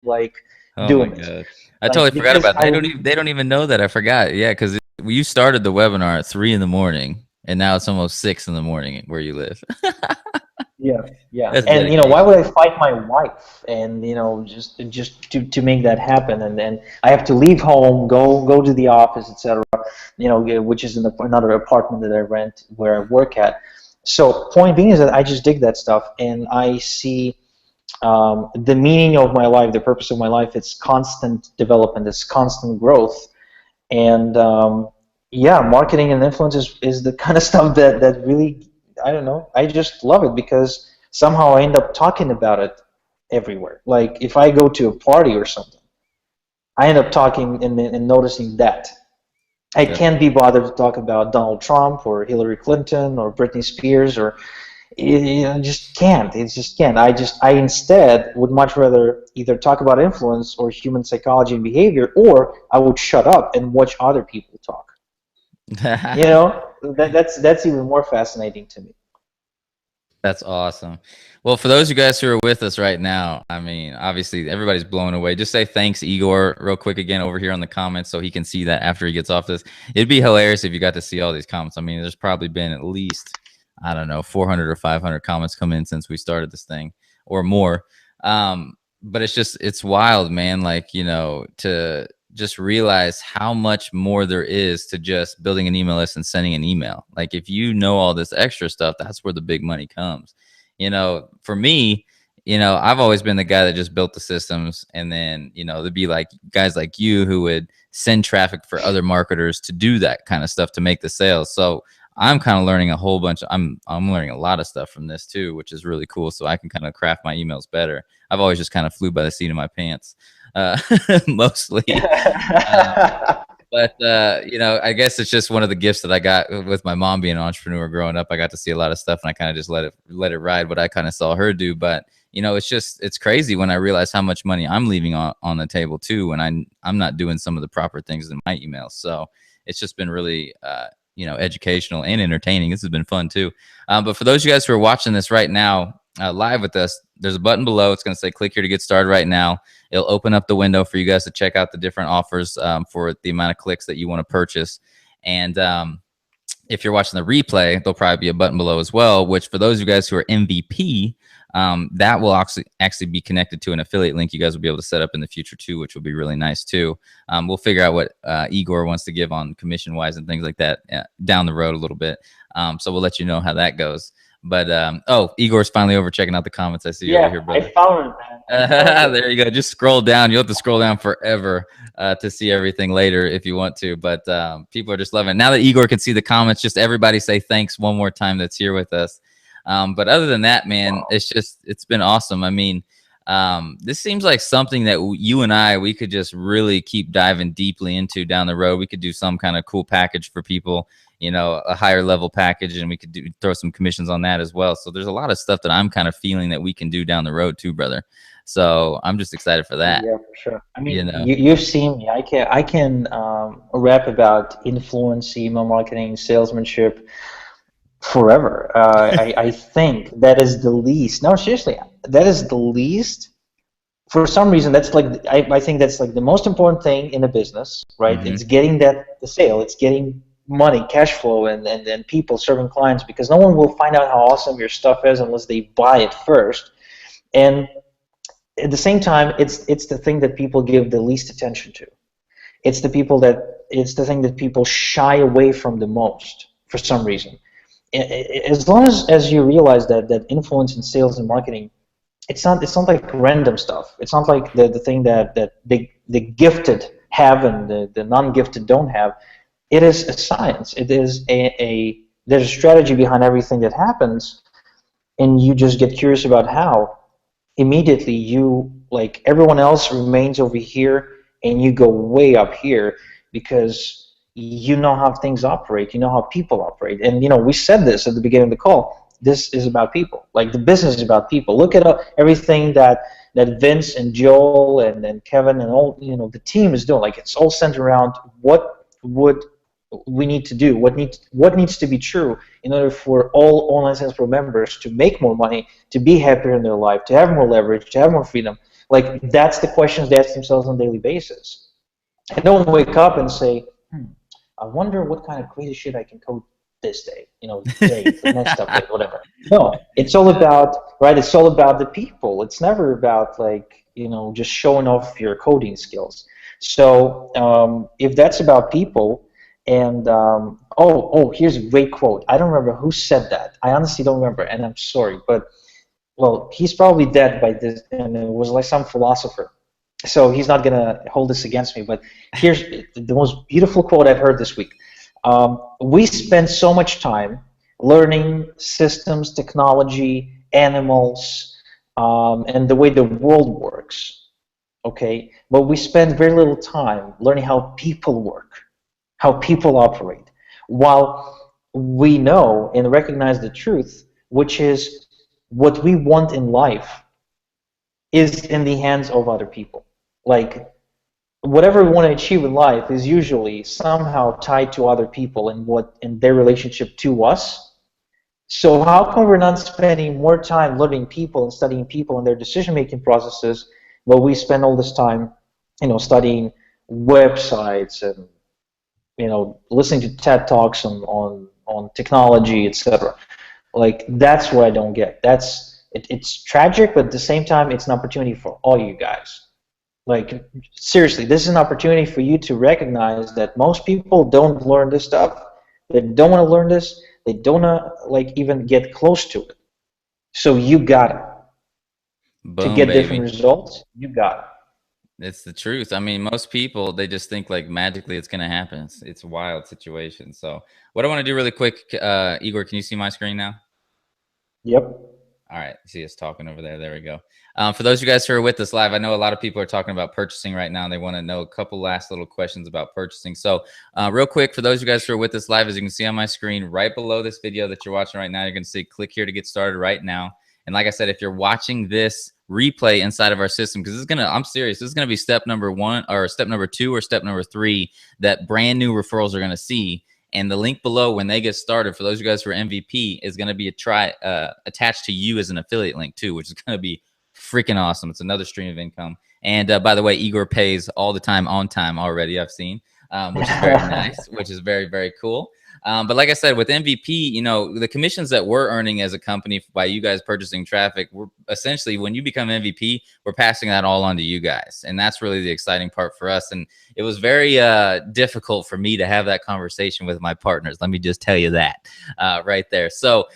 like Oh my doing it. God. I Like totally forgot because about that. They don't even know that. I forgot. Yeah, because you started the webinar at 3 in the morning, and now it's almost 6 in the morning where you live. yeah, yeah. That's And why would dedication. I fight my wife and just to make that happen? And then I have to leave home, go to the office, etc. Which is in another apartment that I rent where I work at. So point being is that I just dig that stuff, and I see the meaning of my life, the purpose of my life. It's constant development, it's constant growth, and yeah, marketing and influence is the kind of stuff that really, I don't know, I just love it because somehow I end up talking about it everywhere. Like if I go to a party or something, I end up talking and noticing that I That's can't be bothered to talk about Donald Trump or Hillary Clinton or Britney Spears or just can't. It just can't. I instead would much rather either talk about influence or human psychology and behavior, or I would shut up and watch other people talk. That's even more fascinating to me. That's awesome. Well, for those of you guys who are with us right now, I mean, obviously everybody's blown away. Just say thanks, Igor, real quick again over here on the comments so he can see that after he gets off this. It'd be hilarious if you got to see all these comments. I mean, there's probably been at least, I don't know, 400 or 500 comments come in since we started this thing or more. But it's wild, man. Like, to just realize how much more there is to just building an email list and sending an email. Like if you know all this extra stuff, that's where the big money comes. For me, I've always been the guy that just built the systems, and then, there'd be like guys like you who would send traffic for other marketers to do that kind of stuff to make the sales. So I'm kind of learning a whole bunch. I'm learning a lot of stuff from this too, which is really cool. So I can kind of craft my emails better. I've always just kind of flew by the seat of my pants, mostly. Uh, but I guess it's just one of the gifts that I got with my mom being an entrepreneur growing up. I got to see a lot of stuff, and I kind of just let it ride what I kind of saw her do. But it's crazy when I realize how much money I'm leaving on the table too, when I'm not doing some of the proper things in my emails. So it's just been really educational and entertaining. This has been fun too. But for those of you guys who are watching this right now live with us, there's a button below. It's going to say click here to get started right now. It'll open up the window for you guys to check out the different offers for the amount of clicks that you want to purchase. And if you're watching the replay, there'll probably be a button below as well, which for those of you guys who are MVP, that will actually be connected to an affiliate link you guys will be able to set up in the future too, which will be really nice too. We'll figure out what Igor wants to give on commission wise and things like that down the road a little bit. So we'll let you know how that goes. But Igor's finally over checking out the comments. I see you over Yeah, here, I brother. found it, man. I found it. There you go. Just scroll down. You'll have to scroll down forever to see everything later if you want to. But people are just loving it. Now that Igor can see the comments, just everybody say thanks one more time that's here with us. But other than that, man, Wow. it's been awesome. I mean, this seems like something that you and we could just really keep diving deeply into down the road. We could do some kind of cool package for people, a higher level package, and we could throw some commissions on that as well. So there's a lot of stuff that I'm kind of feeling that we can do down the road too, brother. So I'm just excited for that. Yeah, for sure. I You mean, know, you've seen me. I can rap about influence, email marketing, salesmanship forever. I think that is the least. No, seriously, that is the least. For some reason, that's like I think that's like the most important thing in a business, right? hmm It's getting the sale. It's getting money, cash flow, and people serving clients, because no one will find out how awesome your stuff is unless they buy it first. And at the same time, it's the thing that people give the least attention to. It's the thing that people shy away from the most for some reason. As long as you realize that influence in sales and marketing, it's not like random stuff. It's not like the thing that the gifted have and the non-gifted don't have. It is a science. It is a there's a strategy behind everything that happens, and you just get curious about how. Immediately you, like everyone else, remains over here, and you go way up here because you know how things operate, you know how people operate. And we said this at the beginning of the call, this is about people. Like the business is about people. Look at everything that Vince and Joel and Kevin and all the team is doing. Like it's all centered around what would we need to do, what needs to be true in order for all Online Sales Pro members to make more money, to be happier in their life, to have more leverage, to have more freedom. Like, that's the questions they ask themselves on a daily basis. And don't wake up and say, I wonder what kind of crazy shit I can code this day, day, the next update, whatever. No, it's all about, right? It's all about the people. It's never about, like, just showing off your coding skills. So if that's about people, and here's a great quote. I don't remember who said that. I honestly don't remember, and I'm sorry, but well, he's probably dead by this, and it was like some philosopher. So he's not gonna hold this against me. But here's the most beautiful quote I've heard this week. We spend so much time learning systems, technology, animals, and the way the world works. Okay, but we spend very little time learning how people work, how people operate, while we know and recognize the truth, which is what we want in life is in the hands of other people. Like, whatever we want to achieve in life is usually somehow tied to other people and what in their relationship to us. So how come we're not spending more time learning people and studying people and their decision-making processes, while we spend all this time, studying websites and listening to TED talks on technology, etc. Like, that's what I don't get. It's tragic, but at the same time, it's an opportunity for all you guys. Like, seriously, this is an opportunity for you to recognize that most people don't learn this stuff. They don't want to learn this. They don't like even get close to it. So you got it. To Boom, get different baby. results, you got it. It's the truth. I mean, most people, they just think like magically it's going to happen. It's a wild situation. So what I want to do really quick, Igor, can you see my screen now? Yep. All right. See us talking over there. There we go. For those of you guys who are with us live, I know a lot of people are talking about purchasing right now, and they want to know a couple last little questions about purchasing. So real quick, for those of you guys who are with us live, as you can see on my screen, right below this video that you're watching right now, you're going to see click here to get started right now. And like I said, if you're watching this replay inside of our system, because this is going to, I'm serious, this is going to be step number 1 or step number 2 or step number 3 that brand new referrals are going to see. And the link below, when they get started, for those of you guys who are MVP, is going to be attached to you as an affiliate link too, which is going to be freaking awesome. It's another stream of income. And by the way, Igor pays all the time on time already, I've seen, which is very nice, which is very, very cool. But like I said, with MVP, the commissions that we're earning as a company by you guys purchasing traffic, we're essentially, when you become MVP, we're passing that all on to you guys. And that's really the exciting part for us. And it was very difficult for me to have that conversation with my partners. Let me just tell you that right there. So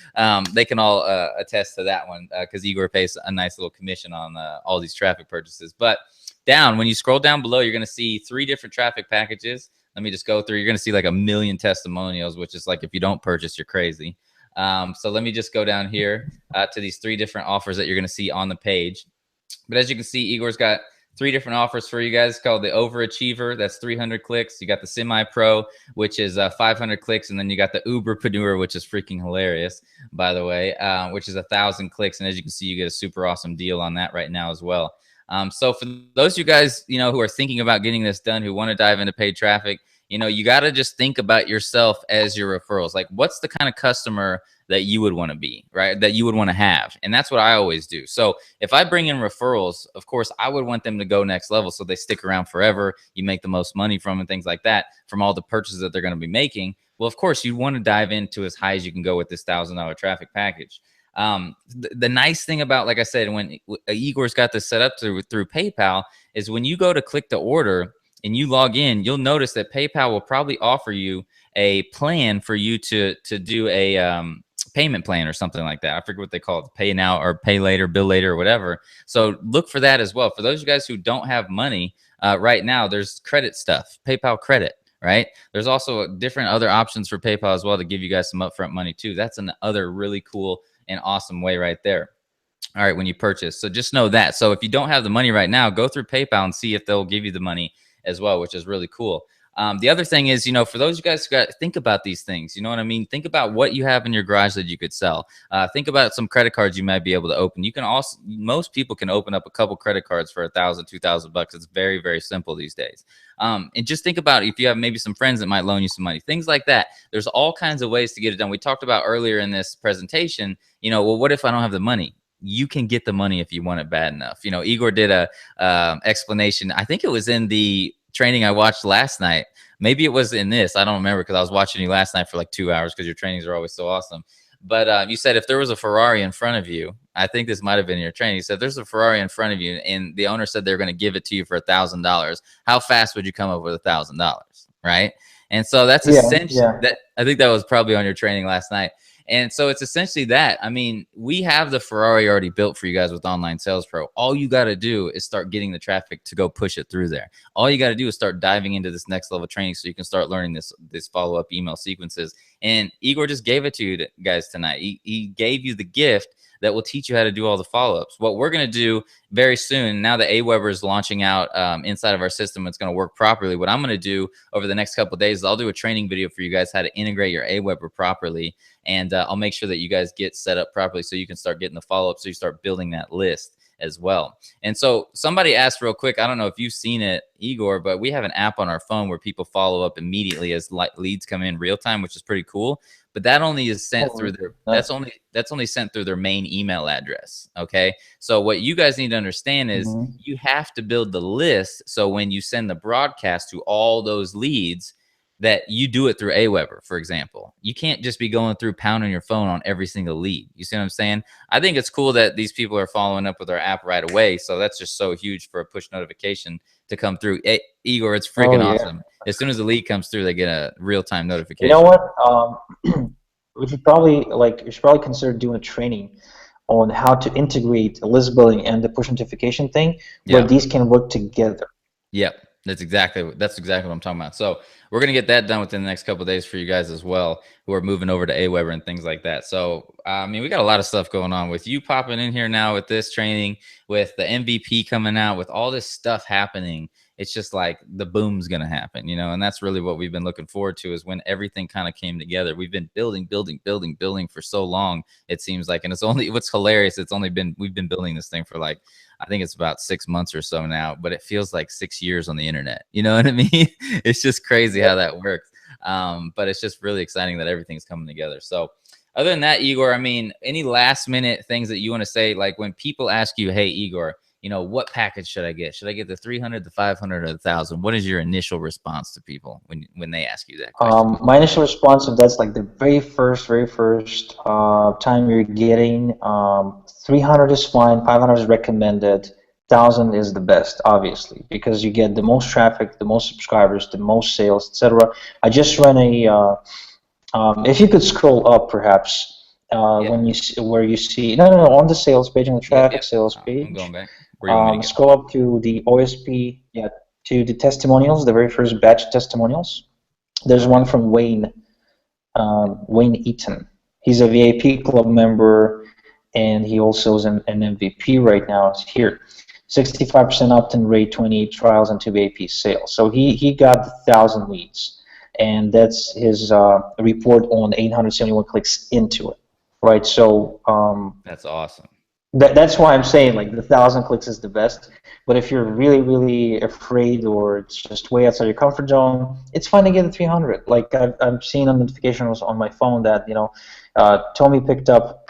they can all attest to that one because Igor pays a nice little commission on all these traffic purchases. But when you scroll down below, you're going to see 3 different traffic packages. Let me just go through. You're going to see like 1 million testimonials, which is like, if you don't purchase, you're crazy. So let me just go down here to these 3 different offers that you're going to see on the page. But as you can see, Igor's got 3 different offers for you guys called the Overachiever. That's 300 clicks. You got the Semi-Pro, which is 500 clicks. And then you got the Uberpreneur, which is freaking hilarious, by the way, which is 1,000 clicks. And as you can see, you get a super awesome deal on that right now as well. So for those of you guys, who are thinking about getting this done, who want to dive into paid traffic, you got to just think about yourself as your referrals. Like, what's the kind of customer that you would want to be, right? That you would want to have. And that's what I always do. So if I bring in referrals, of course, I would want them to go next level so they stick around forever. You make the most money from and things like that from all the purchases that they're going to be making. Well, of course, you want to dive into as high as you can go with this $1,000 traffic package. The nice thing about, like I said, when Igor's got this set up through PayPal, is when you go to click the order and you log in, you'll notice that PayPal will probably offer you a plan for you to do a payment plan or something like that. I forget what they call it, pay now or pay later, bill later, or whatever. So look for that as well. For those of you guys who don't have money right now, there's credit stuff, PayPal credit. Right. There's also different other options for PayPal as well to give you guys some upfront money too. That's another really cool and awesome way right there. All right, when you purchase. So just know that. So if you don't have the money right now, go through PayPal and see if they'll give you the money as well, which is really cool. The other thing is, for those of you guys who got, think about these things. You know what I mean? Think about what you have in your garage that you could sell. Think about some credit cards you might be able to open. You can also, most people can open up a couple credit cards for $1,000, $2,000. It's very, very simple these days. And just think about if you have maybe some friends that might loan you some money, things like that. There's all kinds of ways to get it done. We talked about earlier in this presentation, well, what if I don't have the money? you can get the money if you want it bad enough. You know, Igor did a explanation. I think it was in the training I watched last night. Maybe it was in this. I don't remember because I was watching you last night for like 2 hours because your trainings are always so awesome. But you said if there was a Ferrari in front of you, I think this might have been your training. You said there's a Ferrari in front of you, and the owner said they're going to give it to you for $1,000. How fast would you come up with $1,000, right? And so that's Yeah, essentially yeah. that. I think that was probably on your training last night. And so it's essentially that. I mean, we have the Ferrari already built for you guys with Online Sales Pro. All you got to do is start getting the traffic to go push it through there. All you got to do is start diving into this next level training so you can start learning this follow-up email sequences. And Igor just gave it to you guys tonight. He gave you the gift that will teach you how to do all the follow-ups. What we're going to do very soon, now that Aweber is launching out inside of our system, it's going to work properly. What I'm going to do over the next couple of days is I'll do a training video for you guys how to integrate your Aweber properly. And I'll make sure that you guys get set up properly so you can start getting the follow-up, so you start building that list as well. And so somebody asked real quick, I don't know if you've seen it, Igor, but we have an app on our phone where people follow up immediately as leads come in real time, which is pretty cool. But that only is sent through their that's only sent through their main email address. Okay. So what you guys need to understand is you have to build the list. So when you send the broadcast to all those leads, that you do it through Aweber, for example. You can't just be going through pounding your phone on every single lead. You see what I'm saying? I think it's cool that these people are following up with our app right away. So that's just so huge for a push notification to come through. Hey, Igor, it's freaking awesome. As soon as the lead comes through, they get a real-time notification. You know what? We should probably consider doing a training on how to integrate list building and the push notification thing, where these can work together. Yep. That's exactly what I'm talking about. So we're going to get that done within the next couple of days for you guys as well, who are moving over to Aweber and things like that. So, I mean, we got a lot of stuff going on with you popping in here now with this training, with the MVP coming out, with all this stuff happening. It's just like the boom's going to happen, you know, and that's really what we've been looking forward to, is when everything kind of came together. We've been building for so long, it seems like, and it's only, what's hilarious, we've been building this thing for like, I think it's about 6 months or so now, but it feels like 6 years on the internet. You know what I mean? It's just crazy how that works. But it's just really exciting that everything's coming together. So other than that, Igor, I mean, any last minute things that you want to say? Like when people ask you, hey, Igor, you know, what package should I get? Should I get the 300, the 500, or the 1,000? What is your initial response to people when they ask you that question? My initial response, if that's like the very first time you're getting, 300 is fine, 500 is recommended, 1,000 is the best, obviously, because you get the most traffic, the most subscribers, the most sales, etc. I just ran a, if you could scroll up, perhaps, when you see, where you see, no, on the sales page, on the traffic sales page. I'm going back. Where you want me to go? Scroll up to the OSP, to the testimonials, the very first batch of testimonials. There's one from Wayne Eaton. He's a VIP club member, and he also is an MVP right now. It's here. 65% opt-in rate, 28 trials, and 2 VIP sales. So he got 1,000 leads, and that's his report on 871 clicks into it, right? So that's awesome. That's why I'm saying like the 1,000 clicks is the best. But if you're really afraid, or it's just way outside your comfort zone, it's fine to get a 300. Like I've seen on notifications on my phone that, you know, Tommy picked up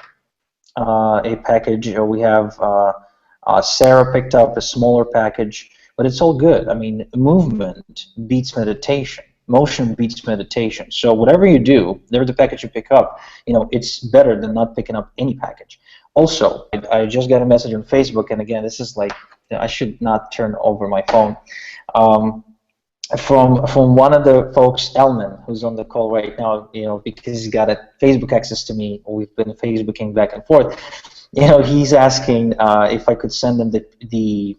a package, or we have Sarah picked up a smaller package, but it's all good. I mean, movement beats meditation. Motion beats meditation. So whatever you do, whatever the package you pick up, you know, it's better than not picking up any package. Also, I just got a message on Facebook, and again, this is like, I should not turn over my phone. From one of the folks, Elman, who's on the call right now, you know, because he's got a Facebook access to me. We've been Facebooking back and forth. You know, he's asking if I could send him the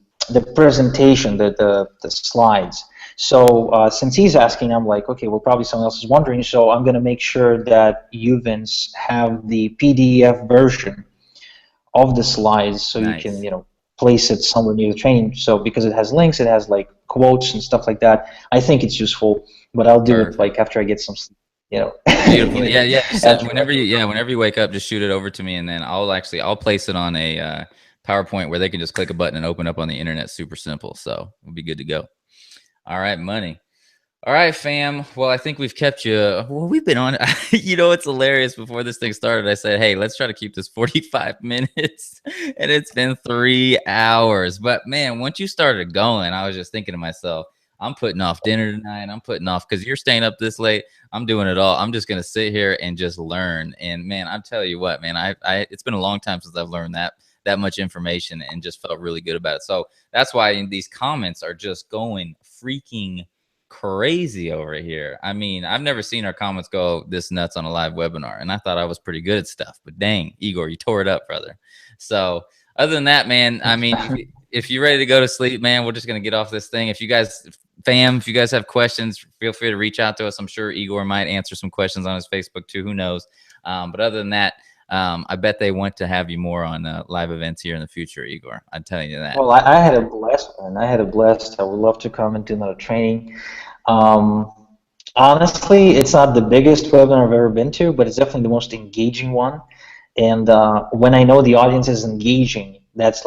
presentation, the slides. So since he's asking, I'm like, okay, well, probably someone else is wondering, so I'm going to make sure that you, Vince, have the PDF version of the slides, so you can, you know, place it somewhere near the training. So because it has links, it has like quotes and stuff like that. I think it's useful, but I'll do it like after I get some, you know. Beautiful. Whenever you wake up, just shoot it over to me, and then I'll place it on a PowerPoint where they can just click a button and open up on the internet. Super simple. So we'll be good to go. All right, money. All right, fam. Well, I think we've kept you. Well, we've been on. You know, it's hilarious. Before this thing started, I said, "Hey, let's try to keep this 45 minutes," and it's been 3 hours. But man, once you started going, I was just thinking to myself, "I'm putting off dinner tonight. I'm putting off because you're staying up this late. I'm doing it all. I'm just gonna sit here and just learn." And man, I'm telling you what, man, it's been a long time since I've learned that much information and just felt really good about it. So that's why these comments are just going freaking crazy over here. I mean, I've never seen our comments go this nuts on a live webinar, and I thought I was pretty good at stuff. But dang, Igor, you tore it up, brother. So other than that, man, I mean, if you're ready to go to sleep, man, we're just gonna get off this thing. If you guys, fam, if you guys have questions, feel free to reach out to us. I'm sure Igor might answer some questions on his Facebook too. Who knows? But other than that, I bet they want to have you more on live events here in the future, Igor. I'm telling you that. Well, I had a blast, man. I had a blast. I would love to come and do another training. Um, Honestly, it's not the biggest webinar I've ever been to, but it's definitely the most engaging one. And when I know the audience is engaging, that's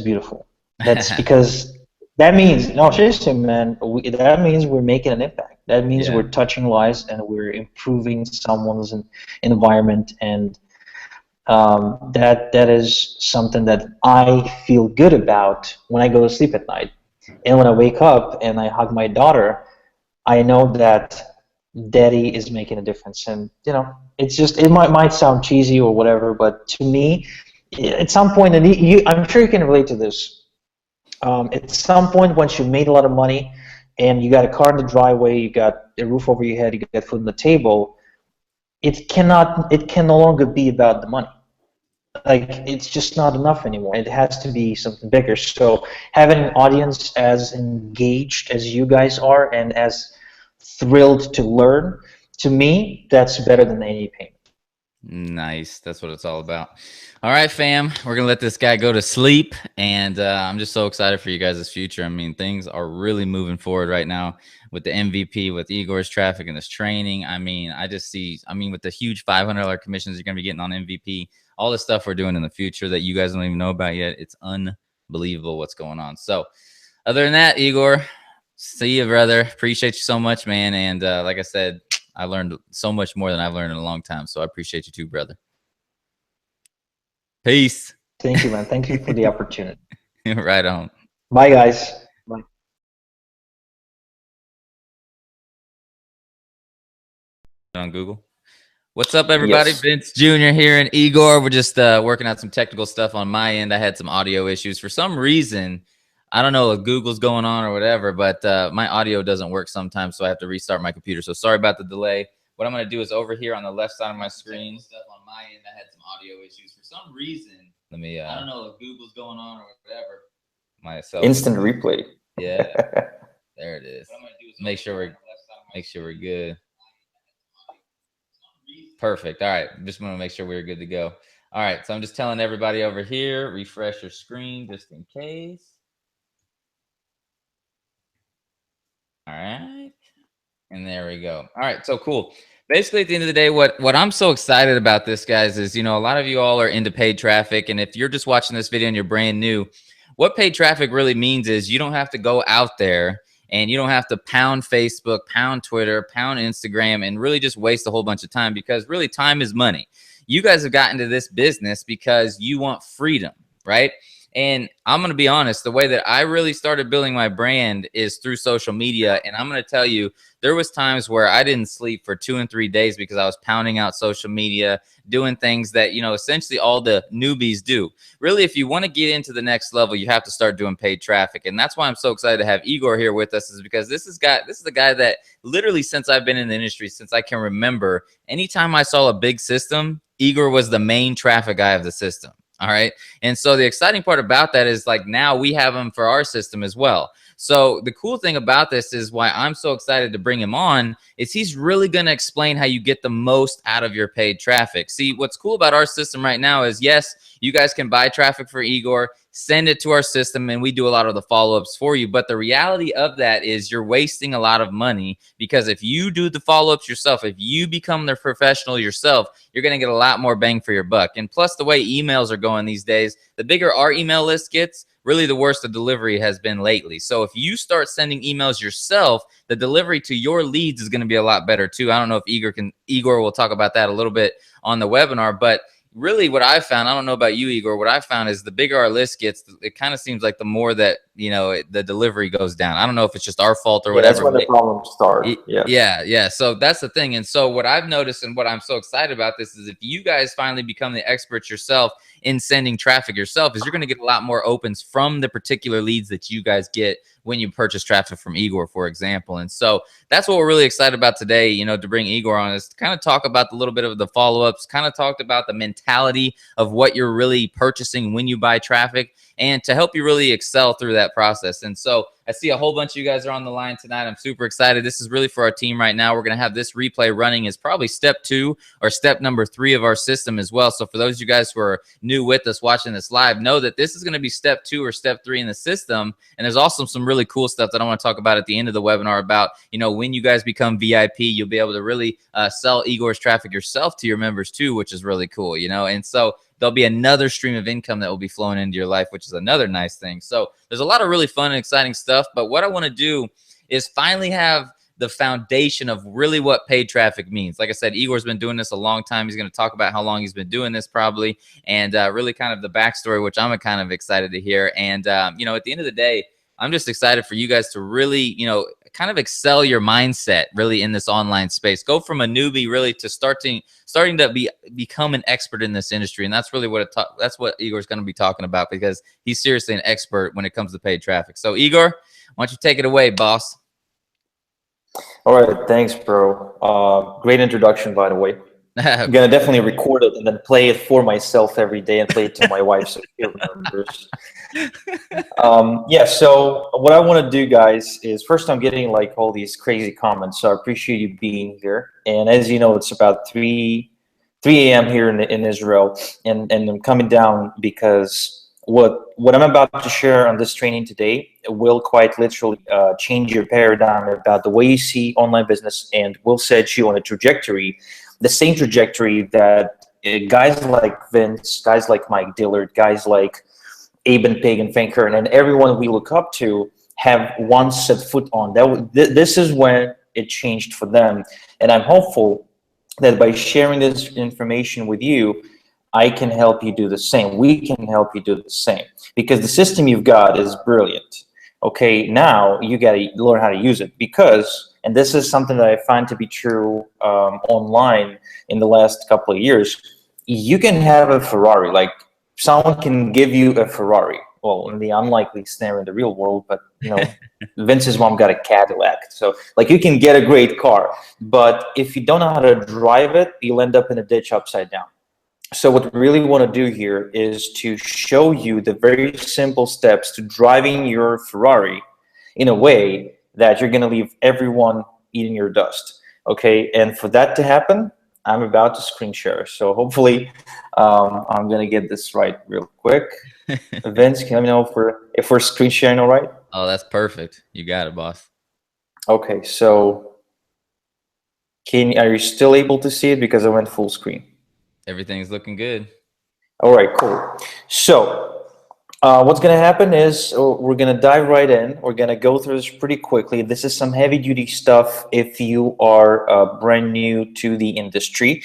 beautiful. That's because that means, no, seriously, man, that means we're making an impact. That means Yeah. we're touching lives and we're improving someone's environment, and that is something that I feel good about when I go to sleep at night. And when I wake up and I hug my daughter, I know that daddy is making a difference. And it's just, it might sound cheesy or whatever, but to me, at some point, and I'm sure you can relate to this. At some point, once you've made a lot of money and you got a car in the driveway, you got a roof over your head, you got food on the table, it can no longer be about the money. Like, it's just not enough anymore. It has to be something bigger. So having an audience as engaged as you guys are and as thrilled to learn, to me, that's better than any payment. Nice. That's what it's all about. All right, fam. We're going to let this guy go to sleep. And I'm just so excited for you guys' future. I mean, things are really moving forward right now with the MVP, with Igor's traffic and this training. I mean, with the huge $500 commissions you're going to be getting on MVP, all the stuff we're doing in the future that you guys don't even know about yet. It's unbelievable what's going on. So other than that, Igor, see you, brother. Appreciate you so much, man. And like I said, I learned so much more than I've learned in a long time. So I appreciate you too, brother. Peace. Thank you, man. Thank you for the opportunity. Right on. Bye, guys. Bye. On Google. What's up, everybody? Yes. Vince Jr. here and Igor. We're just working out some technical stuff on my end. I had some audio issues. For some reason, I don't know if Google's going on or whatever, but my audio doesn't work sometimes, so I have to restart my computer. So sorry about the delay. What I'm going to do is over here on the left side of my screen, stuff on my end, I had some audio issues. For some reason, I don't know if Google's going on or whatever. Myself. Instant replay. Yeah. There it is. Make sure we're good. Perfect. All right. Just want to make sure we're good to go. All right. So I'm just telling everybody over here, refresh your screen just in case. All right. And there we go. All right. So cool. Basically, at the end of the day, what I'm so excited about this, guys, is, a lot of you all are into paid traffic. And if you're just watching this video and you're brand new, what paid traffic really means is you don't have to go out there and you don't have to pound Facebook, pound Twitter, pound Instagram, and really just waste a whole bunch of time, because really time is money. You guys have gotten to this business because you want freedom, right? And I'm going to be honest, the way that I really started building my brand is through social media. And I'm going to tell you, there was times where I didn't sleep for 2 and 3 days because I was pounding out social media, doing things that, essentially all the newbies do. Really, if you want to get into the next level, you have to start doing paid traffic. And that's why I'm so excited to have Igor here with us, is because this is the guy that literally, since I've been in the industry, since I can remember, anytime I saw a big system, Igor was the main traffic guy of the system. All right. And so the exciting part about that is, like, now we have him for our system as well. So the cool thing about this is why I'm so excited to bring him on is he's really going to explain how you get the most out of your paid traffic. See, what's cool about our system right now is, yes, you guys can buy traffic for Igor, send it to our system, and we do a lot of the follow-ups for you. But the reality of that is you're wasting a lot of money, because if you do the follow-ups yourself, if you become the professional yourself, you're going to get a lot more bang for your buck. And plus, the way emails are going these days, the bigger our email list gets, really the worst the delivery has been lately. So if you start sending emails yourself, the delivery to your leads is going to be a lot better too. I don't know if Igor will talk about that a little bit on the webinar, but really what I found, I don't know about you, Igor, what I found is the bigger our list gets, it kind of seems like the more that, the delivery goes down. I don't know if it's just our fault or Yeah, that's whatever. when the problems start. Yeah. Yeah. So that's the thing. And so what I've noticed and what I'm so excited about this is if you guys finally become the experts yourself in sending traffic yourself, is you're going to get a lot more opens from the particular leads that you guys get when you purchase traffic from Igor, for example. And so that's what we're really excited about today, to bring Igor on, is to kind of talk about a little bit of the follow-ups, kind of talked about the mentality of what you're really purchasing when you buy traffic, and to help you really excel through that process. And so I see a whole bunch of you guys are on the line tonight. I'm super excited. This is really for our team right now. We're going to have this replay running as probably step 2 or step number 3 of our system as well. So for those of you guys who are new with us watching this live, know that this is going to be step 2 or step 3 in the system. And there's also some really cool stuff that I want to talk about at the end of the webinar about, when you guys become VIP, you'll be able to really sell Igor's traffic yourself to your members too, which is really cool, And so there'll be another stream of income that will be flowing into your life, which is another nice thing. So there's a lot of really fun and exciting stuff. But what I want to do is finally have the foundation of really what paid traffic means. Like I said, Igor's been doing this a long time. He's going to talk about how long he's been doing this probably, and really kind of the backstory, which I'm kind of excited to hear. And, at the end of the day, I'm just excited for you guys to really, kind of excel your mindset really in this online space. Go from a newbie really to starting to become an expert in this industry. And that's really what that's what Igor's going to be talking about, because he's seriously an expert when it comes to paid traffic. So Igor, why don't you take it away, boss? All right, thanks, bro. Great introduction, by the way. I'm gonna definitely record it and then play it for myself every day and play it to my wife so she remembers. Yeah, so what I want to do, guys, is first I'm getting like all these crazy comments, so I appreciate you being here. And as you know, it's about 3 a.m. here in Israel, and I'm coming down because what I'm about to share on this training today will quite literally change your paradigm about the way you see online business, and will set you on a trajectory, the same trajectory that guys like Vince, guys like Mike Dillard, guys like Aben Pagan Finker, and everyone we look up to have once set foot on. This is when it changed for them. And I'm hopeful that by sharing this information with you, I can help you do the same. We can help you do the same, because the system you've got is brilliant. Okay, now you got to learn how to use it, because, and this is something that I find to be true online in the last couple of years, you can have a Ferrari, like someone can give you a Ferrari. Well, in the unlikely scenario in the real world, but Vince's mom got a Cadillac. So like you can get a great car, but if you don't know how to drive it, you'll end up in a ditch upside down. So what we really want to do here is to show you the very simple steps to driving your Ferrari in a way that you're going to leave everyone eating your dust. Okay, and for that to happen, I'm about to screen share. So hopefully I'm going to get this right real quick. Vince, can you let me know if we're screen sharing all right? Oh, that's perfect. You got it, boss. Okay, so are you still able to see it? Because I went full screen. Everything's looking good. All right, cool. So what's going to happen is we're going to dive right in. We're going to go through this pretty quickly. This is some heavy duty stuff if you are brand new to the industry.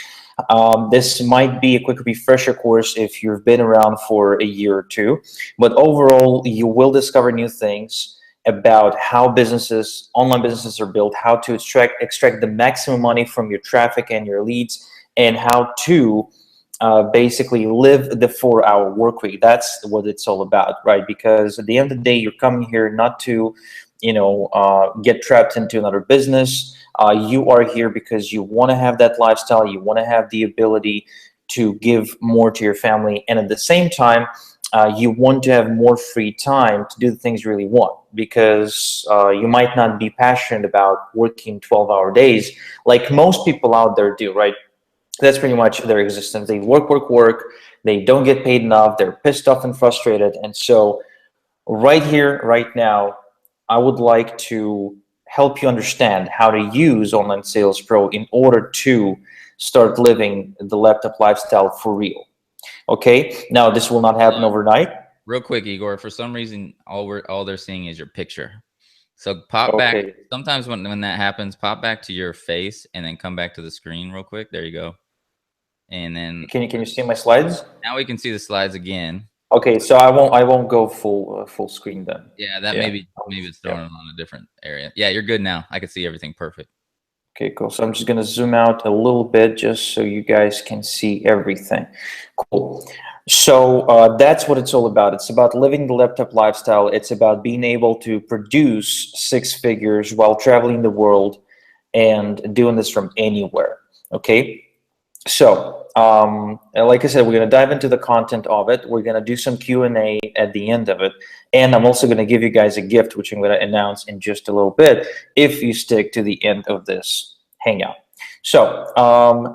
This might be a quick refresher course if you've been around for a year or two. But overall, you will discover new things about how online businesses are built, how to extract the maximum money from your traffic and your leads, and how to basically live the 4-hour work week. That's what it's all about, right? Because at the end of the day, you're coming here not to, get trapped into another business. You are here because you want to have that lifestyle. You want to have the ability to give more to your family, and at the same time, you want to have more free time to do the things you really want, because you might not be passionate about working 12-hour days like most people out there do, right? That's pretty much their existence. They work. They don't get paid enough. They're pissed off and frustrated. And so right here, right now, I would like to help you understand how to use Online Sales Pro in order to start living the laptop lifestyle for real. Okay, now this will not happen overnight, real quick, Igor. For some reason, all they're seeing is your picture. So pop back. Okay. Sometimes when that happens, pop back to your face and then come back to the screen real quick. There you go. And then Can you see my slides? now we can see the slides again. Okay, so I won't go full screen then. Yeah, that Yeah. maybe it's throwing it on a different area. Yeah, you're good now. I can see everything perfect. Okay, cool. So I'm just gonna zoom out a little bit just so you guys can see everything. Cool. So that's what it's all about. It's about living the laptop lifestyle. It's about being able to produce six figures while traveling the world and doing this from anywhere. Okay. So, like I said, we're going to dive into the content of it. We're going to do some Q&A at the end of it. And I'm also going to give you guys a gift, which I'm going to announce in just a little bit, if you stick to the end of this hangout. So,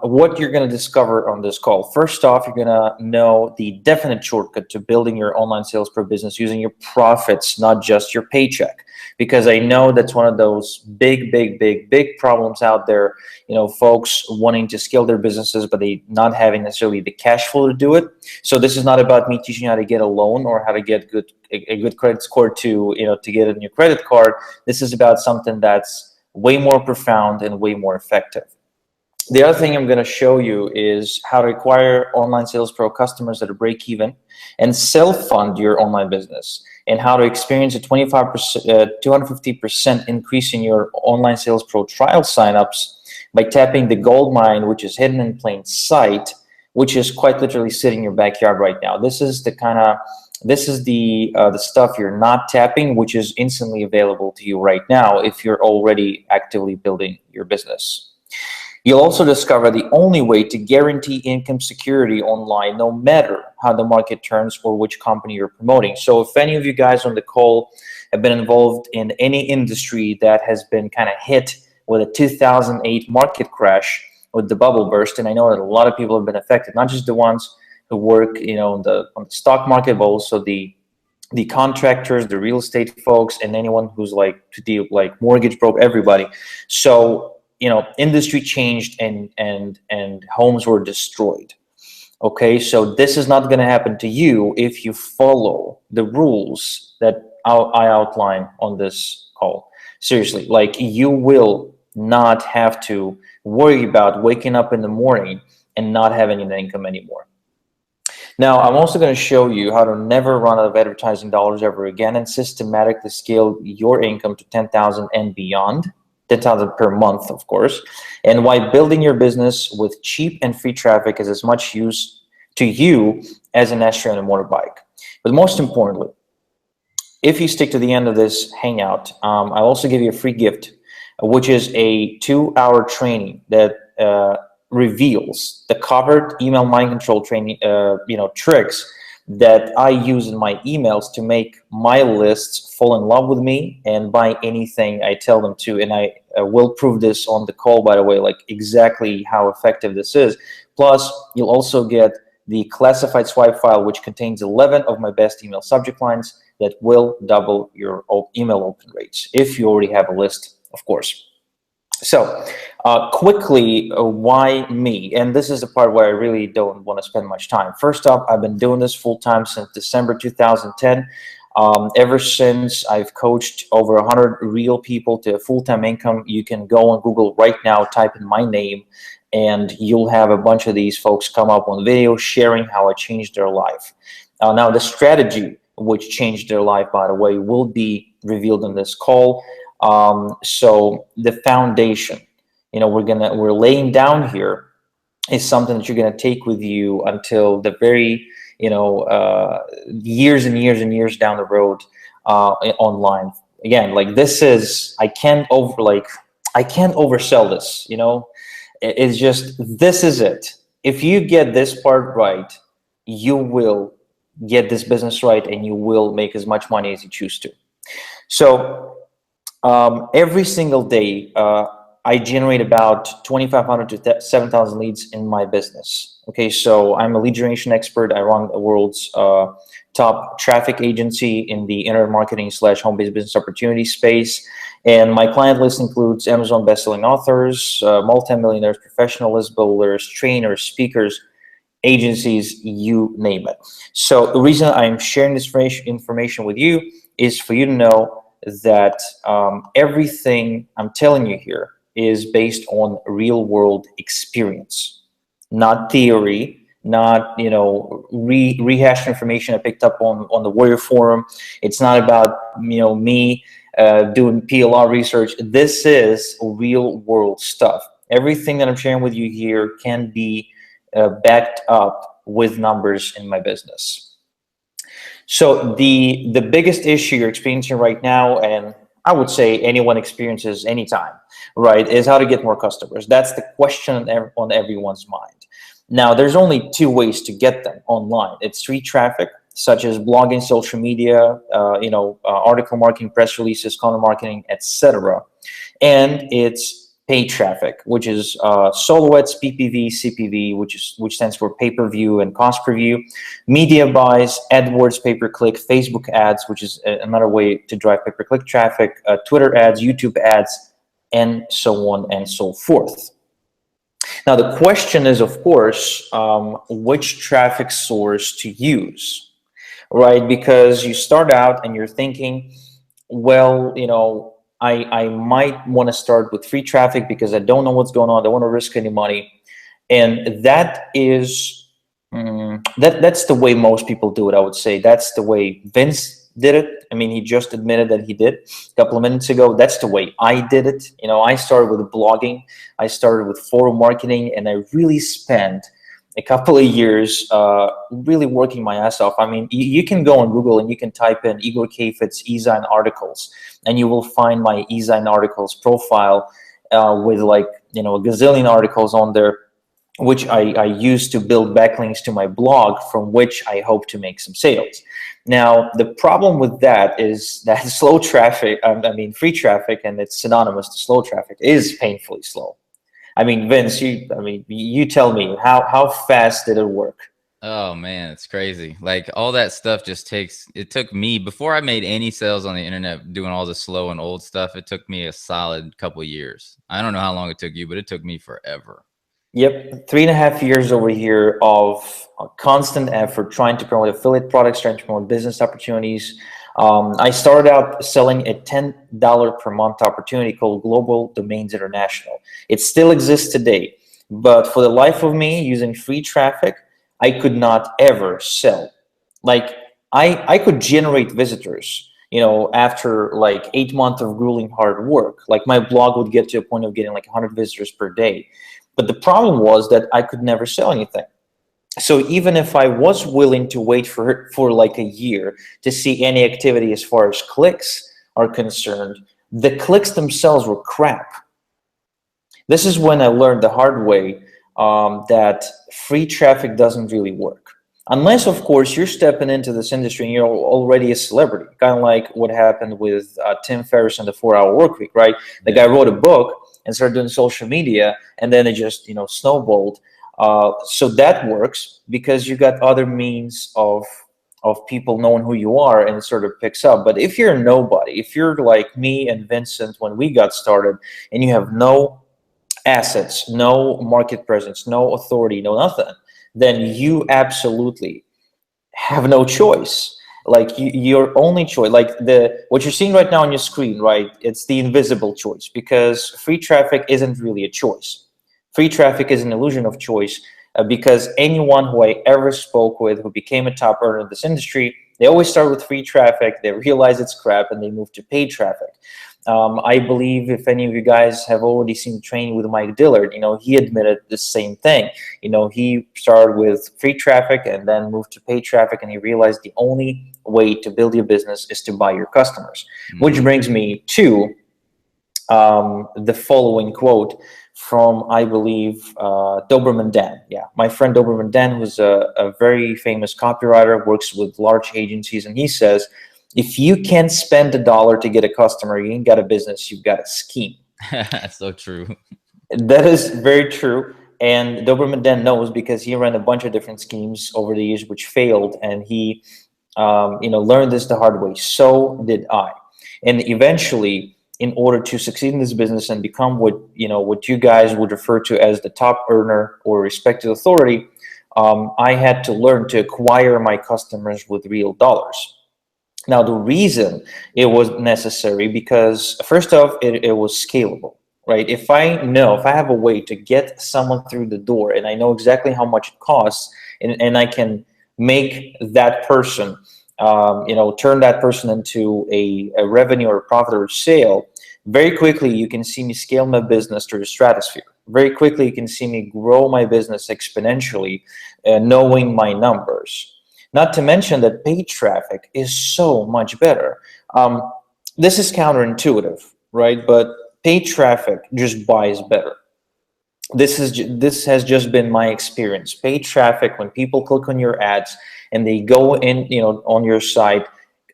what you're going to discover on this call, first off, you're going to know the definite shortcut to building your online sales pro business using your profits, not just your paycheck. Because I know that's one of those big problems out there. You know, folks wanting to scale their businesses, but they not having necessarily the cash flow to do it. So this is not about me teaching you how to get a loan or how to get a good credit score to, you know, to get a new credit card. This is about something that's way more profound and way more effective. The other thing I'm going to show you is how to acquire online sales pro customers at a break even and self-fund your online business, and how to experience a 250% increase in your online sales pro trial signups by tapping the gold mine, which is hidden in plain sight, which is quite literally sitting in your backyard right now. This is the stuff you're not tapping, which is instantly available to you right now if you're already actively building your business. You'll also discover the only way to guarantee income security online, no matter how the market turns or which company you're promoting. So if any of you guys on the call have been involved in any industry that has been kind of hit with a 2008 market crash with the bubble burst, and I know that a lot of people have been affected, not just the ones who work, you know, on the stock market, but also the contractors, the real estate folks, and anyone who's like to deal like mortgage broke, everybody. So, you know, industry changed and homes were destroyed. Okay, so this is not going to happen to you if you follow the rules that I outline on this call. Seriously, like, you will not have to worry about waking up in the morning and not having an income anymore. Now, I'm also going to show you how to never run out of advertising dollars ever again and systematically scale your income to 10,000 and beyond. 10,000 per month, of course, and why building your business with cheap and free traffic is as much use to you as an SUV on a motorbike. But most importantly, if you stick to the end of this hangout, I'll also give you a free gift, which is a 2-hour training that reveals the covered email mind control training, tricks that I use in my emails to make my lists fall in love with me and buy anything I tell them to. And I will prove this on the call, by the way, like exactly how effective this is. Plus, you'll also get the classified swipe file, which contains 11 of my best email subject lines that will double your email open rates, if you already have a list, of course. So quickly, why me? And this is the part where I really don't want to spend much time. First off, I've been doing this full time since December 2010. Ever since I've coached over 100 real people to a full-time income. You can go on Google right now, type in my name, and you'll have a bunch of these folks come up on video sharing how I changed their life. Now, the strategy which changed their life, by the way, will be revealed in this call. So the foundation, we're laying down here is something that you're going to take with you until the very, years and years and years down the road, online. Again, like, this is, I can't oversell this, it's just, this is it. If you get this part right, you will get this business right and you will make as much money as you choose to. So, every single day, I generate about 2,500 to 7,000 leads in my business. Okay, so I'm a lead generation expert. I run the world's top traffic agency in the internet marketing / home-based business opportunity space. And my client list includes Amazon bestselling authors, multimillionaires, professional list builders, trainers, speakers, agencies, you name it. So the reason I'm sharing this information with you is for you to know that everything I'm telling you here is based on real world experience, not theory, not rehashed information I picked up on the Warrior Forum. It's not about me doing PLR research. This is real world stuff. Everything that I'm sharing with you here can be backed up with numbers in my business. So the biggest issue you're experiencing right now, and I would say anyone experiences anytime, right, is how to get more customers. That's the question on everyone's mind. Now, there's only two ways to get them online. It's free traffic, such as blogging, social media, article marketing, press releases, content marketing, etc. And it's paid traffic, which is solo ads, PPV, CPV, which stands for pay-per-view and cost per view, media buys, AdWords, pay-per-click, Facebook ads, which is another way to drive pay-per-click traffic, Twitter ads, YouTube ads, and so on and so forth. Now, the question is, of course, which traffic source to use, right? Because you start out and you're thinking, well, I might want to start with free traffic because I don't know what's going on. I don't want to risk any money. And that is, that's the way most people do it, I would say. That's the way Vince did it. I mean, he just admitted that he did a couple of minutes ago. That's the way I did it. I started with blogging. I started with forum marketing, and I really spent a couple of years really working my ass off. I mean, you can go on Google and you can type in Igor Kheifets eZine articles, and you will find my eZine articles profile with like, a gazillion articles on there, which I use to build backlinks to my blog, from which I hope to make some sales. Now, the problem with that is that slow traffic, free traffic, and it's synonymous to slow traffic, is painfully slow. I mean, Vince, you tell me, how fast did it work? Oh man, it's crazy. Like all that stuff it took me, before I made any sales on the internet doing all the slow and old stuff, it took me a solid couple of years. I don't know how long it took you, but it took me forever. Yep, 3.5 years over here of constant effort trying to promote affiliate products, trying to promote business opportunities. I started out selling a $10 per month opportunity called Global Domains International. It still exists today, but for the life of me, using free traffic, I could not ever sell. Like, I could generate visitors, after like 8 months of grueling hard work. Like, my blog would get to a point of getting like 100 visitors per day. But the problem was that I could never sell anything. So even if I was willing to wait for like a year to see any activity as far as clicks are concerned, the clicks themselves were crap. This is when I learned the hard way that free traffic doesn't really work. Unless, of course, you're stepping into this industry and you're already a celebrity, kind of like what happened with Tim Ferriss and the 4-Hour Workweek, right? The guy wrote a book and started doing social media, and then it just snowballed. So that works because you got other means of people knowing who you are, and it sort of picks up. But if you're nobody, if you're like me and Vincent when we got started, and you have no assets, no market presence, no authority, no nothing, then you absolutely have no choice. Like your only choice, like what you're seeing right now on your screen, right? It's the invisible choice, because free traffic isn't really a choice. Free traffic is an illusion of choice, because anyone who I ever spoke with who became a top earner in this industry, they always start with free traffic, they realize it's crap, and they move to paid traffic. I believe if any of you guys have already seen the training with Mike Dillard, he admitted the same thing. He started with free traffic and then moved to paid traffic, and he realized the only way to build your business is to buy your customers. Mm-hmm. Which brings me to the following quote from, I believe, Doberman Dan. Yeah, my friend Doberman Dan, who's a very famous copywriter, works with large agencies, and he says, if you can't spend $1 to get a customer, you ain't got a business, you've got a scheme. That's so true. That is very true. And Doberman Dan knows, because he ran a bunch of different schemes over the years which failed, and he learned this the hard way. So did I. And eventually, in order to succeed in this business and become what you guys would refer to as the top earner or respected authority, I had to learn to acquire my customers with real dollars. Now, the reason it was necessary, because first off, it was scalable, right? If I have a way to get someone through the door and I know exactly how much it costs, and I can make that person, turn that person into a revenue or profit or sale, very quickly you can see me scale my business to the stratosphere. Very quickly you can see me grow my business exponentially, knowing my numbers. Not to mention that paid traffic is so much better. This is counterintuitive, right? But paid traffic just buys better. This has just been my experience. Paid traffic, when people click on your ads and they go in, on your site,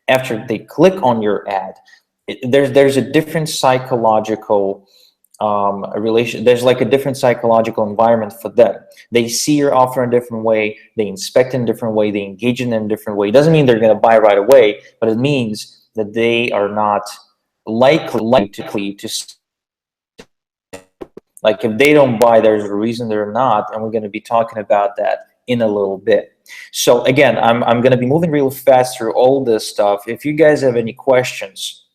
after they click on your ad, there's a different psychological relation. There's like a different psychological environment for them. They see your offer in a different way, they inspect in a different way, they engage in a different way. It doesn't mean they're going to buy right away, but it means that they are not likely to, like, if they don't buy, there's a reason they're not, and we're going to be talking about that in a little bit. So again, I'm going to be moving real fast through all this stuff. If you guys have any questions,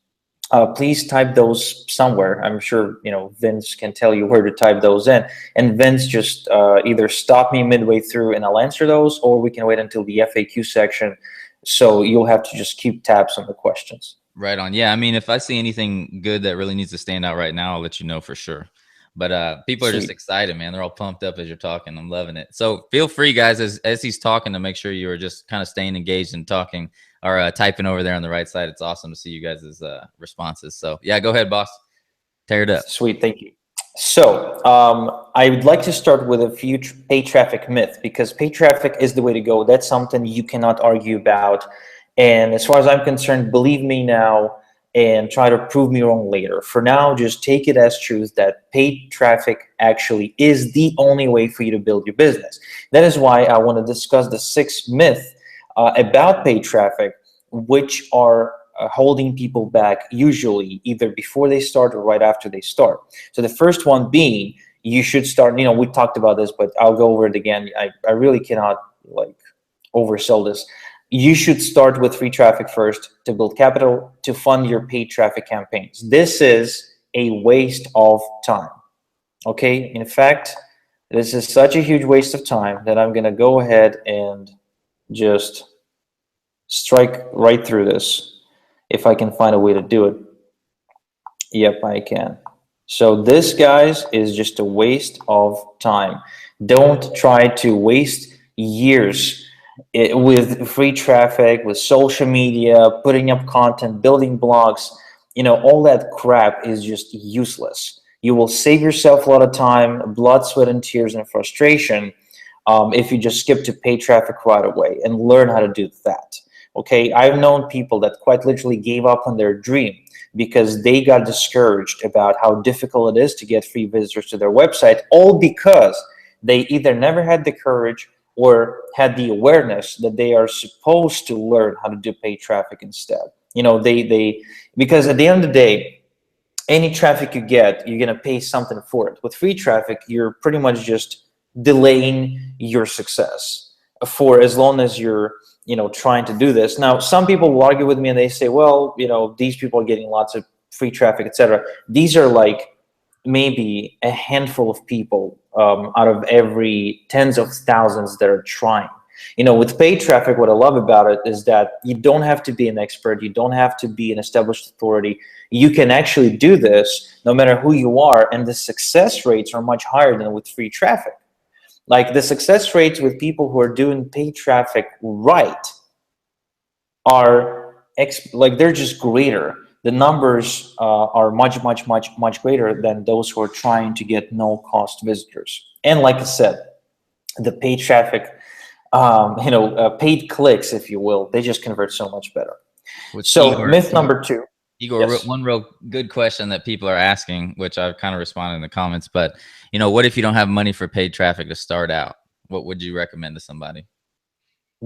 please type those somewhere. I'm sure Vince can tell you where to type those in, and Vince, just either stop me midway through and I'll answer those, or we can wait until the FAQ section, so you'll have to just keep tabs on the questions. Right on. Yeah, I mean, if I see anything good that really needs to stand out right now, I'll let you know for sure. But people are just excited, man. They're all pumped up as you're talking. I'm loving it. So feel free, guys, as he's talking, to make sure you are just kind of staying engaged and talking, or typing over there on the right side. It's awesome to see you guys' responses. So yeah, go ahead, boss. Tear it up. Sweet, thank you. So I would like to start with a few paid traffic myth, because paid traffic is the way to go. That's something you cannot argue about. And as far as I'm concerned, believe me now and try to prove me wrong later. For now, just take it as truth that paid traffic actually is the only way for you to build your business. That is why I want to discuss the 6 myths about paid traffic, which are holding people back, usually either before they start or right after they start. So the first one being, you should start, we talked about this, but I'll go over it again. I really cannot oversell this. You should start with free traffic first to build capital to fund your paid traffic campaigns. This is a waste of time. Okay, in fact, this is such a huge waste of time that I'm gonna go ahead and just strike right through this, if I can find a way to do it. Yep, I can. So this, guys, is just a waste of time. Don't try to waste years with free traffic, with social media, putting up content, building blogs. All that crap is just useless. You will save yourself a lot of time, blood, sweat, and tears, and frustration if you just skip to paid traffic right away and learn how to do that. Okay, I've known people that quite literally gave up on their dream because they got discouraged about how difficult it is to get free visitors to their website, all because they either never had the courage or had the awareness that they are supposed to learn how to do paid traffic instead. Because at the end of the day, any traffic you get, you're gonna pay something for it. With free traffic, you're pretty much just delaying your success for as long as you're trying to do this. Now, some people will argue with me and they say, well, these people are getting lots of free traffic, etc. These are like maybe a handful of people out of every tens of thousands that are trying. With paid traffic, what I love about it is that you don't have to be an expert. You don't have to be an established authority. You can actually do this no matter who you are, and the success rates are much higher than with free traffic. Like, the success rates with people who are doing paid traffic right are they're just greater. The numbers are much greater than those who are trying to get no-cost visitors. And like I said, the paid traffic, paid clicks, if you will, they just convert so much better. So Igor, myth number 2. Igor, yes. One real good question that people are asking, which I've kind of responded in the comments, but what if you don't have money for paid traffic to start out? What would you recommend to somebody?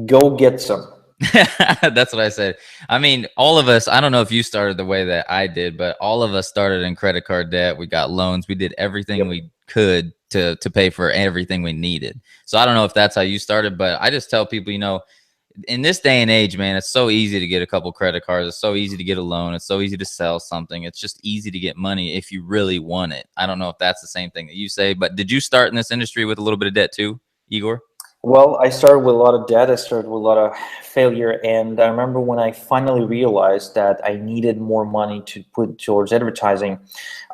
Go get some. That's what I said. I mean, all of us, I don't know if you started the way that I did, but all of us started in credit card debt. We got loans. We did everything we could to pay for everything we needed. So I don't know if that's how you started, but I just tell people, you know, in this day and age, man, it's so easy to get a couple credit cards. It's so easy to get a loan. It's so easy to sell something. It's just easy to get money if you really want it. I don't know if that's the same thing that you say, but did you start in this industry with a little bit of debt too, Igor? Well, I started with a lot of debt. I started with a lot of failure. And I remember when I finally realized that I needed more money to put towards advertising,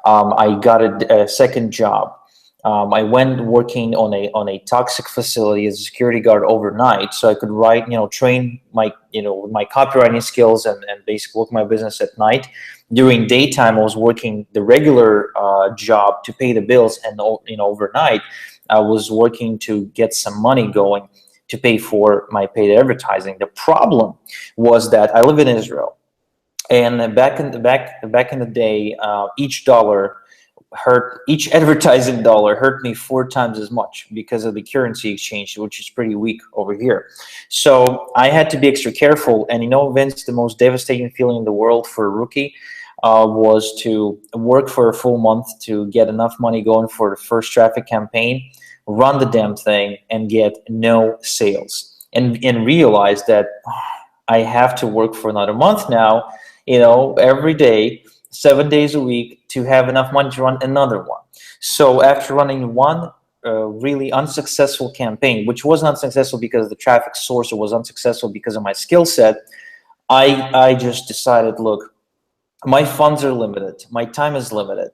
I got a second job. I went working on a toxic facility as a security guard overnight, so I could write, train my, my copywriting skills and basically work my business at night. During daytime, I was working the regular job to pay the bills, and overnight, I was working to get some money going to pay for my paid advertising. The problem was that I live in Israel, and back in the day, each advertising dollar hurt me 4 times as much because of the currency exchange, which is pretty weak over here. So I had to be extra careful. And Vince, the most devastating feeling in the world for a rookie was to work for a full month to get enough money going for the first traffic campaign, run the damn thing, and get no sales, and realize that I have to work for another month now, every day, 7 days a week, to have enough money to run another one. So after running one really unsuccessful campaign, which was not successful because of the traffic source, it was unsuccessful because of my skill set, I just decided, look, my funds are limited, my time is limited.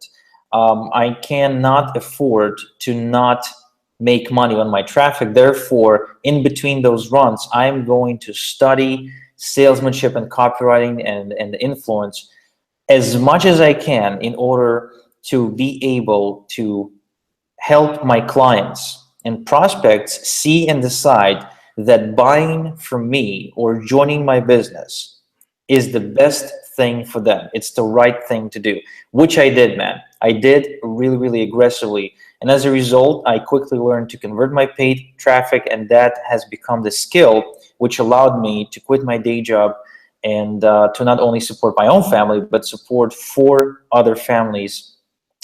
I cannot afford to not make money on my traffic. Therefore, in between those runs, I'm going to study salesmanship and copywriting and influence as much as I can in order to be able to help my clients and prospects see and decide that buying from me or joining my business is the best thing for them. It's the right thing to do, which I did, man. I did really, really aggressively. And as a result, I quickly learned to convert my paid traffic, and that has become the skill which allowed me to quit my day job and to not only support my own family, but support 4 other families.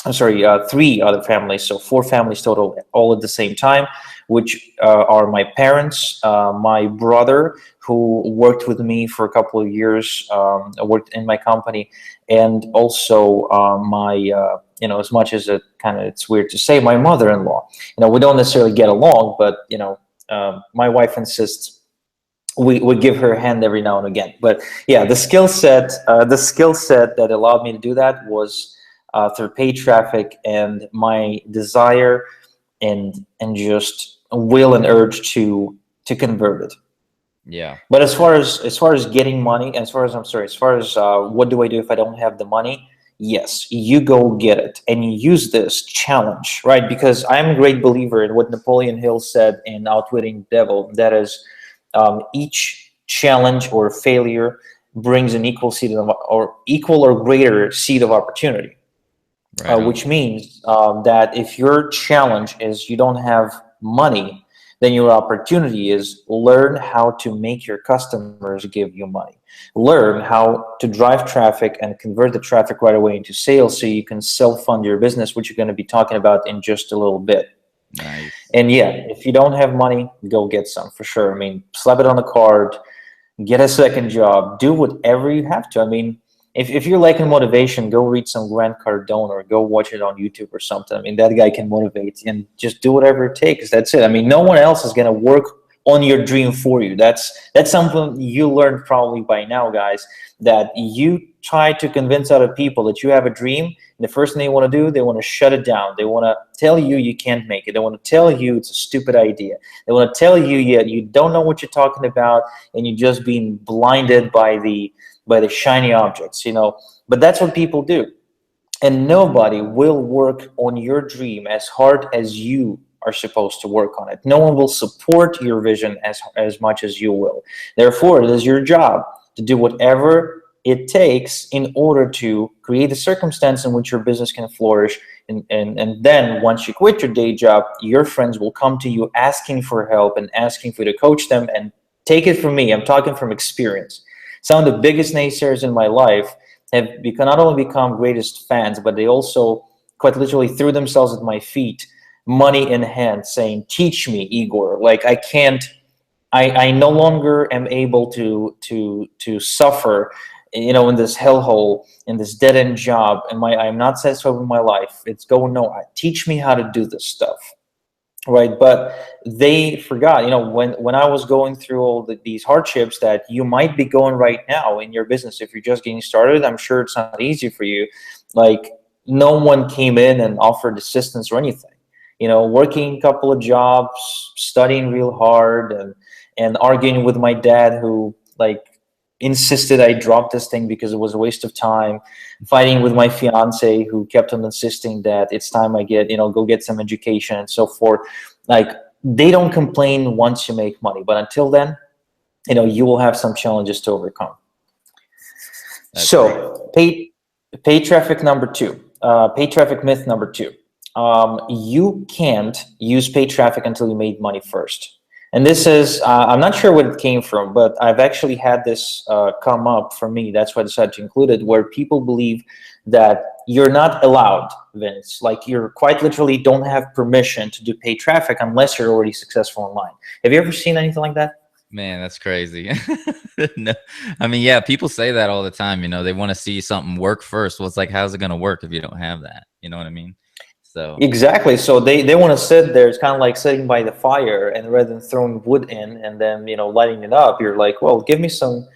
I'm sorry, 3 other families, so 4 families total, all at the same time, which are my parents, my brother, who worked with me for a couple of years, worked in my company, and also as much as it's weird to say, my mother-in-law. We don't necessarily get along, but my wife insists we give her a hand every now and again. But yeah, the skill set that allowed me to do that was through paid traffic and my desire and just will and urge to convert it. Yeah. But as far as getting money, as far as what do I do if I don't have the money? Yes, you go get it, and you use this challenge, right? Because I'm a great believer in what Napoleon Hill said in Outwitting the Devil. That is, each challenge or failure brings an equal or greater seed of opportunity. Right Which means that if your challenge is you don't have money, then your opportunity is learn how to make your customers give you money. Learn how to drive traffic and convert the traffic right away into sales so you can self-fund your business, which you're going to be talking about in just a little bit. Nice. And yeah, if you don't have money, go get some for sure. I mean, slap it on the card, get a second job, do whatever you have to. I mean, if you're lacking motivation, go read some Grant Cardone or go watch it on YouTube or something. I mean, that guy can motivate, and just do whatever it takes. That's it. I mean, no one else is going to work on your dream for you. That's something you learned probably by now, guys, that you try to convince other people that you have a dream, and the first thing they want to do, they want to shut it down. They want to tell you can't make it. They want to tell you it's a stupid idea. They want to tell you you don't know what you're talking about, and you're just being blinded by the shiny objects, But that's what people do. And nobody will work on your dream as hard as you are supposed to work on it. No one will support your vision as much as you will. Therefore, it is your job to do whatever it takes in order to create a circumstance in which your business can flourish. And then once you quit your day job, your friends will come to you asking for help and asking for you to coach them. And take it from me, I'm talking from experience. Some of the biggest naysayers in my life have not only become greatest fans, but they also quite literally threw themselves at my feet money in hand, saying, teach me, Igor. Like, I can't, I no longer am able to suffer, in this hellhole, in this dead end job, and I'm not satisfied with my life. It's going nowhere. Teach me how to do this stuff, right? But they forgot, when I was going through all these hardships that you might be going right now in your business. If you're just getting started, I'm sure it's not easy for you. Like, no one came in and offered assistance or anything. Working a couple of jobs, studying real hard, and arguing with my dad, who like insisted I drop this thing because it was a waste of time. Fighting with my fiance, who kept on insisting that it's time I go get some education and so forth. Like, they don't complain once you make money, but until then, you will have some challenges to overcome. That's so pay traffic number two, pay traffic myth number two. You can't use paid traffic until you made money first. And this is, I'm not sure where it came from, but I've actually had this come up for me. That's why I decided to include it, where people believe that you're not allowed, Vince. Like, you're quite literally don't have permission to do paid traffic unless you're already successful online. Have you ever seen anything like that? Man, that's crazy. No, I mean, yeah, people say that all the time. They want to see something work first. Well, it's like, how's it going to work if you don't have that? You know what I mean? So exactly. So they want to sit there. It's kind of like sitting by the fire, and rather than throwing wood in and then lighting it up, you're like, well, give me some,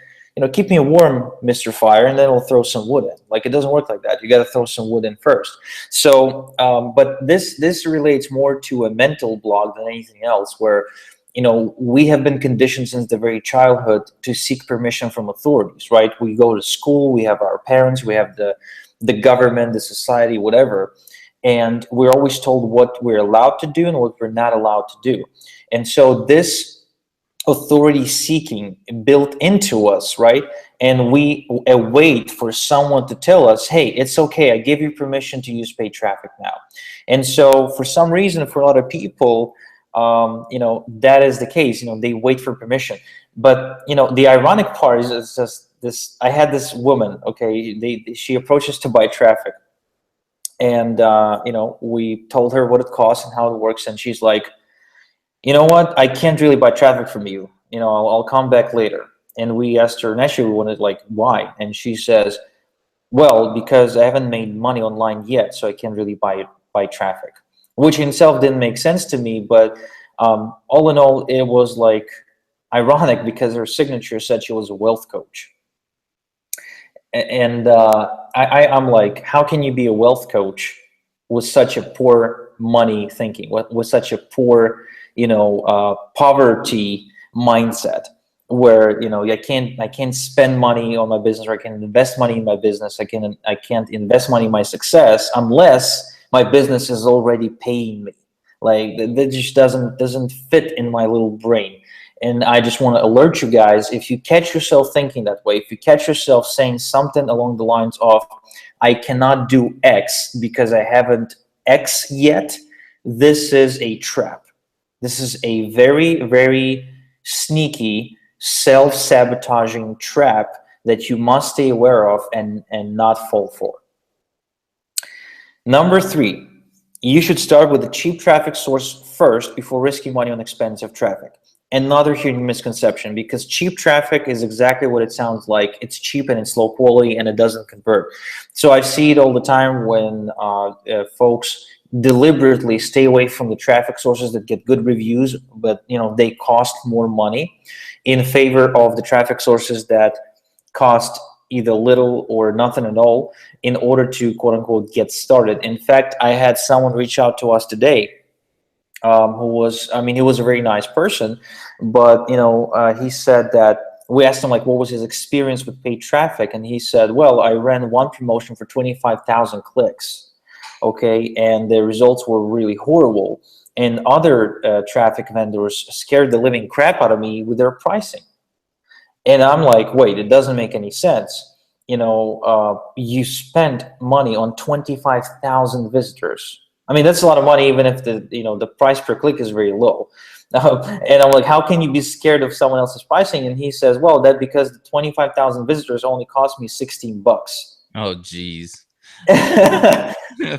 keep me warm, Mr. Fire, and then we'll throw some wood in. Like, it doesn't work like that. You got to throw some wood in first. So, but this relates more to a mental block than anything else, where we have been conditioned since the very childhood to seek permission from authorities, right? We go to school, we have our parents, we have the government, the society, whatever. And we're always told what we're allowed to do and what we're not allowed to do. And so this authority seeking built into us, right? And we wait for someone to tell us, hey, it's okay, I give you permission to use paid traffic now. And so for some reason, for a lot of people, that is the case. They wait for permission. But the ironic part is just this. I had this woman, okay, she approaches to buy traffic. And, we told her what it costs and how it works. And she's like, you know what? I can't really buy traffic from you. I'll come back later. And we asked her, and actually we wanted, like, why? And she says, well, because I haven't made money online yet, so I can't really buy traffic. Which in itself didn't make sense to me. But all in all, it was like ironic because her signature said she was a wealth coach. And I'm like, how can you be a wealth coach with such a poor money thinking, with such a poor, poverty mindset, where I can't spend money on my business, or I can invest money in my business. I can't invest money in my success unless my business is already paying me. Like, that just doesn't fit in my little brain. And I just want to alert you guys, if you catch yourself thinking that way, if you catch yourself saying something along the lines of, I cannot do X because I haven't X yet, this is a trap. This is a very, very sneaky, self-sabotaging trap that you must stay aware of and not fall for. Number 3, you should start with a cheap traffic source first before risking money on expensive traffic. Another huge misconception, because cheap traffic is exactly what it sounds like. It's cheap and it's low quality and it doesn't convert. So I see it all the time when folks deliberately stay away from the traffic sources that get good reviews, but they cost more money, in favor of the traffic sources that cost either little or nothing at all, in order to, quote unquote, get started. In fact, I had someone reach out to us today who was, he was a very nice person, but, he said that, we asked him, like, what was his experience with paid traffic? And he said, well, I ran one promotion for 25,000 clicks, okay, and the results were really horrible. And other traffic vendors scared the living crap out of me with their pricing. And I'm like, wait, it doesn't make any sense. You spent money on 25,000 visitors. That's a lot of money, even if the price per click is very low. And I'm like, how can you be scared of someone else's pricing? And he says, well, that because the 25,000 visitors only cost me $16. Oh, geez.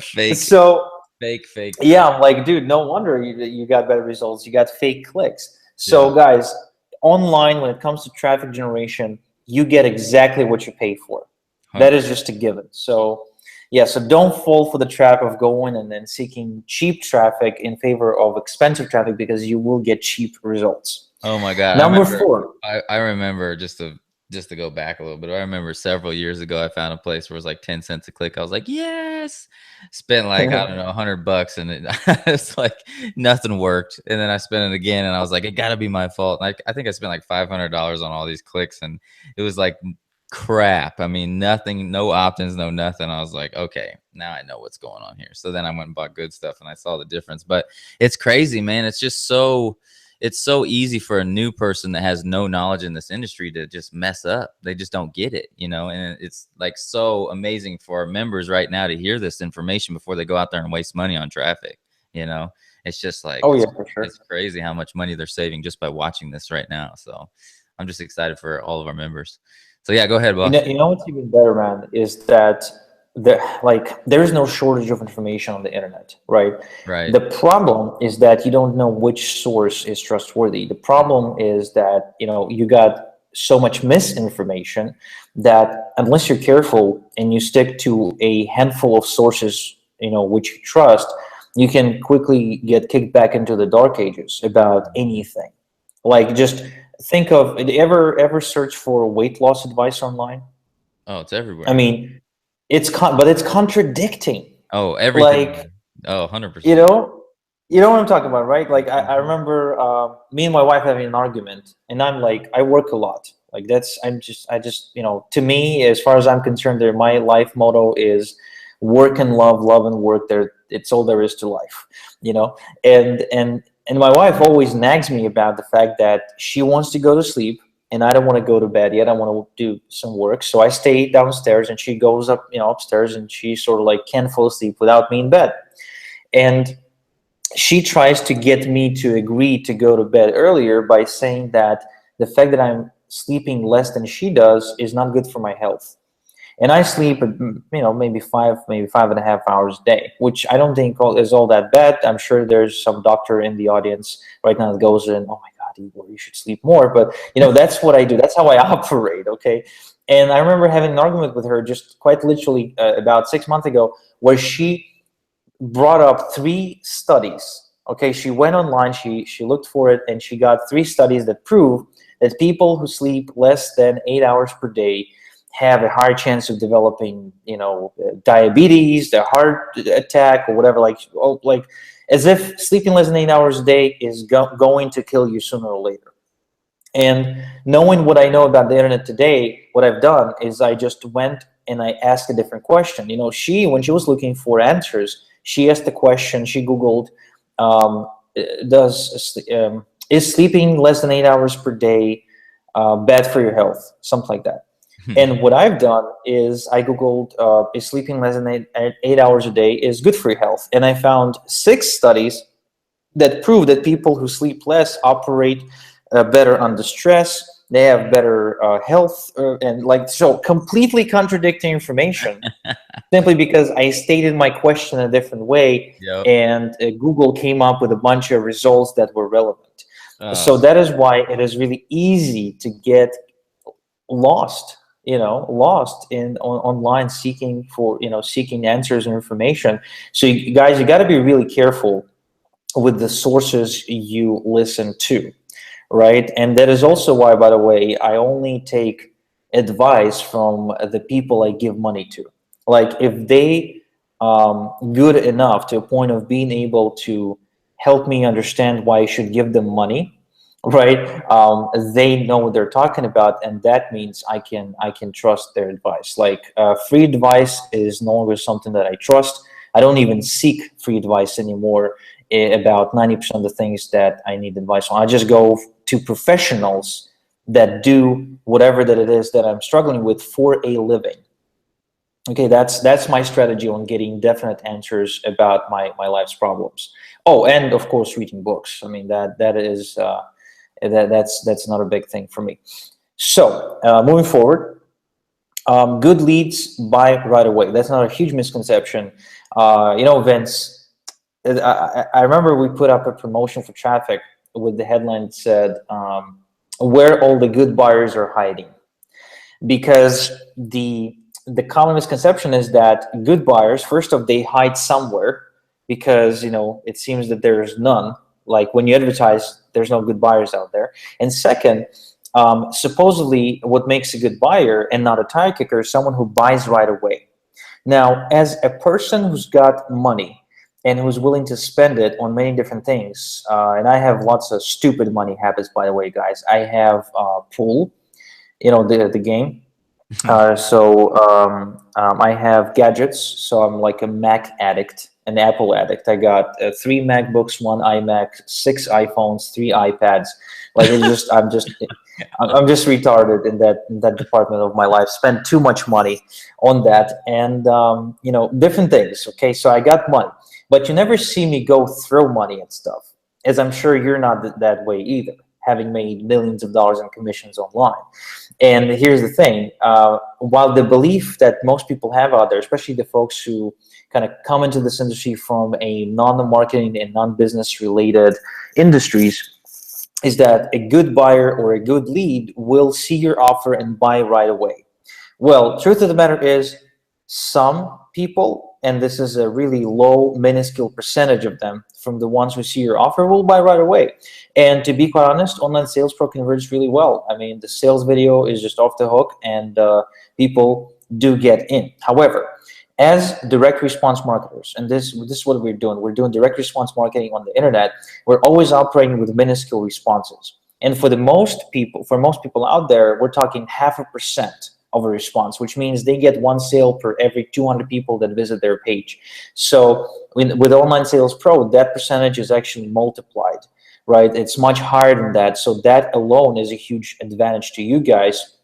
Fake. So Fake. Yeah, I'm like, dude, no wonder you got better results. You got fake clicks. Yeah. So, guys, online, when it comes to traffic generation, you get exactly what you pay for. That 100%. is just a given. So, yeah, so don't fall for the trap of going and then seeking cheap traffic in favor of expensive traffic, because you will get cheap results. Oh my God. Number 4. I remember just to go back a little bit. I remember several years ago I found a place where it was like 10 cents a click. I was like, yes. Spent like, I don't know, $100 and it's like nothing worked. And then I spent it again and I was like, it gotta be my fault. And I think I spent like $500 on all these clicks and it was like crap. I mean, nothing, no opt-ins, no nothing. I was like, okay, now I know what's going on here. So then I went and bought good stuff and I saw the difference. But it's crazy, man. It's so easy for a new person that has no knowledge in this industry to just mess up. They just don't get it, you know, and it's like so amazing for our members right now to hear this information before they go out there and waste money on traffic. You know, it's just like, Oh, yeah, for sure. it's crazy how much money they're saving just by watching this right now. So I'm just excited for all of our members. So yeah, go ahead, boss. You know what's even better, man, is that there's no shortage of information on the internet, right? Right. The problem is that you don't know which source is trustworthy. The problem is that, you got so much misinformation that unless you're careful and you stick to a handful of sources, which you trust, you can quickly get kicked back into the dark ages about anything. Like, just think of, ever search for weight loss advice online? Oh, it's everywhere. I mean, but it's contradicting. Oh, everything. Like, oh, 100%. you know what I'm talking about, right? Like, I remember me and my wife having an argument, and I'm like, I work a lot. Like, I just, to me, as far as I'm concerned, my life motto is work and love and work. It's all there is to life, and my wife always nags me about the fact that she wants to go to sleep and I don't want to go to bed yet. I want to do some work. So I stay downstairs and she goes up, upstairs, and she sort of like can't fall asleep without me in bed. And she tries to get me to agree to go to bed earlier by saying that the fact that I'm sleeping less than she does is not good for my health. And I sleep, maybe 5.5 hours a day, which I don't think is all that bad. I'm sure there's some doctor in the audience right now that goes in, oh my God, Igor, you should sleep more. But, that's what I do. That's how I operate, okay? And I remember having an argument with her just quite literally about 6 months ago, where she brought up 3 studies, okay? She went online, she looked for it, and she got 3 studies that prove that people who sleep less than 8 hours per day have a higher chance of developing, diabetes, the heart attack, or whatever. Like as if sleeping less than 8 hours a day is going to kill you sooner or later. And knowing what I know about the internet today, what I've done is I just went and I asked a different question. When she was looking for answers, she asked the question. She Googled, is sleeping less than 8 hours per day bad for your health? Something like that. And what I've done is I Googled, is sleeping less than 8 hours a day is good for your health? And I found 6 studies that prove that people who sleep less operate better under stress. They have better health, so completely contradicting information simply because I stated my question a different way. Yep. And Google came up with a bunch of results that were relevant. So that is why it is really easy to get lost online seeking answers and information. So you guys, you got to be really careful with the sources you listen to, right? And that is also why, by the way, I only take advice from the people I give money to. Like, if they good enough to a point of being able to help me understand why I should give them money, right? They know what they're talking about, and that means I can trust their advice. Like, free advice is no longer something that I trust. I don't even seek free advice anymore about 90% of the things that I need advice on. I just go to professionals that do whatever that it is that I'm struggling with for a living. Okay, that's my strategy on getting definite answers about my life's problems. Oh, and of course, reading books. I mean, that is that's not a big thing for me. So moving forward, good leads buy right away. That's not a huge misconception. Vince, I remember we put up a promotion for traffic with the headline that said, where all the good buyers are hiding. Because the common misconception is that good buyers, first off, they hide somewhere, because it seems that there's none. Like when you advertise, there's no good buyers out there. And second, supposedly what makes a good buyer and not a tire kicker is someone who buys right away. Now, as a person who's got money and who's willing to spend it on many different things, and I have lots of stupid money habits, by the way, guys. I have pool, the game. I have gadgets. So I'm like a Mac addict, an Apple addict. I got 3 MacBooks, 1 iMac, 6 iPhones, 3 iPads. Like I'm just retarded in that department of my life. Spend too much money on that, and different things. Okay, so I got money, but you never see me go throw money at stuff, as I'm sure you're not that way either, having made millions of dollars in commissions online. And here's the thing, while the belief that most people have out there, especially the folks who kind of come into this industry from a non-marketing and non-business related industries, is that a good buyer or a good lead will see your offer and buy right away. Well, truth of the matter is, some people, and this is a really low, minuscule percentage of them, from the ones who see your offer, will buy right away. And to be quite honest, Online Sales Pro converts really well. I mean, the sales video is just off the hook, and people do get in. However, as direct response marketers, and this is what we're doing. We're doing direct response marketing on the internet. We're always operating with minuscule responses. And for most people out there, we're talking 0.5% of a response, which means they get 1 sale per every 200 people that visit their page. So with Online Sales Pro, that percentage is actually multiplied, right? It's much higher than that. So that alone is a huge advantage to you guys,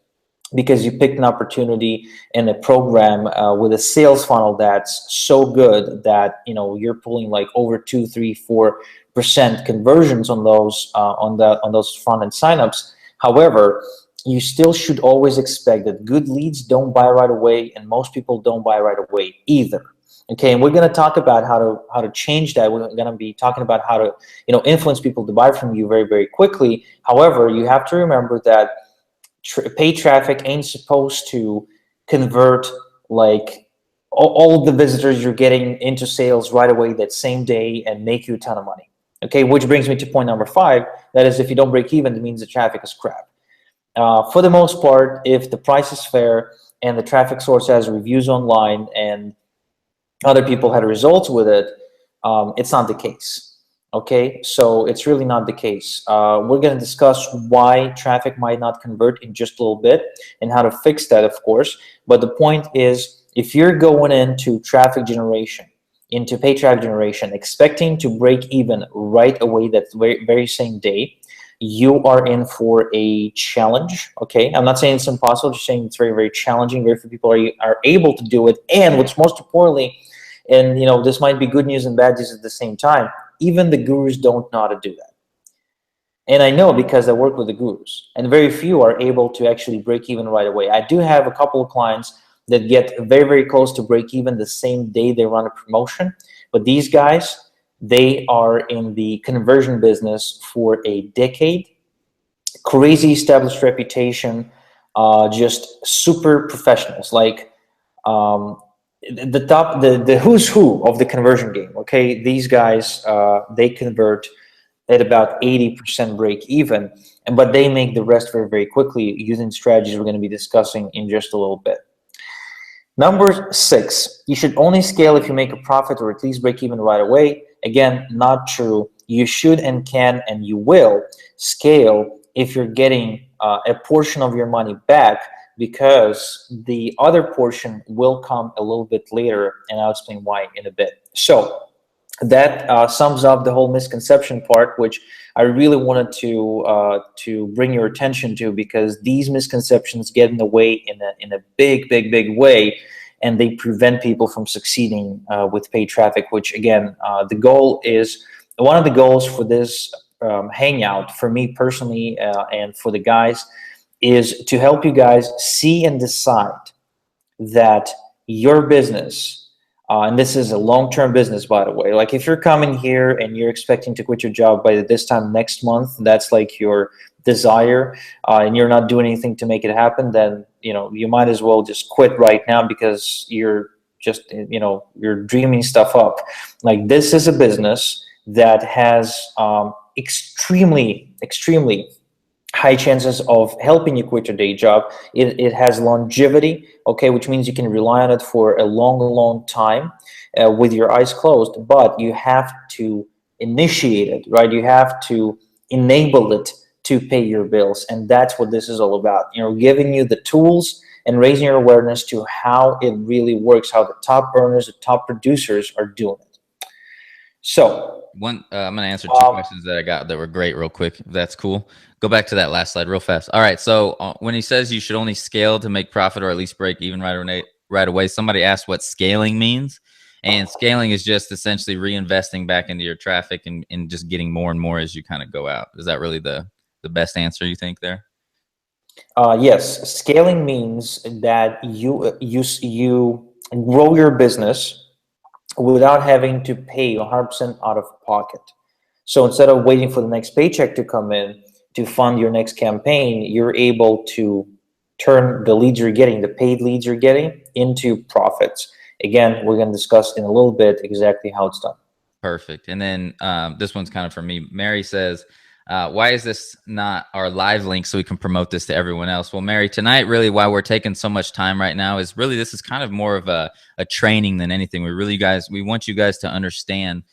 because you picked an opportunity in a program with a sales funnel that's so good that you're pulling like over 2, 3, 4% conversions on those front end signups. However, you still should always expect that good leads don't buy right away, and most people don't buy right away either. Okay, and we're going to talk about how to change that. We're going to be talking about how to influence people to buy from you very, very quickly. However, you have to remember that paid traffic ain't supposed to convert like all the visitors you're getting into sales right away that same day and make you a ton of money. Okay, which brings me to point number 5. That is, if you don't break even, it means the traffic is crap. For the most part, if the price is fair and the traffic source has reviews online and other people had results with it, it's not the case. Okay, so it's really not the case. We're going to discuss why traffic might not convert in just a little bit and how to fix that, of course. But the point is, if you're going into traffic generation, into paid traffic generation, expecting to break even right away that very same day, you are in for a challenge. Okay, I'm not saying it's impossible, just saying it's very, very challenging. Very few people are able to do it. And what's most importantly, and this might be good news and bad news at the same time, even the gurus don't know how to do that. And I know because I work with the gurus, and very few are able to actually break even right away. I do have a couple of clients that get very, very close to break even the same day they run a promotion. But these guys, they are in the conversion business for a decade, crazy established reputation, just super professionals, like the who's who of the conversion game. Okay, these guys, they convert at about 80% break even, but they make the rest very, very quickly using strategies we're going to be discussing in just a little bit. Number 6, you should only scale if you make a profit or at least break even right away. Again, not true. You should and can and you will scale if you're getting a portion of your money back, because the other portion will come a little bit later, and I'll explain why in a bit. So that sums up the whole misconception part, which I really wanted to bring your attention to, because these misconceptions get in the way in a big, big, big way, and they prevent people from succeeding with paid traffic. Which again, one of the goals for this hangout, for me personally and for the guys, is to help you guys see and decide that your business And this is a long-term business, by the way. Like if you're coming here and you're expecting to quit your job by this time next month, that's like your desire, and you're not doing anything to make it happen, then you might as well just quit right now, because you're just you're dreaming stuff up. Like this is a business that has extremely high chances of helping you quit your day job. It has longevity, okay, which means you can rely on it for a long time, with your eyes closed. But you have to initiate it, right? You have to enable it to pay your bills, and that's what this is all about. Giving you the tools and raising your awareness to how it really works, how the top earners, the top producers are doing it. So I'm going to answer two questions that I got that were great real quick, if that's cool. Go back to that last slide real fast. All right, so when he says you should only scale to make profit or at least break even right away, somebody asked what scaling means. And scaling is just essentially reinvesting back into your traffic and just getting more and more as you kind of go out. Is that really the best answer you think there? Yes, scaling means that you grow your business without having to pay 100% out of pocket. So instead of waiting for the next paycheck to come in to fund your next campaign, you're able to turn the leads you're getting, the paid leads you're getting, into profits. Again, we're going to discuss in a little bit exactly how it's done. Perfect. And then this one's kind of for me. Mary says, why is this not our live link so we can promote this to everyone else? Well, Mary, tonight, really why we're taking so much time right now is really this is kind of more of a training than anything. We want you guys to understand,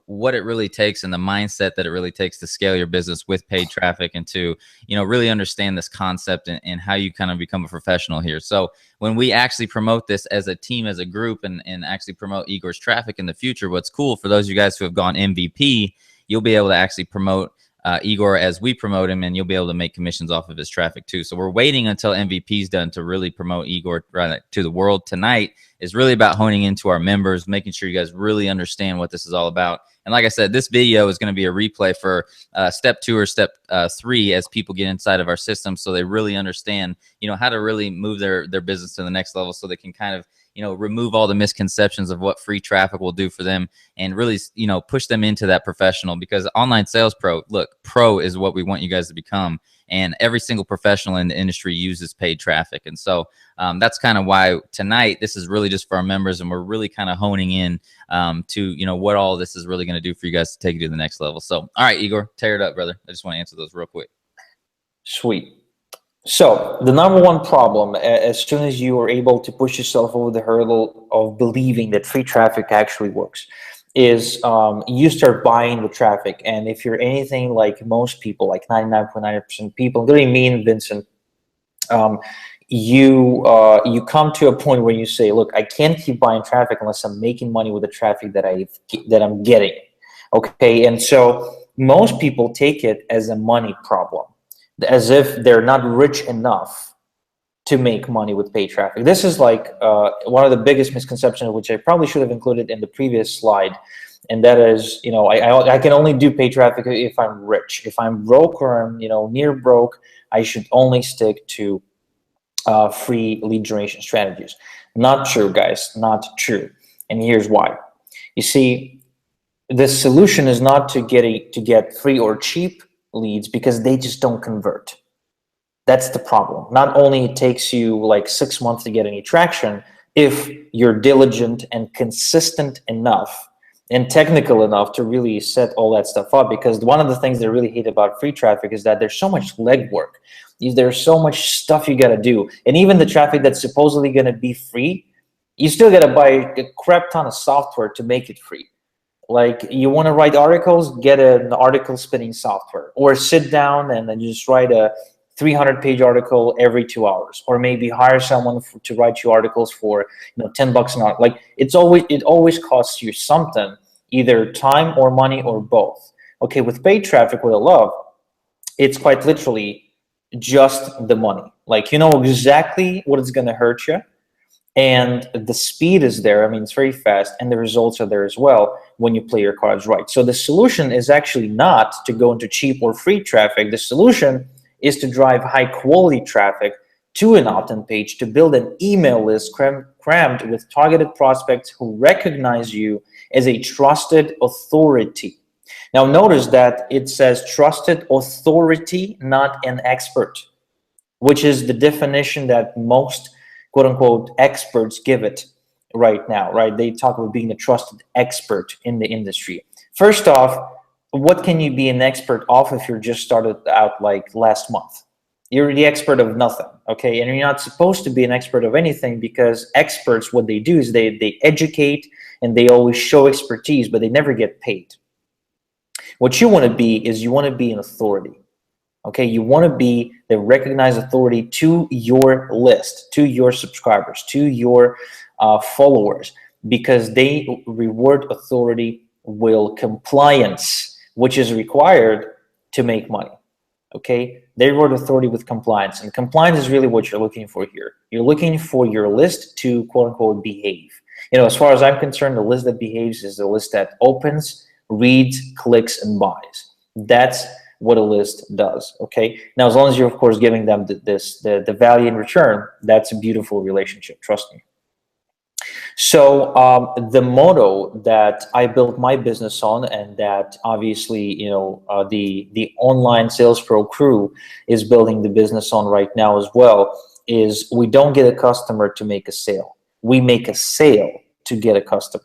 what it really takes and the mindset that it really takes to scale your business with paid traffic, and to, really understand this concept and how you kind of become a professional here. So when we actually promote this as a team, as a group, and actually promote Igor's traffic in the future, what's cool for those of you guys who have gone MVP, you'll be able to actually promote Igor as we promote him, and you'll be able to make commissions off of his traffic too. So we're waiting until MVP is done to really promote Igor to the world. Tonight is really about honing into our members, making sure you guys really understand what this is all about. And like I said, this video is going to be a replay for step 2 or step 3 as people get inside of our system, so they really understand, how to really move their business to the next level, so they can kind of, remove all the misconceptions of what free traffic will do for them, and really, push them into that professional. Because online sales pro is what we want you guys to become. And every single professional in the industry uses paid traffic. And so that's kind of why tonight, this is really just for our members, and we're really kind of honing in to, what all this is really going to do for you guys to take you to the next level. So, all right, Igor, tear it up, brother. I just want to answer those real quick. Sweet. So the number one problem, as soon as you are able to push yourself over the hurdle of believing that free traffic actually works, is you start buying the traffic. And if you're anything like most people, like 99.9% people, including me and Vincent, you come to a point where you say, look, I can't keep buying traffic unless I'm making money with the traffic that I'm getting. Okay, and so most people take it as a money problem, as if they're not rich enough to make money with paid traffic. This is like one of the biggest misconceptions, which I probably should have included in the previous slide, and that is, I can only do paid traffic if I'm rich. If I'm broke, or I'm near broke, I should only stick to free lead generation strategies. Not true, guys. Not true. And here's why. You see, the solution is not to get free or cheap leads, because they just don't convert. That's the problem. Not only it takes you like 6 months to get any traction, if you're diligent and consistent enough and technical enough to really set all that stuff up. Because one of the things I really hate about free traffic is that there's so much legwork. There's so much stuff you got to do. And even the traffic that's supposedly going to be free, you still got to buy a crap ton of software to make it free. Like, you want to write articles, get an article spinning software, or sit down and then just write a 300-page article every 2 hours, or maybe hire someone to write you articles for $10 an hour. Like, it always costs you something, either time or money or both. Okay, with paid traffic, what I love, it's quite literally just the money. Like, you know exactly what it's going to hurt you, and the speed is there. I mean, it's very fast, and the results are there as well when you play your cards right. So the solution is actually not to go into cheap or free traffic. The solution is to drive high quality traffic to an opt-in page to build an email list crammed with targeted prospects who recognize you as a trusted authority. Now notice that it says trusted authority, not an expert, which is the definition that most quote-unquote experts give it right now, right? They talk about being a trusted expert in the industry. First off, what can you be an expert of if you're just started out like last month? You're the expert of nothing, okay? And you're not supposed to be an expert of anything, because experts, what they do is they educate and they always show expertise, but they never get paid. What you want to be is you want to be an authority. Okay, you want to be the recognized authority to your list, to your subscribers, to your followers, because they reward authority with compliance, which is required to make money. Okay, they reward authority with compliance, and compliance is really what you're looking for here. You're looking for your list to quote unquote behave. You know, as far as I'm concerned, the list that behaves is the list that opens, reads, clicks, and buys. That's what a list does. Okay, now as long as you're of course giving them the value in return, that's a beautiful relationship, trust me. So the motto that I built my business on, and that obviously the online sales pro crew is building the business on right now as well, is we don't get a customer to make a sale, we make a sale to get a customer.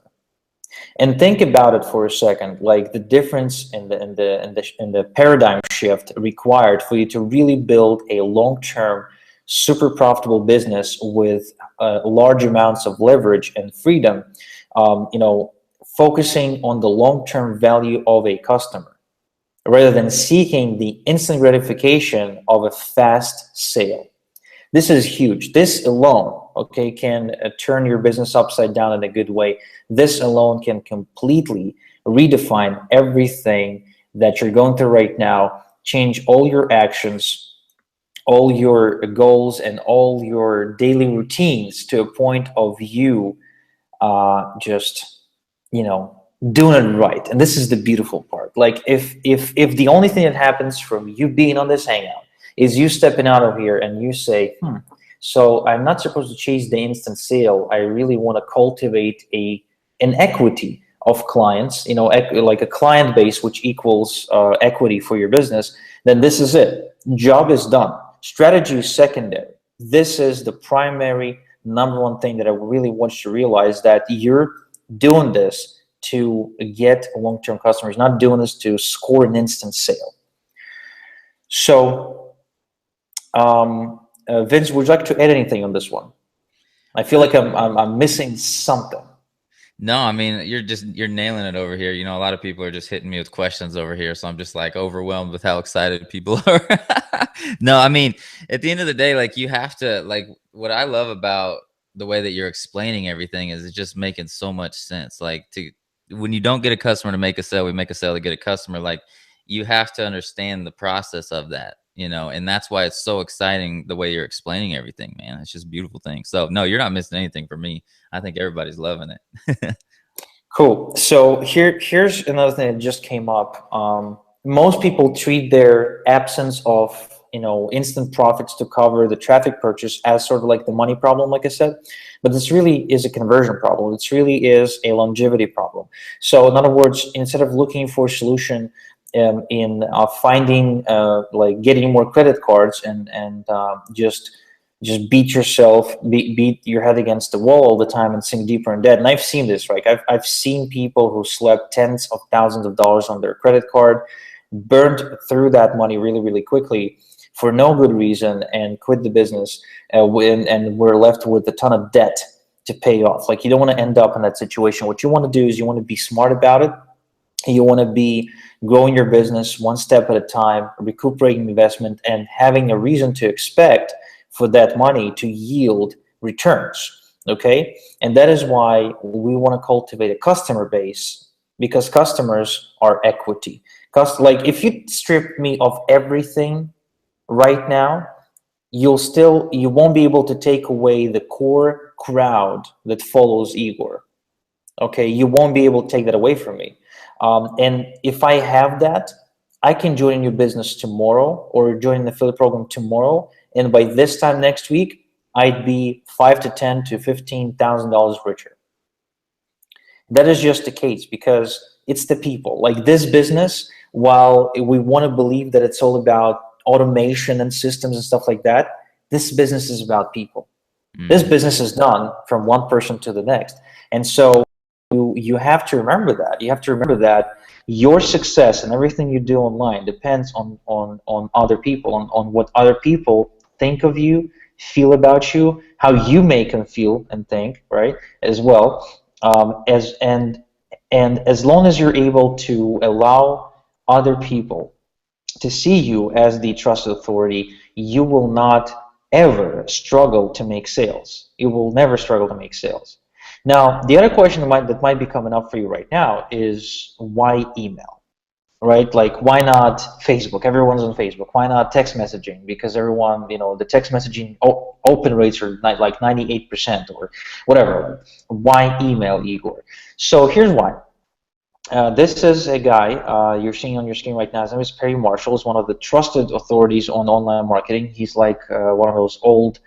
And think about it for a second, like the difference in the paradigm shift required for you to really build a long-term, super profitable business with large amounts of leverage and freedom. Focusing on the long-term value of a customer rather than seeking the instant gratification of a fast sale. This is huge. This alone, okay, can turn your business upside down in a good way. This alone can completely redefine everything that you're going through right now, change all your actions, all your goals, and all your daily routines to a point of you just, doing it right. And this is the beautiful part. Like if the only thing that happens from you being on this hangout is you stepping out of here and you say, so I'm not supposed to chase the instant sale. I really want to cultivate an equity of clients, like a client base, which equals equity for your business. Then this is it. Job is done. Strategy is secondary. This is the primary #1 thing that I really want you to realize, that you're doing this to get long-term customers, not doing this to score an instant sale. So Vince, would you like to add anything on this one? I feel like I'm missing something. No, I mean, you're nailing it over here. A lot of people are just hitting me with questions over here, so I'm just like overwhelmed with how excited people are. No, I mean, at the end of the day, like, you have to, like, what I love about the way that you're explaining everything is it's just making so much sense. Like, when you don't get a customer to make a sale, we make a sale to get a customer. Like, you have to understand the process of that, and that's why it's so exciting the way you're explaining everything, man. It's just a beautiful thing. So no, you're not missing anything for me. I think everybody's loving it. Cool. So here's another thing that just came up. Most people treat their absence of instant profits to cover the traffic purchase as sort of like the money problem, like I said, but this really is a conversion problem. It really is a longevity problem. So in other words, instead of looking for a solution in finding like getting more credit cards and just beat yourself, beat your head against the wall all the time and sink deeper in debt. And I've seen this, right? I've seen people who slept tens of thousands of dollars on their credit card, burned through that money really, really quickly for no good reason, and quit the business, and we're left with a ton of debt to pay off. Like, you don't want to end up in that situation. What you want to do is you want to be smart about it. You want to be growing your business one step at a time, recuperating investment, and having a reason to expect for that money to yield returns. Okay, and that is why we want to cultivate a customer base, because customers are equity. Like, if you strip me of everything right now, you won't be able to take away the core crowd that follows Igor. Okay, you won't be able to take that away from me. And if I have that, I can join your business tomorrow or join the affiliate program tomorrow and by this time next week, I'd be $5 to $10 to $15,000 richer. That is just the case because it's the people. Like this business, while we want to believe that it's all about automation and systems and stuff like that, this business is about people. This business is done from one person to the next. And so you have to remember that. You have to remember that your success and everything you do online depends on other people, on what other people think of you, feel about you, how you make them feel and think, right, as well. And as long as you're able to allow other people to see you as the trusted authority, you will not ever struggle to make sales. You will never struggle to make sales. Now, the other question that might be coming up for you right now is why email, right? Like, why not Facebook? Everyone's on Facebook. Why not text messaging? Because everyone, the text messaging open rates are like 98% or whatever. Why email, Igor? So here's why. This is a guy you're seeing on your screen right now. His name is Perry Marshall. He's one of the trusted authorities on online marketing. He's like one of those old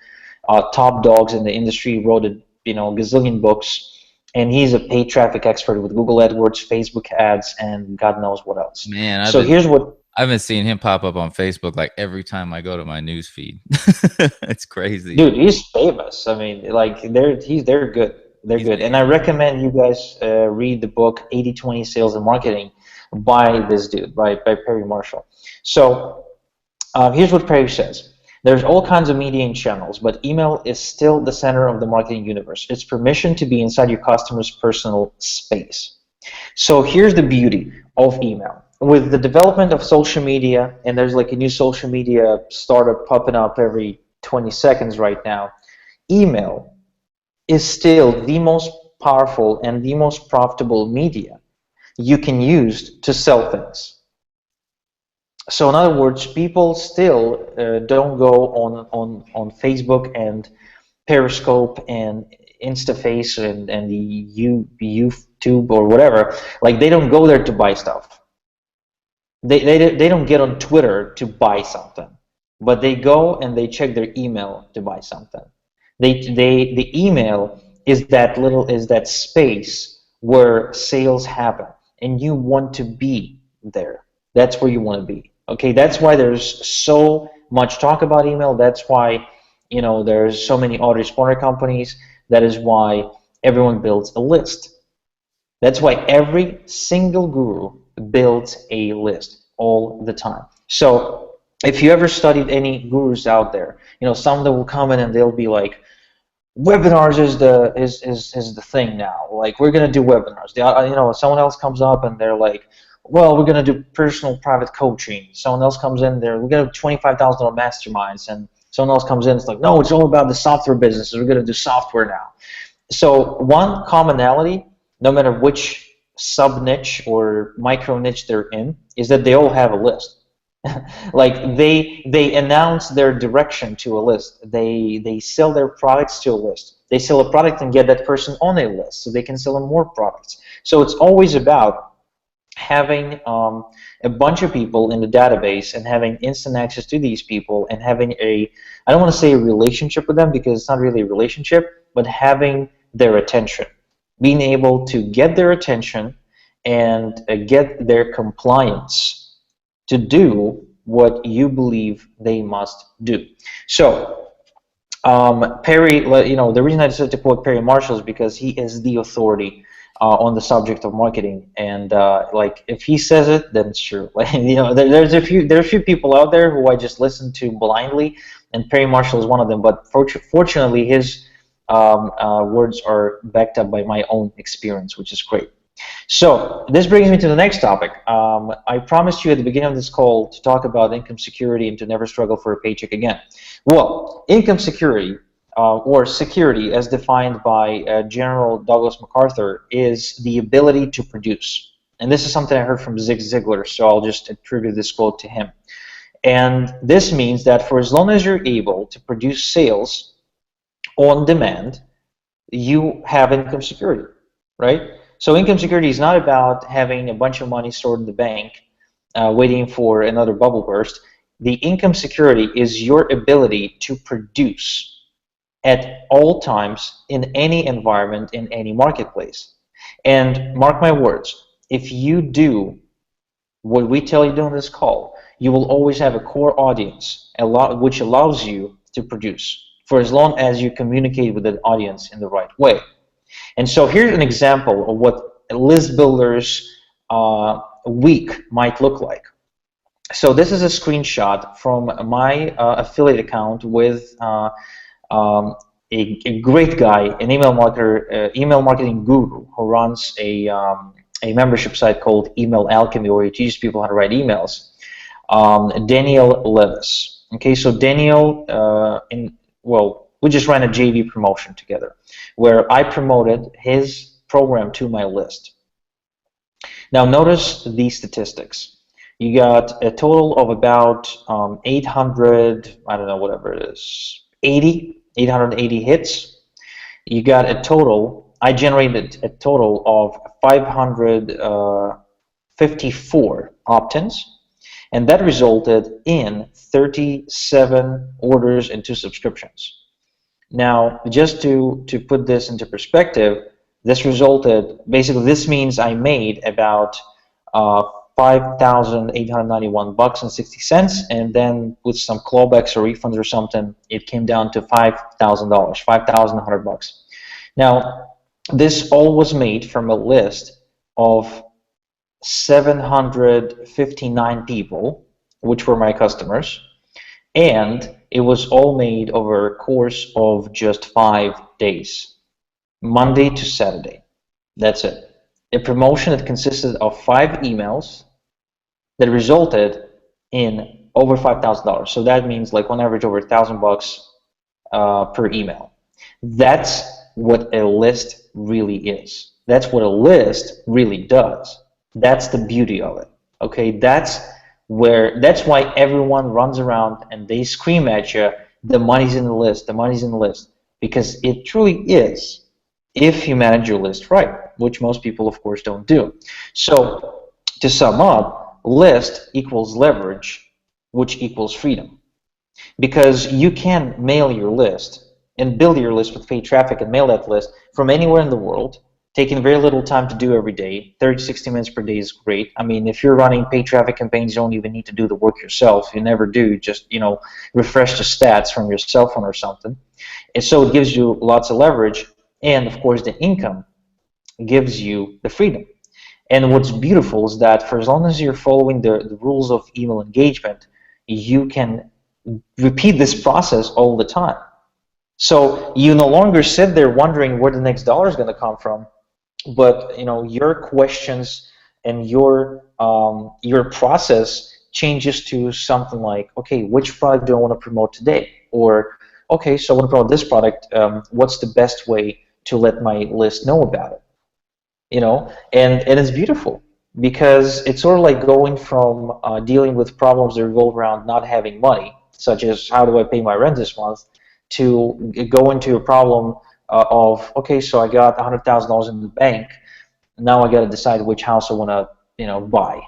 top dogs in the industry. He wrote a gazillion books, and he's a paid traffic expert with Google AdWords, Facebook ads, and God knows what else. Man, I've been seeing him pop up on Facebook like every time I go to my news feed. It's crazy, dude. He's famous. I mean, like they're good. They're good. And I recommend you guys read the book 80/20 Sales and Marketing by this dude, by Perry Marshall. So here's what Perry says. There's all kinds of media and channels, but email is still the center of the marketing universe. It's permission to be inside your customer's personal space. So here's the beauty of email. With the development of social media, and there's like a new social media startup popping up every 20 seconds right now, email is still the most powerful and the most profitable media you can use to sell things. So in other words, people still don't go on Facebook and Periscope and Instaface and the YouTube or whatever. Like they don't go there to buy stuff. They don't get on Twitter to buy something, but they go and they check their email to buy something. The email is that space where sales happen, and you want to be there. That's where you want to be. Okay, that's why there's so much talk about email. That's why there's so many autoresponder companies. That is why everyone builds a list. That's why every single guru builds a list all the time. So if you ever studied any gurus out there, some of them will come in and they'll be like, webinars is the thing now. Like we're gonna do webinars. Someone else comes up and they're like, well, we're gonna do personal private coaching. Someone else comes in there, we're gonna do $25,000 masterminds, and someone else comes in, it's like, no, it's all about the software business. We're gonna do software now. So one commonality, no matter which sub niche or micro niche they're in, is that they all have a list. Like they announce their direction to a list. They sell their products to a list. They sell a product and get that person on a list so they can sell them more products. So it's always about having a bunch of people in the database and having instant access to these people and having I don't want to say a relationship with them because it's not really a relationship, but having their attention. Being able to get their attention and get their compliance to do what you believe they must do. So Perry, the reason I decided to quote Perry Marshall is because he is the authority on the subject of marketing, and like if he says it, then it's true. Like there are a few people out there who I just listen to blindly, and Perry Marshall is one of them. But fortunately, his words are backed up by my own experience, which is great. So this brings me to the next topic. I promised you at the beginning of this call to talk about income security and to never struggle for a paycheck again. Well, income security, or security as defined by General Douglas MacArthur, is the ability to produce. And this is something I heard from Zig Ziglar, so I'll just attribute this quote to him. And this means that for as long as you're able to produce sales on demand, you have income security, right? So income security is not about having a bunch of money stored in the bank waiting for another bubble burst. The income security is your ability to produce at all times in any environment, in any marketplace. And mark my words, if you do what we tell you during this call, you will always have a core audience, which allows you to produce for as long as you communicate with the audience in the right way. And so here's an example of what a list builder's week might look like. So this is a screenshot from my affiliate account with a great guy, an email marketer, email marketing guru who runs a membership site called Email Alchemy, where he teaches people how to write emails. Daniel Levis. Okay, so Daniel, we just ran a JV promotion together, where I promoted his program to my list. Now notice these statistics. You got a total of about 800, I don't know, whatever it is, 880 hits. You got a total, I generated a total of 554 opt-ins, and that resulted in 37 orders and 2 subscriptions. Now, just to put this into perspective, this means I made about $5,891.60, and then with some clawbacks or refunds or something, it came down to $5,000, $5,100. Now, this all was made from a list of 759 people, which were my customers, and it was all made over a course of just 5 days, Monday to Saturday. That's it. A promotion that consisted of 5 emails that resulted in over $5,000. So that means like on average over $1,000 per email. That's what a list really is. That's what a list really does. That's the beauty of it. Okay, that's why everyone runs around and they scream at you, the money's in the list, the money's in the list, because it truly is, if you manage your list right, which most people of course don't do. So to sum up, list equals leverage, which equals freedom, because you can mail your list and build your list with paid traffic and mail that list from anywhere in the world, taking very little time to do every day. 30-60 minutes per day is great. I mean, if you're running paid traffic campaigns, you don't even need to do the work yourself. You never do. Just, refresh the stats from your cell phone or something. And so it gives you lots of leverage, and of course the income gives you the freedom. And what's beautiful is that for as long as you're following the rules of email engagement, you can repeat this process all the time. So you no longer sit there wondering where the next dollar is going to come from, but your questions and your process changes to something like, okay, which product do I want to promote today? Or, okay, so I want to promote this product. What's the best way to let my list know about it? And it's beautiful, because it's sort of like going from dealing with problems that revolve around not having money, such as how do I pay my rent this month, to go into a problem of, okay, so I got $100,000 in the bank, now I got to decide which house I want to buy.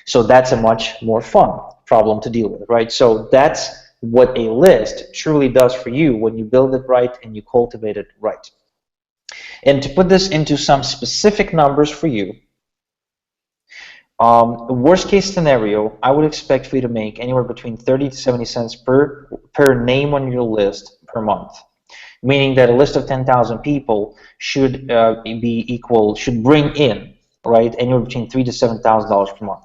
So that's a much more fun problem to deal with, right? So that's what a list truly does for you when you build it right and you cultivate it right. And to put this into some specific numbers for you, worst case scenario, I would expect for you to make anywhere between 30 to 70 cents per name on your list per month, meaning that a list of 10,000 people should bring in, right, anywhere between $3,000 to $7,000 per month.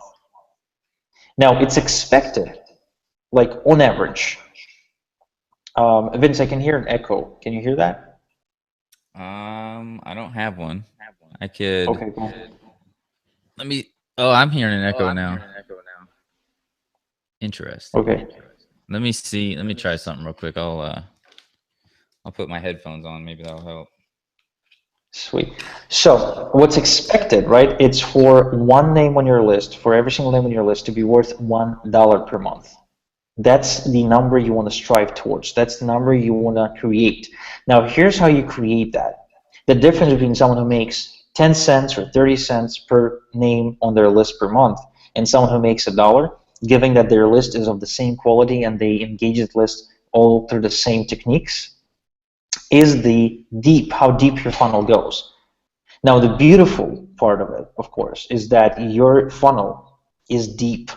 Now it's expected, like on average. Vince, I can hear an echo. Can you hear that? I don't have one. I could. Okay, cool. Let me. Oh, I'm hearing an echo now. Interesting. Okay. Let me see. Let me try something real quick. I'll put my headphones on. Maybe that'll help. Sweet. So what's expected, right? It's for one name on your list, for every single name on your list, to be worth $1 per month. That's the number you want to strive towards. That's the number you want to create. Now, here's how you create that. The difference between someone who makes 10 cents or 30 cents per name on their list per month and someone who makes $1 given that their list is of the same quality and they engage the list all through the same techniques, is how deep your funnel goes. Now, the beautiful part of it, of course, is that your funnel is deep.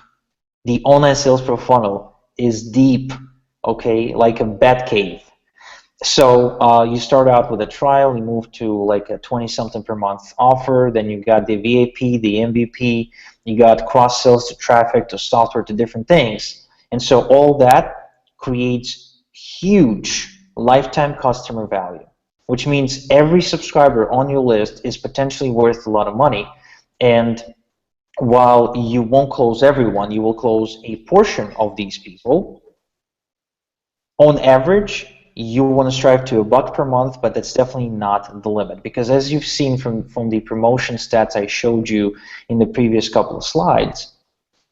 The online sales pro funnel is deep, okay, like a bat cave. So you start out with a trial, you move to like a 20-something per month offer, then you got the VAP, the MVP, you got cross sales to traffic, to software, to different things. And so all that creates huge lifetime customer value, which means every subscriber on your list is potentially worth a lot of money. And while you won't close everyone, you will close a portion of these people. On average, you want to strive to $1 per month, but that's definitely not the limit, because as you've seen from the promotion stats I showed you in the previous couple of slides,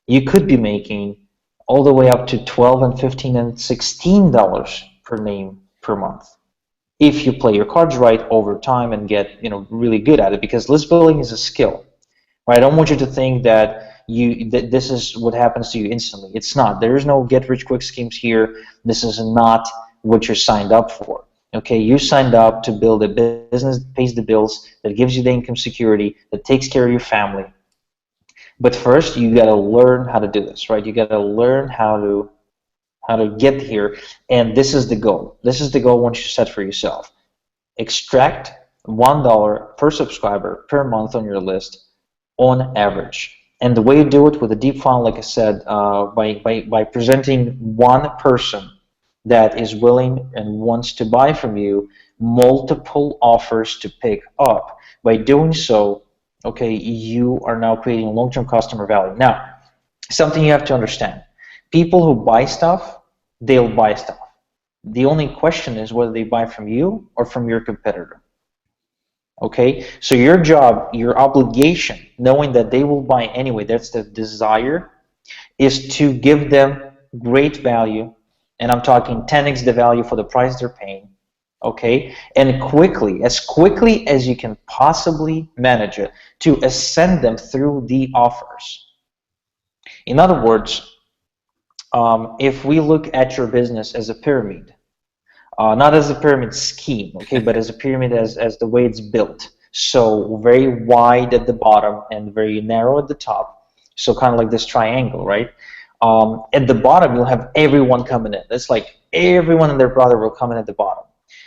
you could be making all the way up to $12 and $15 and $16 per name per month if you play your cards right over time and get really good at it, because list building is a skill. Right? I don't want you to think that this is what happens to you instantly. It's not. There is no get-rich-quick schemes here. This is not what you're signed up for. Okay, you signed up to build a business that pays the bills, that gives you the income security, that takes care of your family. But first, you got to learn how to do this, right? You got to learn how to get here, and this is the goal. This is the goal once you set for yourself. Extract $1 per subscriber per month on your list on average. And the way you do it with a deep funnel, like I said, by presenting one person that is willing and wants to buy from you multiple offers to pick up. By doing so, okay, you are now creating long-term customer value. Now, something you have to understand. People who buy stuff, they'll buy stuff. The only question is whether they buy from you or from your competitor. Okay, so your job, your obligation, knowing that they will buy anyway, that's the desire, is to give them great value, and I'm talking 10x the value for the price they're paying, okay, and quickly as you can possibly manage it, to ascend them through the offers. In other words, if we look at your business as a pyramid, not as a pyramid scheme, okay, but as a pyramid as the way it's built. So very wide at the bottom and very narrow at the top. So kind of like this triangle, right? At the bottom, you'll have everyone coming in. It's like everyone and their brother will come in at the bottom.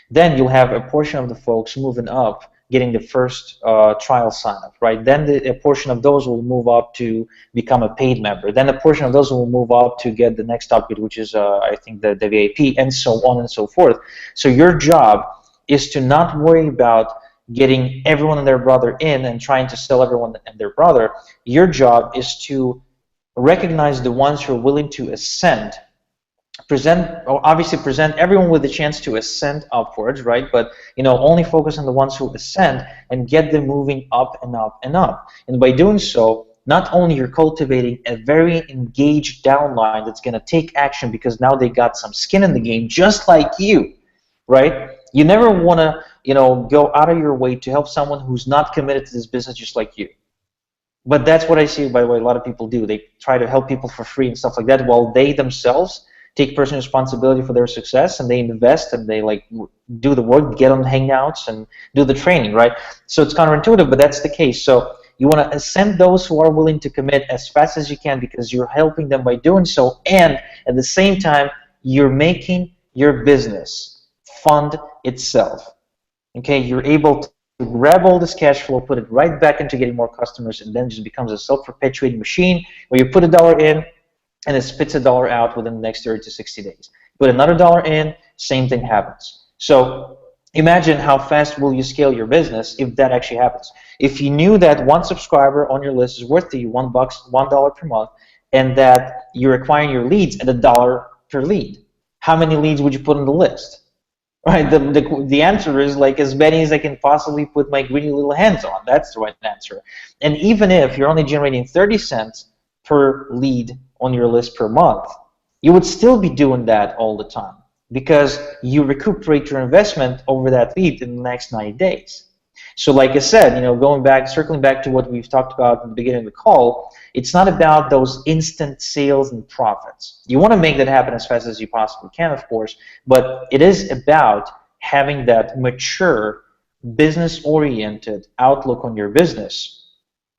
Then you'll have a portion of the folks moving up, getting the first trial sign up, right? Then a portion of those will move up to become a paid member. Then a portion of those will move up to get the next upgrade, which is, I think, the VAP, and so on and so forth. So your job is to not worry about getting everyone and their brother in and trying to sell everyone and their brother. Your job is to recognize the ones who are willing to ascend, obviously present everyone with a chance to ascend upwards, right? But only focus on the ones who ascend and get them moving up and up and up. And by doing so, not only you're cultivating a very engaged downline that's going to take action because now they got some skin in the game, just like you, right? You never want to, go out of your way to help someone who's not committed to this business just like you. But that's what I see, by the way, a lot of people do. They try to help people for free and stuff like that, while they themselves take personal responsibility for their success, and they invest and they do the work, get on hangouts and do the training, right? So it's counterintuitive, but that's the case. So you want to ascend those who are willing to commit as fast as you can, because you're helping them by doing so, and at the same time you're making your business fund itself. Okay, you're able to grab all this cash flow, put it right back into getting more customers, and then it just becomes a self-perpetuating machine where you put $1 in and it spits $1 out within the next 30 to 60 days. Put another $1 in, same thing happens. So imagine how fast will you scale your business if that actually happens. If you knew that one subscriber on your list is worth to you $1 per month, and that you're acquiring your leads at $1 per lead, how many leads would you put on the list? Right, the answer is as many as I can possibly put my greedy little hands on. That's the right answer. And even if you're only generating 30 cents per lead on your list per month, you would still be doing that all the time, because you recuperate your investment over that lead in the next 90 days. So like I said, circling back to what we've talked about in the beginning of the call, it's not about those instant sales and profits. You want to make that happen as fast as you possibly can, of course, but it is about having that mature, business-oriented outlook on your business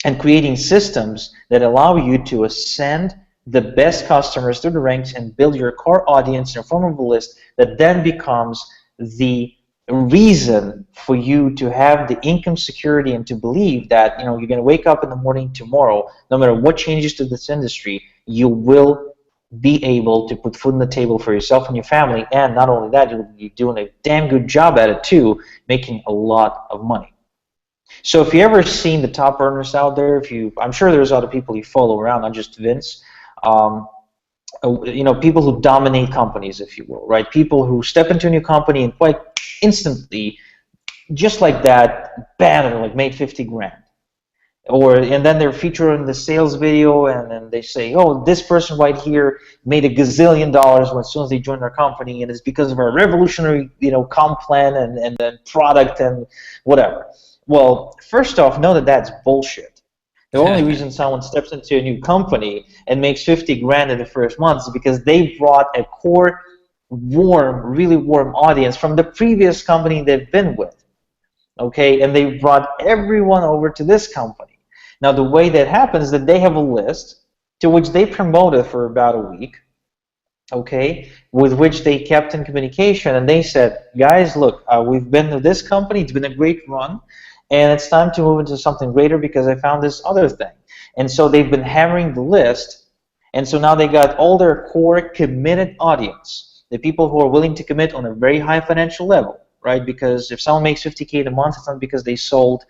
and creating systems that allow you to ascend the best customers through the ranks and build your core audience in a form of a list that then becomes the reason for you to have the income security and to believe that you're going to wake up in the morning tomorrow, no matter what changes to this industry, you will be able to put food on the table for yourself and your family, and not only that, you'll be doing a damn good job at it too, making a lot of money. So if you ever seen the top earners out there, I'm sure there's other people you follow around, not just Vince. People who dominate companies, if you will, right? People who step into a new company and quite instantly, just like that, bam, like made 50 grand. And then they're featured in the sales video, and then they say, oh, this person right here made a gazillion dollars as soon as they joined our company, and it's because of our revolutionary, comp plan and then product and whatever. Well, first off, know that that's bullshit. The only reason someone steps into a new company and makes 50 grand in the first month is because they brought a core, really warm audience from the previous company they've been with. Okay, and they brought everyone over to this company. Now, the way that happens is that they have a list to which they promoted for about a week, okay, with which they kept in communication, and they said, guys, look, we've been to this company, it's been a great run, and it's time to move into something greater because I found this other thing. And so they've been hammering the list, and so now they got all their core committed audience, the people who are willing to commit on a very high financial level, right? Because if someone makes 50K a month, it's not because they sold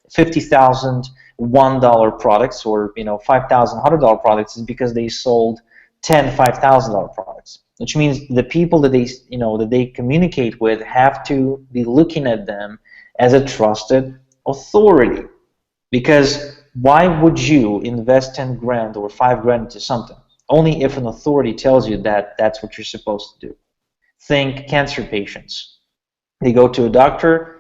50,000 $1 products or $5,000 $100 products. It's because they sold 10 $5,000 products, which means the people that they communicate with have to be looking at them as a trusted authority. Because why would you invest 10 grand or 5 grand into something? Only if an authority tells you that that's what you're supposed to do. Think cancer patients. They go to a doctor,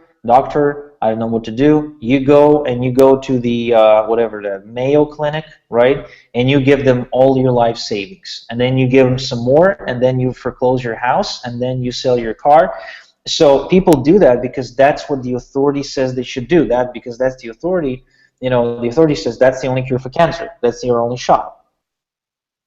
I don't know what to do. You go to the the Mayo Clinic, right? And you give them all your life savings, and then you give them some more, and then you foreclose your house, and then you sell your car. So people do that because that's what the authority says they should do. That because that's the authority. The authority says that's the only cure for cancer. That's your only shot.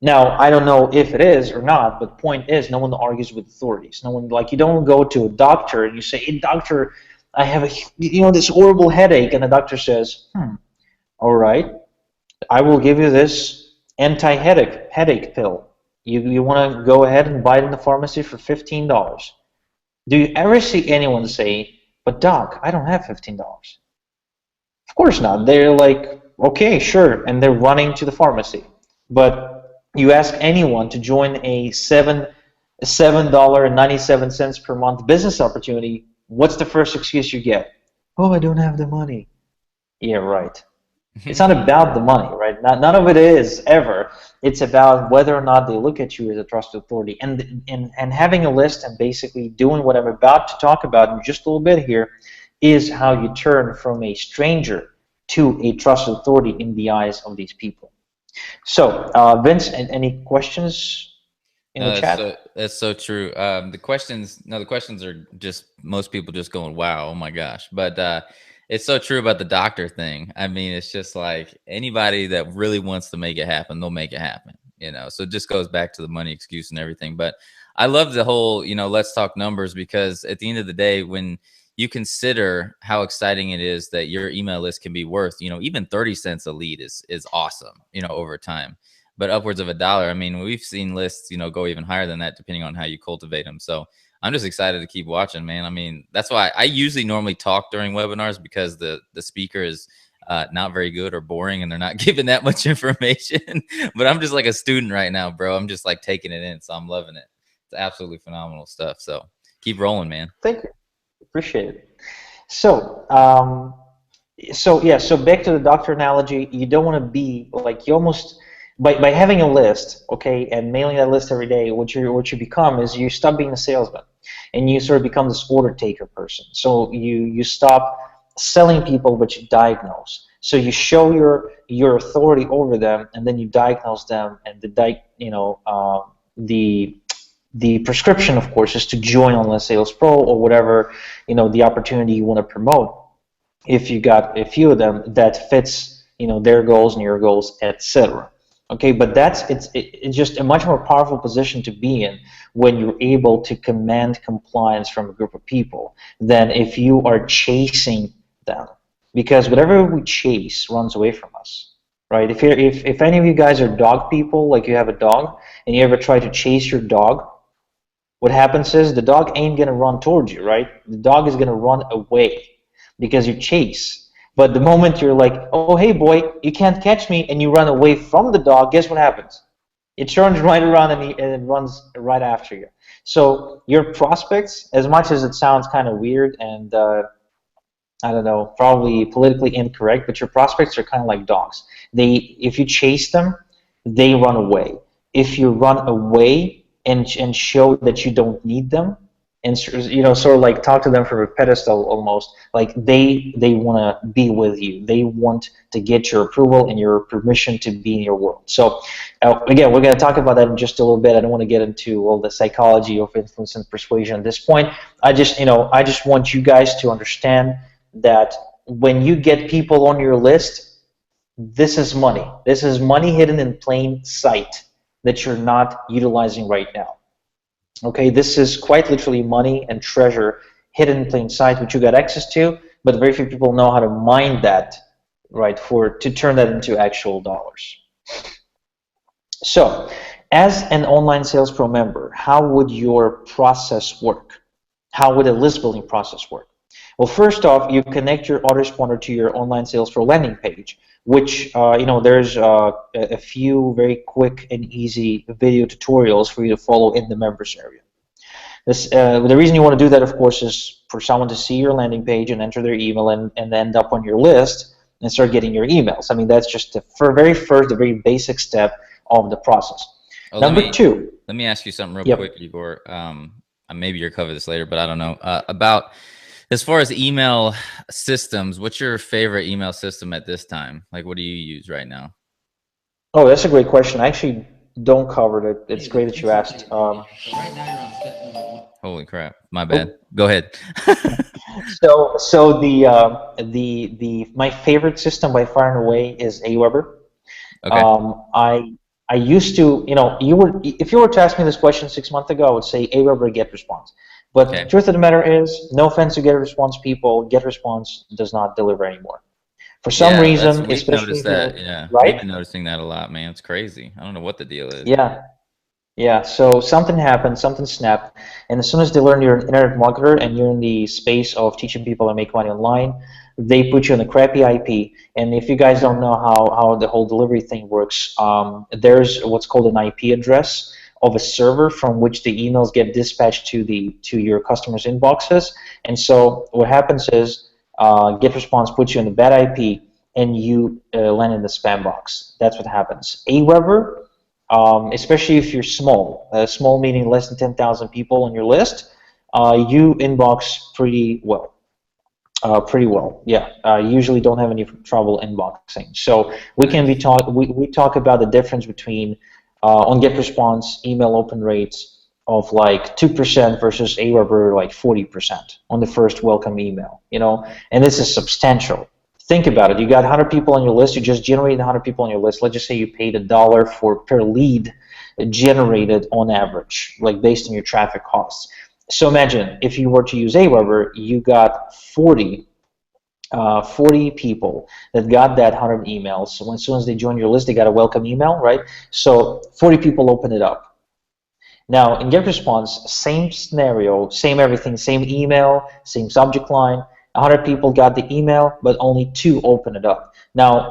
Now, I don't know if it is or not, but the point is, no one argues with authorities. No one, you don't go to a doctor and you say, hey, doctor, I have this horrible headache, and the doctor says, all right, I will give you this anti-headache pill. You want to go ahead and buy it in the pharmacy for $15. Do you ever see anyone say, but doc, I don't have $15? Of course not. They're like, okay, sure, and they're running to the pharmacy. But you ask anyone to join a $7.97 per month business opportunity, what's the first excuse you get? Oh, I don't have the money. Yeah, right. It's not about the money, right? None of it is, ever. It's about whether or not they look at you as a trusted authority. And having a list and basically doing what I'm about to talk about in just a little bit here is how you turn from a stranger to a trusted authority in the eyes of these people. So, Vince, any questions in the chat? That's so true. The questions are just most people just going, "Wow, oh my gosh!" But it's so true about the doctor thing. I mean, it's just like anybody that really wants to make it happen, they'll make it happen. So it just goes back to the money excuse and everything. But I love the whole, let's talk numbers, because at the end of the day, when you consider how exciting it is that your email list can be worth, even 30 cents a lead is awesome, over time, but upwards of $1. I mean, we've seen lists, go even higher than that, depending on how you cultivate them. So I'm just excited to keep watching, man. I mean, that's why I usually normally talk during webinars, because the speaker is not very good or boring and they're not giving that much information. But I'm just like a student right now, bro. I'm just like taking it in. So I'm loving it. It's absolutely phenomenal stuff. So keep rolling, man. Thank you. Appreciate it. So, so back to the doctor analogy. You don't want to be like, you almost, by having a list, okay, and mailing that list every day, what you become is you stop being a salesman, and you sort of become this order taker person. So you stop selling people, but you diagnose. So you show your authority over them, and then you diagnose them, and the prescription, of course, is to join Online Sales Pro or whatever the opportunity you want to promote. If you got a few of them that fits their goals and your goals, etc. Okay, but it's just a much more powerful position to be in when you're able to command compliance from a group of people than if you are chasing them, because whatever we chase runs away from us, right? If any of you guys are dog people, like you have a dog and you ever try to chase your dog, what happens is the dog ain't gonna run towards you, right? The dog is gonna run away because you chase. But the moment you're like, oh, hey, boy, you can't catch me, and you run away from the dog, guess what happens? It turns right around and it runs right after you. So your prospects, as much as it sounds kind of weird and, I don't know, probably politically incorrect, but your prospects are kind of like dogs. If you chase them, they run away. If you run away and show that you don't need them, and sort of like talk to them from a pedestal almost, like they want to be with you. They want to get your approval and your permission to be in your world. So again, we're going to talk about that in just a little bit. I don't want to get into all the psychology of influence and persuasion at this point. I just want you guys to understand that when you get people on your list, this is money. This is money hidden in plain sight that you're not utilizing right now. Okay, this is quite literally money and treasure hidden in plain sight, which you got access to, but very few people know how to mine that, right, to turn that into actual dollars. So, as an Online Sales Pro member, how would your process work? How would a list building process work? Well, first off, you connect your autoresponder to your Online Sales Pro landing page, which there's a few very quick and easy video tutorials for you to follow in the members area. The reason you want to do that, of course, is for someone to see your landing page and enter their email and end up on your list and start getting your emails. I mean, that's just the very basic step of the process. Oh, Number two. Let me ask you something real quick, Igor. Maybe you'll cover this later, but I don't know. About as far as email systems, what's your favorite email system at this time? Like, what do you use right now? Oh, that's a great question. I actually don't cover it. It's great that you asked. Holy crap! My bad. Go ahead. So my favorite system by far and away is Aweber. Okay. I used to, if you were to ask me this question 6 months ago, I would say Aweber GetResponse. But the truth of the matter is, no offense to GetResponse people, GetResponse does not deliver anymore. For some reason, especially noticed that, right? We've been noticing that a lot, man. It's crazy. I don't know what the deal is. Yeah. So something happened, something snapped, and as soon as they learn you're an internet marketer and you're in the space of teaching people to make money online, they put you on a crappy IP. And if you guys don't know how the whole delivery thing works, there's what's called an IP address of a server from which the emails get dispatched to your customers' inboxes. And so what happens is GetResponse puts you on a bad IP and you land in the spam box. That's what happens. Aweber, especially if you're small meaning less than 10,000 people on your list, you inbox pretty well. Usually don't have any trouble inboxing. So we talk about the difference between on GetResponse email open rates of like 2% versus Aweber like 40% on the first welcome email, and this is substantial. Think about it. You got 100 people on your list. You just generated 100 people on your list. Let's just say you paid $1 per lead generated on average, like based on your traffic costs. So imagine if you were to use Aweber, you got 40 people that got that 100 emails. So as soon as they join your list, they got a welcome email, right? So 40 people open it up. Now in GetResponse, same scenario, same everything, same email, same subject line. 100 people got the email, but only 2 open it up. Now,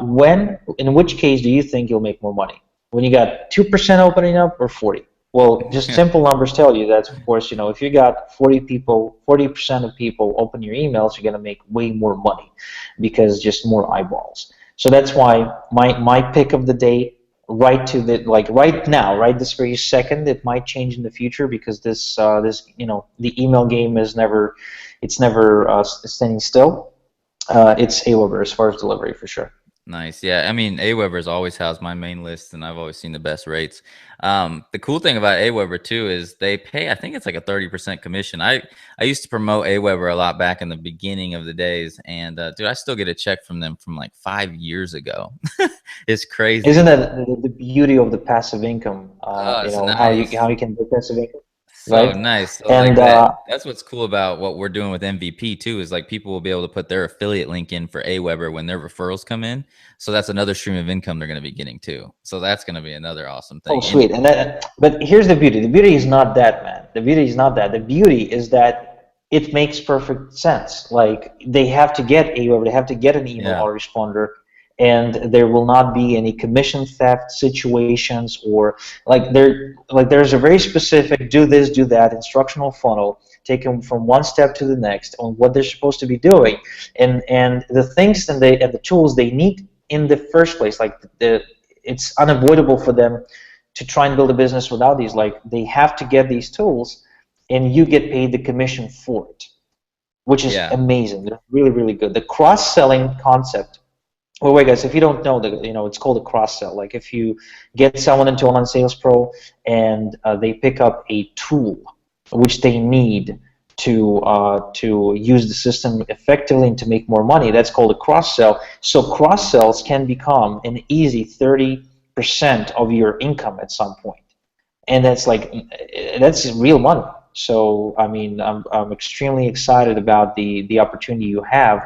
in which case do you think you'll make more money? When you got 2% opening up or 40? Well, just simple numbers tell you that, of course, if you got 40% of people open your emails, you're going to make way more money because just more eyeballs. So that's why my pick of the day, right now, right this very second, it might change in the future because the email game is never standing still. it's AWeber as far as delivery for sure. Nice. Yeah. I mean, AWeber's always has my main list, and I've always seen the best rates. The cool thing about AWeber too is they pay, I think it's like a 30% commission. I used to promote AWeber a lot back in the beginning of the days, and dude, I still get a check from them from like 5 years ago. It's crazy. Isn't that the beauty of the passive income? Oh, You it's know nice. how you can do passive income, So right? nice. So like And that's what's cool about what we're doing with MVP too, is like people will be able to put their affiliate link in for AWeber when their referrals come in. So that's another stream of income they're going to be getting too. So that's going to be another awesome oh, thing. And sweet. And that, but here's the beauty. The beauty is not that, man. The beauty is not that. The beauty is that it makes perfect sense. Like they have to get AWeber, they have to get an email yeah, autoresponder, and there will not be any commission theft situations or like there's a very specific do this, do that instructional funnel taken from one step to the next on what they're supposed to be doing, and the things and the tools they need in the first place. Like it's unavoidable for them to try and build a business without these. Like they have to get these tools, and you get paid the commission for it, which is yeah. amazing. They're really, really good. The cross-selling concept. Well, wait, guys, if you don't know, it's called a cross-sell. Like if you get someone into Online Sales Pro and they pick up a tool which they need to use the system effectively and to make more money, that's called a cross-sell. So cross-sells can become an easy 30% of your income at some point, and that's real money. So I mean, I'm extremely excited about the opportunity you have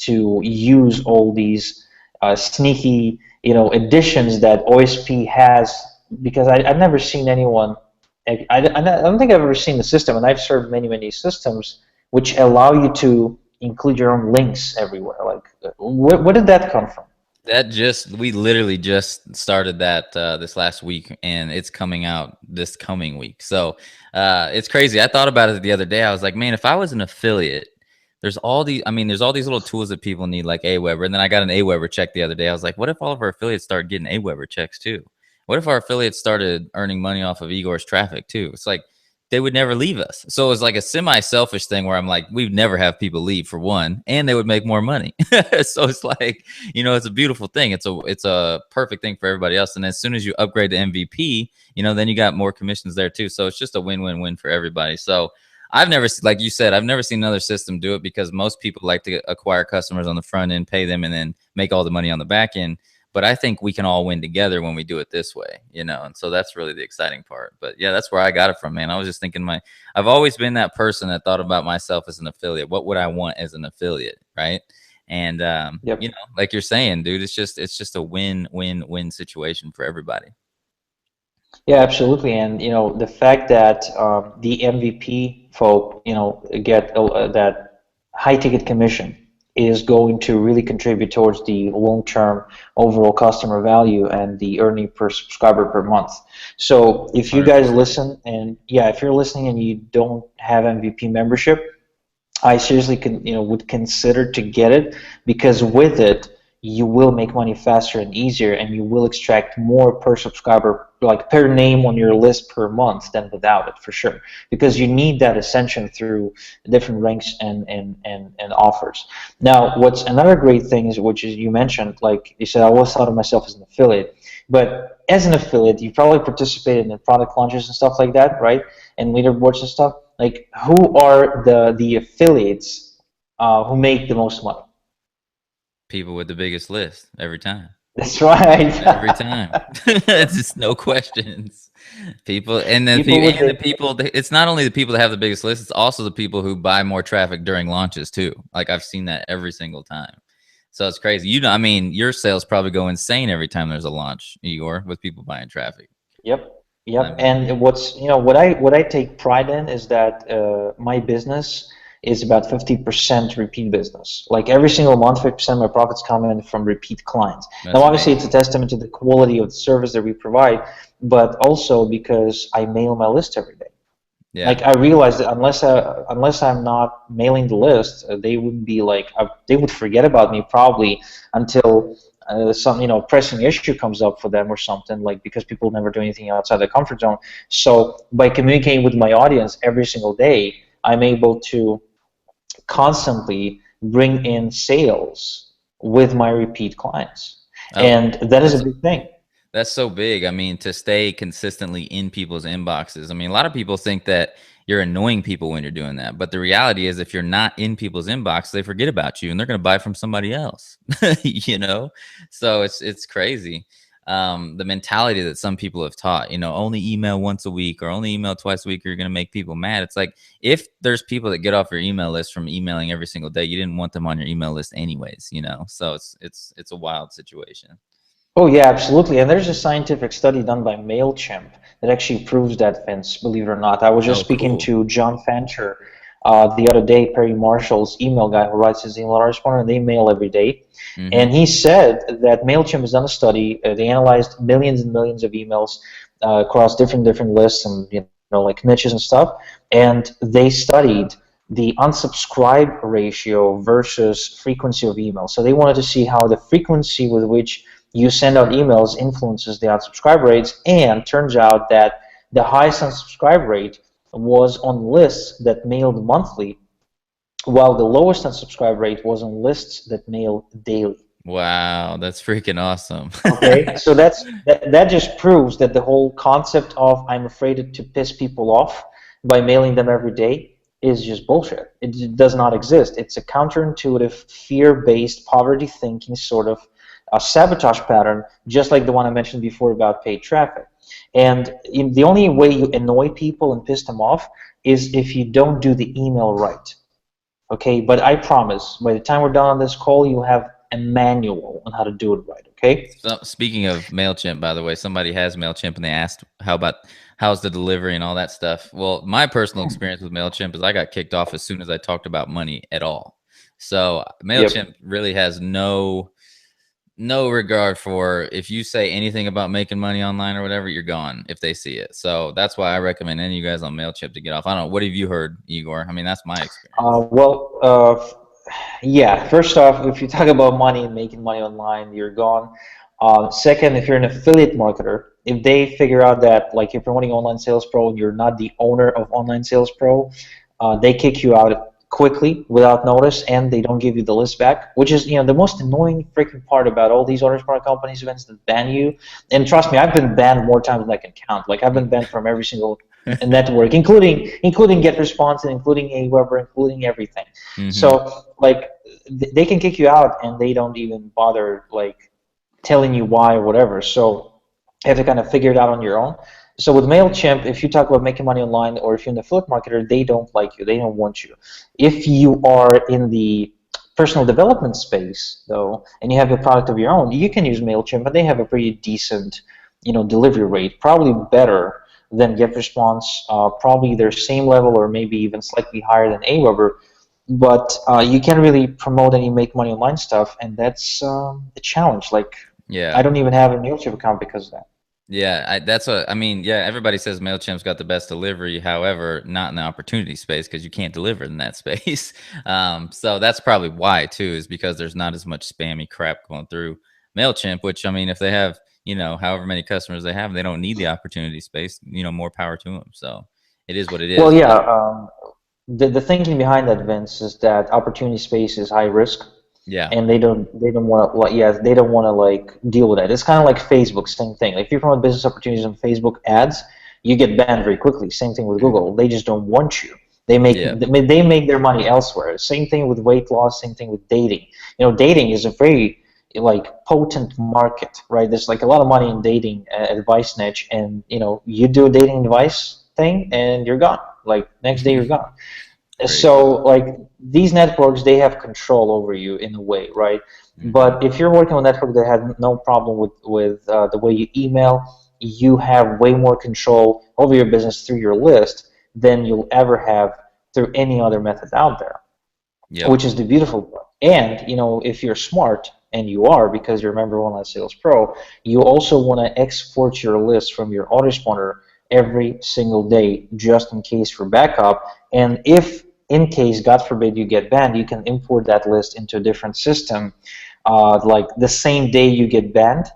to use all these sneaky additions that OSP has, because I've never seen anyone. I don't think I've ever seen the system, and I've served many systems which allow you to include your own links everywhere. Like, where did that come from? We literally just started that this last week, and it's coming out this coming week. So it's crazy. I thought about it the other day. I was like, man, if I was an affiliate, there's all these little tools that people need, like AWeber. And then I got an AWeber check the other day. I was like, what if all of our affiliates started getting AWeber checks too? What if our affiliates started earning money off of Igor's traffic too? It's like they would never leave us. So it was like a semi-selfish thing where I'm like, we'd never have people leave, for one, and they would make more money. So it's like, it's a beautiful thing. It's a perfect thing for everybody else. And as soon as you upgrade to MVP, then you got more commissions there too. So it's just a win-win-win for everybody. So I've never, like you said, I've never seen another system do it, because most people like to acquire customers on the front end, pay them, and then make all the money on the back end. But I think we can all win together when we do it this way, and so that's really the exciting part. But yeah, that's where I got it from, man. I was just thinking I've always been that person that thought about myself as an affiliate. What would I want as an affiliate, right? And Yep. like you're saying, dude, it's just a win-win-win situation for everybody. Yeah, absolutely. And the fact that the MVP folk get that high ticket commission is going to really contribute towards the long-term overall customer value and the earning per subscriber per month. So if you guys 100%. listen, and yeah, if you're listening and you don't have MVP membership, I seriously would consider to get it, because with it you will make money faster and easier, and you will extract more per subscriber, like per name on your list per month, than without it, for sure, because you need that ascension through different ranks and offers. Now, what's another great thing is, which is you mentioned, like you said, I always thought of myself as an affiliate, but as an affiliate, you probably participated in product launches and stuff like that, right? And leaderboards and stuff. Like, who are the affiliates who make the most money? People with the biggest list every time. That's right. Every time. It's just no questions. People and then People with the people. It's not only the people that have the biggest list. It's also the people who buy more traffic during launches too. Like I've seen that every single time. So it's crazy. Your sales probably go insane every time there's a launch, Igor, with people buying traffic. Yep. And what I take pride in is that my business is about 50% repeat business. Like every single month, 50% of my profits come in from repeat clients. That's Now, obviously, amazing. it's a testament to the quality of the service that we provide, but also because I mail my list every day. Yeah. Like I realized that unless I'm not mailing the list, they wouldn't be they would forget about me probably until some pressing issue comes up for them or something, like because people never do anything outside their comfort zone. So by communicating with my audience every single day, I'm able to constantly bring in sales with my repeat clients. Oh, And that is a big thing. That's so big. I mean, to stay consistently in people's inboxes. I mean, a lot of people think that you're annoying people when you're doing that. But the reality is, if you're not in people's inbox, they forget about you and they're going to buy from somebody else, you know? So it's crazy. The mentality that some people have taught, you know, only email once a week or only email twice a week, or you're going to make people mad. It's like, if there's people that get off your email list from emailing every single day, you didn't want them on your email list anyways, you know? So it's a wild situation. Oh yeah, absolutely. And there's a scientific study done by MailChimp that actually proves that, Vince, believe it or not. I was just Oh, speaking cool. to John Fancher the other day, Perry Marshall's email guy who writes his email autoresponder, and they mail every day. Mm-hmm. And he said that MailChimp has done a study. They analyzed millions and millions of emails across different lists and like niches and stuff. And they studied the unsubscribe ratio versus frequency of email. So they wanted to see how the frequency with which you send out emails influences the unsubscribe rates, and turns out that the highest unsubscribe rate was on lists that mailed monthly, while the lowest unsubscribe rate was on lists that mail daily. Wow, that's freaking awesome. Okay, so that just proves that the whole concept of I'm afraid to piss people off by mailing them every day is just bullshit. It does not exist. It's a counterintuitive, fear-based, poverty thinking sort of a sabotage pattern, just like the one I mentioned before about paid traffic. And the only way you annoy people and piss them off is if you don't do the email right. Okay, but I promise, by the time we're done on this call, you'll have a manual on how to do it right, okay? So, speaking of MailChimp, by the way, somebody has MailChimp and they asked how's the delivery and all that stuff. Well, my personal experience with MailChimp is I got kicked off as soon as I talked about money at all. So MailChimp really has no regard for if you say anything about making money online or whatever, you're gone if they see it. So that's why I recommend any of you guys on MailChimp to get off. I don't know. What have you heard, Igor? I mean, that's my experience. Yeah, first off, if you talk about money and making money online, you're gone. Second, if you're an affiliate marketer, if they figure out that like you're promoting Online Sales Pro and you're not the owner of Online Sales Pro, they kick you out quickly without notice, and they don't give you the list back, which is the most annoying freaking part about all these autoresponder companies events that ban you. And trust me, I've been banned more times than I can count. Like I've been banned from every single network, including GetResponse and including Aweber, including everything. So like they can kick you out and they don't even bother like telling you why or whatever. So you have to kind of figure it out on your own. So with MailChimp, if you talk about making money online or if you're an affiliate marketer, they don't like you. They don't want you. If you are in the personal development space, though, and you have a product of your own, you can use MailChimp, and they have a pretty decent, delivery rate, probably better than GetResponse, probably their same level or maybe even slightly higher than Aweber. But you can't really promote any make money online stuff, and that's a challenge. Like, Yeah. I don't even have a MailChimp account because of that. Yeah, that's what I mean. Yeah, everybody says MailChimp's got the best delivery, however, not in the opportunity space because you can't deliver in that space. So that's probably why too, is because there's not as much spammy crap going through MailChimp. Which I mean, if they have however many customers they have, they don't need the opportunity space. More power to them. So it is what it is. Well, yeah. The thinking behind that, Vince, is that opportunity space is high risk. Yeah. And they don't want to they don't want to like deal with that. It's kind of like Facebook, same thing. Like if you promote business opportunities on Facebook ads, you get banned very quickly. Same thing with Google. They just don't want you. They make their money elsewhere. Same thing with weight loss. Same thing with dating. Dating is a very like potent market, right? There's like a lot of money in dating advice niche, and you do a dating advice thing and you're gone. Like next day you're gone. So like these networks, they have control over you in a way, right? But if you're working on a network that has no problem with the way you email, you have way more control over your business through your list than you'll ever have through any other method out there. Which is the beautiful part. And if you're smart, and you are because you're a member of Online Sales Pro, you also want to export your list from your autoresponder every single day just in case for backup. And if in case, God forbid, you get banned, you can import that list into a different system like the same day you get banned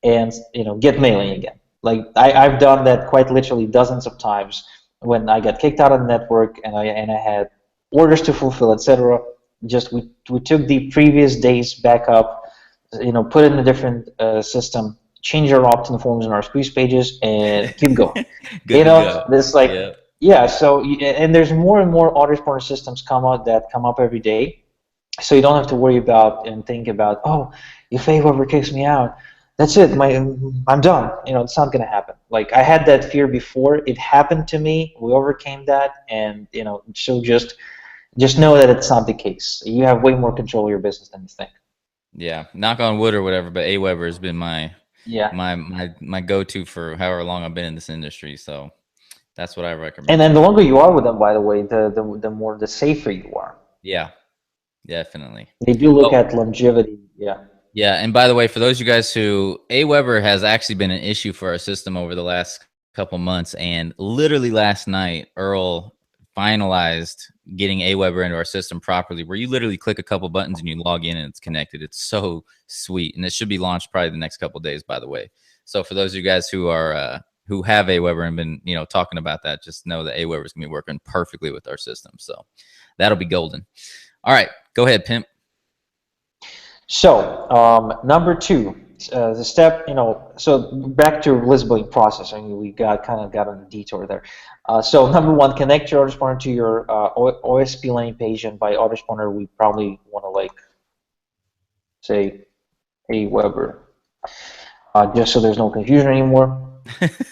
and get mailing again. Like I've done that quite literally dozens of times when I got kicked out of the network and I had orders to fulfill, etc. Just we took the previous day's backup, put it in a different system, change our opt-in forms and our squeeze pages, and keep going. Good to go. This like Yeah. yeah. So and there's more and more autoresponder systems come up every day, so you don't have to worry about and think about, oh, if Aweber kicks me out, that's it. I'm done. It's not gonna happen. Like I had that fear before. It happened to me. We overcame that, and so just know that it's not the case. You have way more control of your business than you think. Yeah, knock on wood or whatever, but Aweber has been my Yeah. my go-to for however long I've been in this industry. So that's what I recommend. And then the longer you are with them, by the way, the safer you are. Yeah, definitely. They do look at longevity. Yeah. Yeah, and by the way, for those of you guys who Aweber has actually been an issue for our system over the last couple months, and literally last night, Earl finalized getting Aweber into our system properly, where you literally click a couple buttons and you log in and it's connected. It's so sweet, and it should be launched probably the next couple days, by the way. So for those of you guys who are who have Aweber and been talking about that, just know that Aweber is gonna be working perfectly with our system. So that'll be golden. All right, go ahead, Pimp. So number two, the step, so back to list building process. I mean, we got on a detour there. So number one, connect your autoresponder to your OSP landing page, and by autoresponder, we probably want to say Aweber, just so there's no confusion anymore.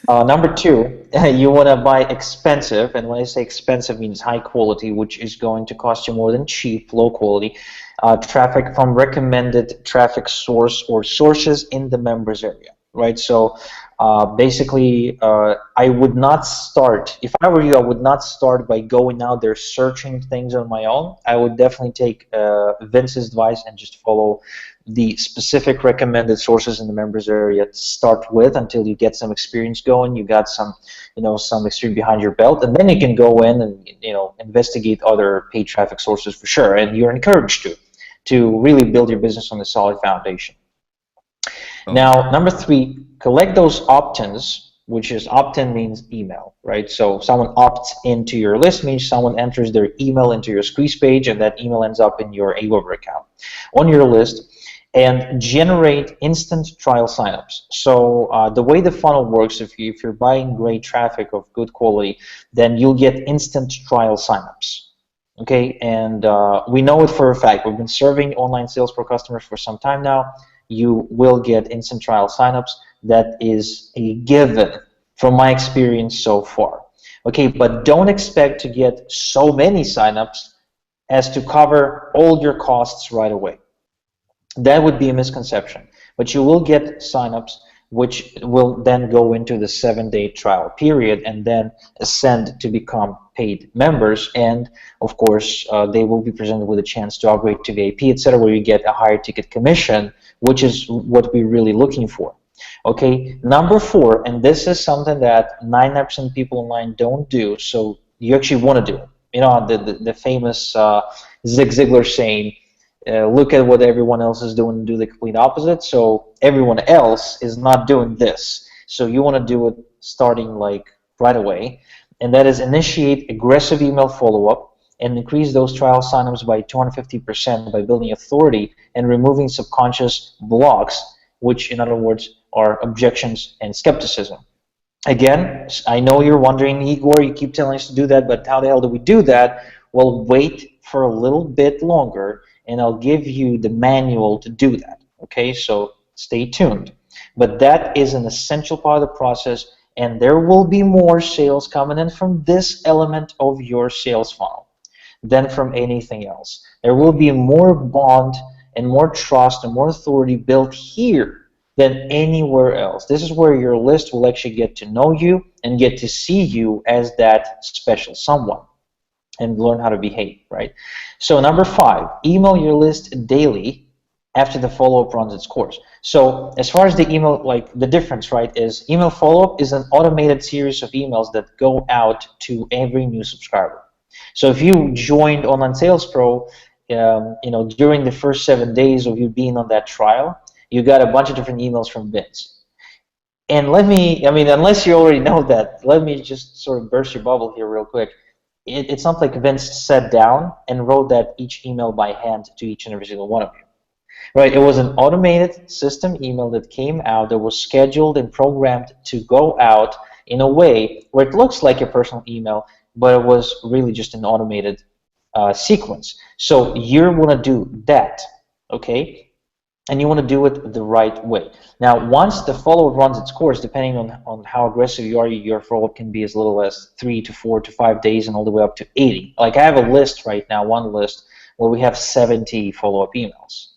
Number two, you want to buy expensive, and when I say expensive, means high quality, which is going to cost you more than cheap, low quality, traffic from recommended traffic source or sources in the members area, right? So basically, I would not start, if I were you, I would not start by going out there searching things on my own. I would definitely take Vince's advice and just follow the specific recommended sources in the members area to start with until you get some experience going. You got some experience behind your belt, and then you can go in and investigate other paid traffic sources for sure. And you're encouraged to really build your business on a solid foundation. Oh. Now, number three, collect those opt-ins, which is opt-in means email, right? So someone opts into your list means someone enters their email into your squeeze page, and that email ends up in your Aweber account on your list. And generate instant trial signups. So the way the funnel works, if you're buying great traffic of good quality, then you'll get instant trial signups. Okay, and we know it for a fact. We've been serving online sales pro customers for some time now. You will get instant trial signups. That is a given from my experience so far. Okay, but don't expect to get so many signups as to cover all your costs right away. That would be a misconception. But you will get signups, which will then go into the 7-day trial period and then ascend to become paid members. And of course, they will be presented with a chance to upgrade to VIP, etc., where you get a higher ticket commission, which is what we're really looking for. Okay, number four, and this is something that 99% of people online don't do, so you actually want to do it. The famous Zig Ziglar saying, look at what everyone else is doing and do the complete opposite. So everyone else is not doing this. So you want to do it starting right away. And that is initiate aggressive email follow-up and increase those trial signups by 250% by building authority and removing subconscious blocks, which in other words are objections and skepticism. Again, I know you're wondering, Igor, you keep telling us to do that, but how the hell do we do that? Well, wait for a little bit longer, and I'll give you the manual to do that. Okay, so stay tuned. But that is an essential part of the process, and there will be more sales coming in from this element of your sales funnel than from anything else. There will be more bond and more trust and more authority built here than anywhere else. This is where your list will actually get to know you and get to see you as that special someone and learn how to behave, right? So number five, email your list daily after the follow-up runs its course. So as far as the email, the difference, right, is email follow-up is an automated series of emails that go out to every new subscriber. So if you joined Online Sales Pro, during the first 7 days of you being on that trial, you got a bunch of different emails from Vince. And unless you already know that, let me just sort of burst your bubble here real quick. it's not like Vince sat down and wrote that each email by hand to each and every single one of you. Right, it was an automated system email that came out that was scheduled and programmed to go out in a way where it looks like a personal email, but it was really just an automated sequence. So you want to do that, okay? And you want to do it the right way. Now, once the follow-up runs its course, depending on how aggressive you are, your follow-up can be as little as 3 to 4 to 5 days and all the way up to 80. Like I have a list right now, one list, where we have 70 follow-up emails.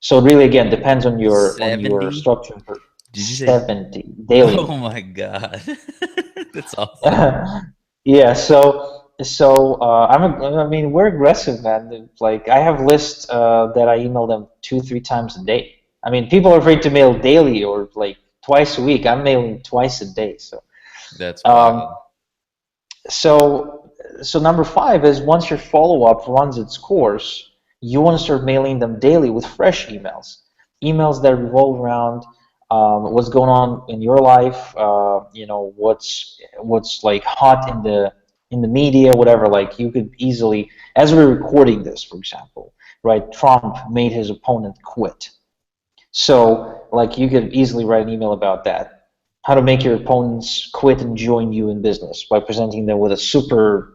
So it really, again, depends on your 70? structure. Did you say 70 daily? Oh my god, that's awesome. Yeah. I mean, we're aggressive, man. Like I have lists that I email them 2, 3 times a day. I mean, people are afraid to mail daily or like twice a week. I'm mailing twice a day. So That's wild. um, so number 5 is once your follow-up runs its course, you want to start mailing them daily with fresh emails that revolve around what's going on in your life, what's like hot in the media, whatever. Like you could easily, as we're recording this, for example, right? Trump made his opponent quit. So like you could easily write an email about that. How to make your opponents quit and join you in business by presenting them with a super,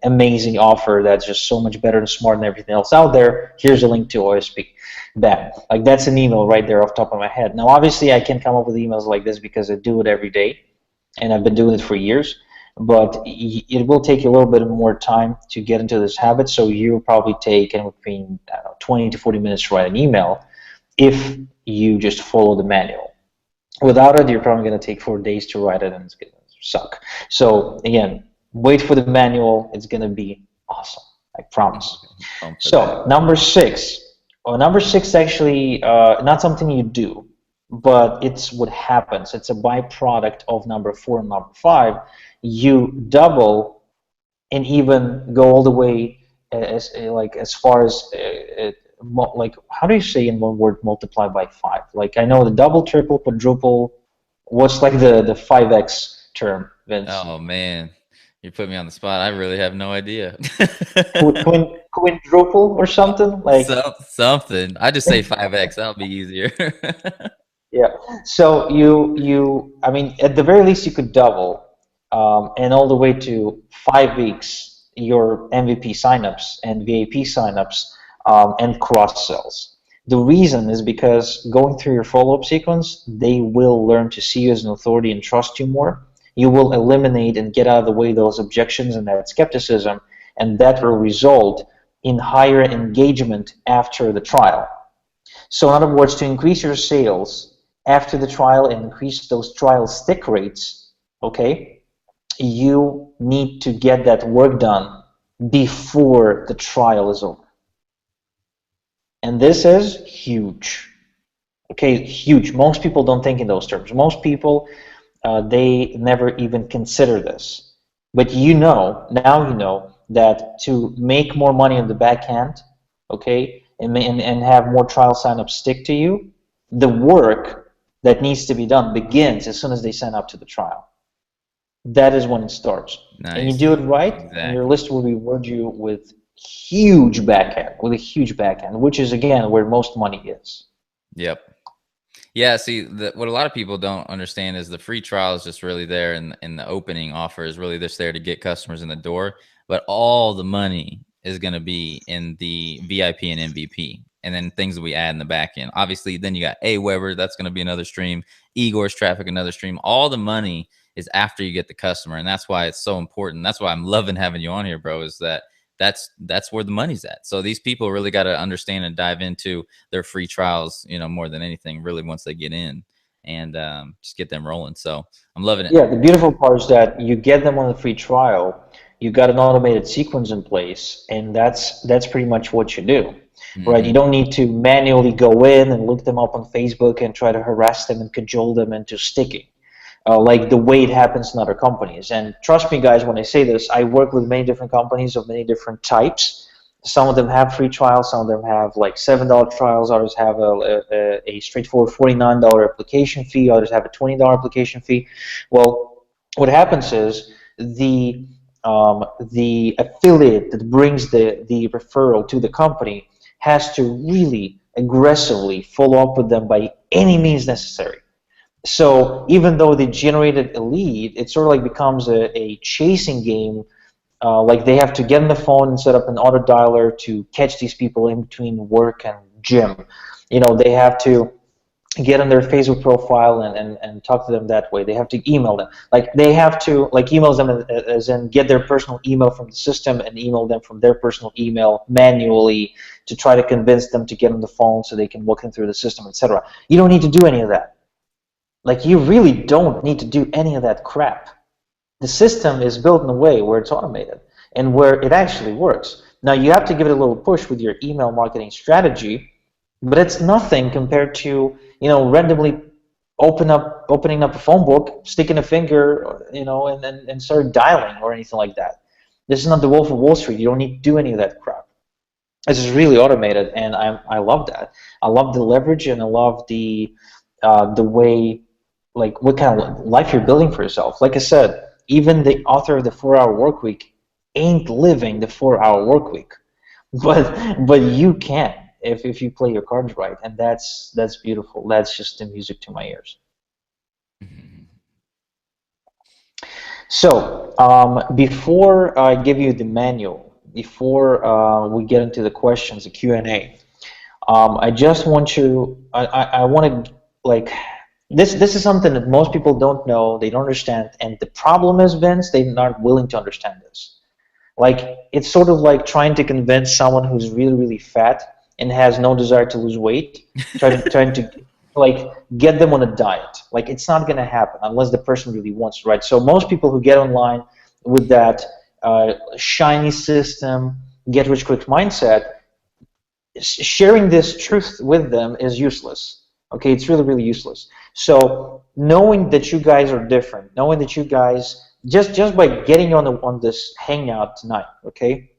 amazing offer that's just so much better and smarter than everything else out there. Here's a link to OSP. Bam. Like that's an email right there off the top of my head. Now, obviously, I can come up with emails like this because I do it every day, and I've been doing it for years. But it will take you a little bit more time to get into this habit. So you'll probably take anywhere between 20 to 40 minutes to write an email if you just follow the manual. Without it, you're probably going to take 4 days to write it, and it's going to suck. So again, wait for the manual. It's going to be awesome. I promise. So number 6. Well, number 6 actually not something you do, but it's what happens. It's a byproduct of number 4 and number 5. You double and even go all the way as far as like, how do you say in one word multiply by 5? Like I know the double, triple, quadruple. What's like the 5x term, Vince? Oh man, you put me on the spot. I really have no idea. Quadruple or something like something. I just say 5x. That'll be easier. Yeah. So I mean, at the very least, you could double, and all the way to 5 weeks your MVP signups and VAP signups. And cross sells. The reason is because going through your follow-up sequence, they will learn to see you as an authority and trust you more. You will eliminate and get out of the way those objections and that skepticism, and that will result in higher engagement after the trial. So in other words, to increase your sales after the trial and increase those trial stick rates, okay, you need to get that work done before the trial is over. And this is huge. Okay, huge. Most people don't think in those terms. Most people, they never even consider this. But now you know that to make more money on the back end, okay, and have more trial signups stick to you, the work that needs to be done begins as soon as they sign up to the trial. That is when it starts. Nice. And you do it right, exactly. And your list will reward you with a huge backhand, which is, again, where most money is. Yep. Yeah, see, what a lot of people don't understand is the free trial is just really there, and the opening offer is really just there to get customers in the door. But all the money is going to be in the VIP and MVP, and then things that we add in the back end. Obviously, then you got AWeber, that's going to be another stream. Igor's traffic, another stream. All the money is after you get the customer, and that's why it's so important. That's why I'm loving having you on here, bro, is that's where the money's at. So these people really got to understand and dive into their free trials, more than anything, really, once they get in, and just get them rolling. So I'm loving it. Yeah, the beautiful part is that you get them on the free trial, you got an automated sequence in place, and that's pretty much what you do. Mm-hmm. Right? You don't need to manually go in and look them up on Facebook and try to harass them and cajole them into sticking. Like the way it happens in other companies. And trust me, guys, when I say this, I work with many different companies of many different types. Some of them have free trials, some of them have like $7 trials, others have a straightforward $49 application fee, others have a $20 application fee. Well, what happens is the the affiliate that brings the referral to the company has to really aggressively follow up with them by any means necessary. So even though they generated a lead, it sort of like becomes a chasing game. Like they have to get on the phone and set up an auto dialer to catch these people in between work and gym. They have to get on their Facebook profile and talk to them that way. They have to email them. Like they have to like email them as in get their personal email from the system and email them from their personal email manually to try to convince them to get on the phone so they can walk them through the system, etc. You don't need to do any of that. Like you really don't need to do any of that crap. The system is built in a way where it's automated and where it actually works. Now you have to give it a little push with your email marketing strategy, but it's nothing compared to randomly opening up a phone book, sticking a finger, and start dialing or anything like that. This is not the Wolf of Wall Street. You don't need to do any of that crap. This is really automated, and I love that. I love the leverage, and I love the way, like what kind of life you're building for yourself. Like I said, even the author of the 4-Hour Workweek ain't living the 4-hour workweek, but you can if you play your cards right, and that's beautiful. That's just the music to my ears. So before I give you the manual, before we get into the questions, the Q&A, I just want you. I want to like. This is something that most people don't know, they don't understand, and the problem is, Vince, they're not willing to understand this. Like, it's sort of like trying to convince someone who's really, really fat and has no desire to lose weight, trying to like get them on a diet. Like, it's not going to happen unless the person really wants to, right? So most people who get online with that shiny system, get-rich-quick mindset, sharing this truth with them is useless. Okay, it's really, really useless. So knowing that you guys are different, knowing that you guys, just by getting on this hangout tonight, okay,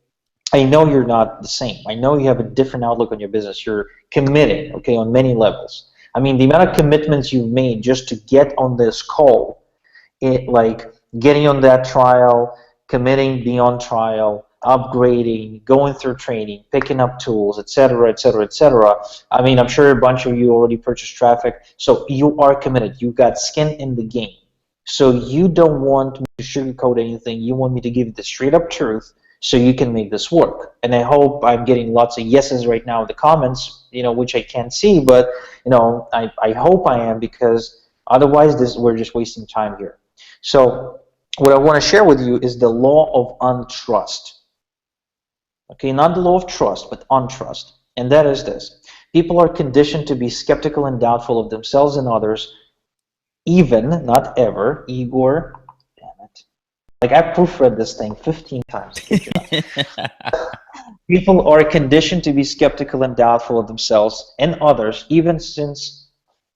I know you're not the same. I know you have a different outlook on your business. You're committed, okay, on many levels. I mean, the amount of commitments you've made just to get on this call, like getting on that trial, committing beyond trial, upgrading, going through training, picking up tools, etc., etc., etc. I mean, I'm sure a bunch of you already purchased traffic, so you are committed. You got skin in the game. So you don't want me to sugarcoat anything. You want me to give you the straight-up truth so you can make this work. And I hope I'm getting lots of yeses right now in the comments, which I can't see, but I hope I am, because otherwise we're just wasting time here. So what I want to share with you is the law of untrust. Okay, not the law of trust, but untrust. And that is this. People are conditioned to be skeptical and doubtful of themselves and others, even, not ever, Igor, damn it. Like, I proofread this thing 15 times. People are conditioned to be skeptical and doubtful of themselves and others, even since,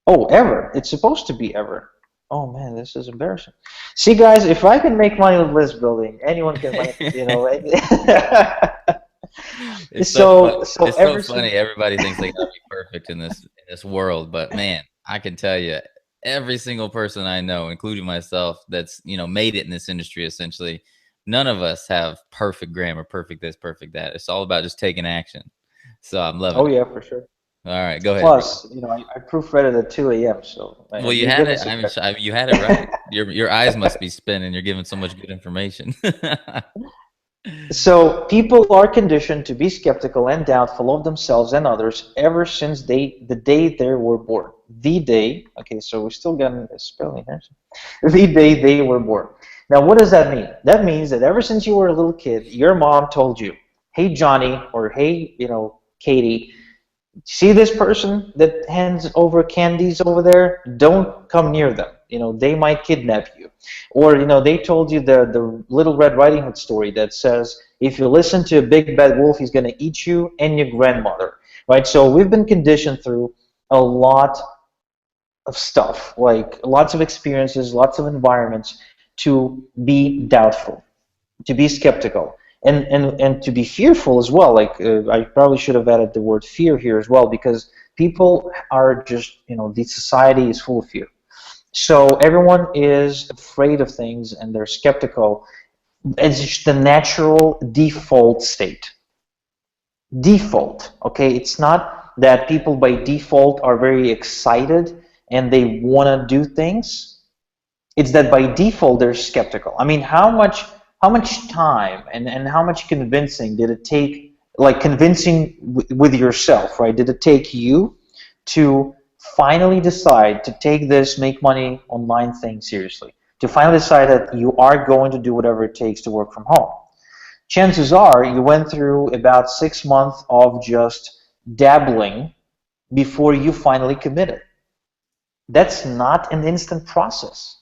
ever. It's supposed to be ever. Oh man, this is embarrassing. See, guys, if I can make money with list building, anyone can make, It's so funny. Everybody thinks they gotta be perfect in this world, but man, I can tell you, every single person I know, including myself, that's made it in this industry, essentially, none of us have perfect grammar, perfect this, perfect that. It's all about just taking action. So I'm loving it. Oh yeah, for sure. All right, go ahead. Plus, I proofread it at 2 a.m. So well, you had it. You had it right. Your eyes must be spinning. You're giving so much good information. So people are conditioned to be skeptical and doubtful of themselves and others ever since the day they were born. The day. Okay, so we're still getting this spelling here. The day they were born. Now, what does that mean? That means that ever since you were a little kid, your mom told you, "Hey, Johnny," or "Hey, Katie, see this person that hands over candies over there? Don't come near them. They might kidnap you." Or they told you the Little Red Riding Hood story that says, if you listen to a big bad wolf, he's going to eat you and your grandmother, right? So we've been conditioned through a lot of stuff, like lots of experiences, lots of environments, to be doubtful, to be skeptical. And to be fearful as well. Like I probably should have added the word fear here as well, because people are just, the society is full of fear. So everyone is afraid of things and they're skeptical. It's just the natural default state. Default, okay? It's not that people by default are very excited and they want to do things. It's that by default they're skeptical. I mean, how much time and how much convincing did it take, like convincing with yourself, right? Did it take you to finally decide to take this make money online thing seriously? To finally decide that you are going to do whatever it takes to work from home? Chances are you went through about 6 months of just dabbling before you finally committed. That's not an instant process.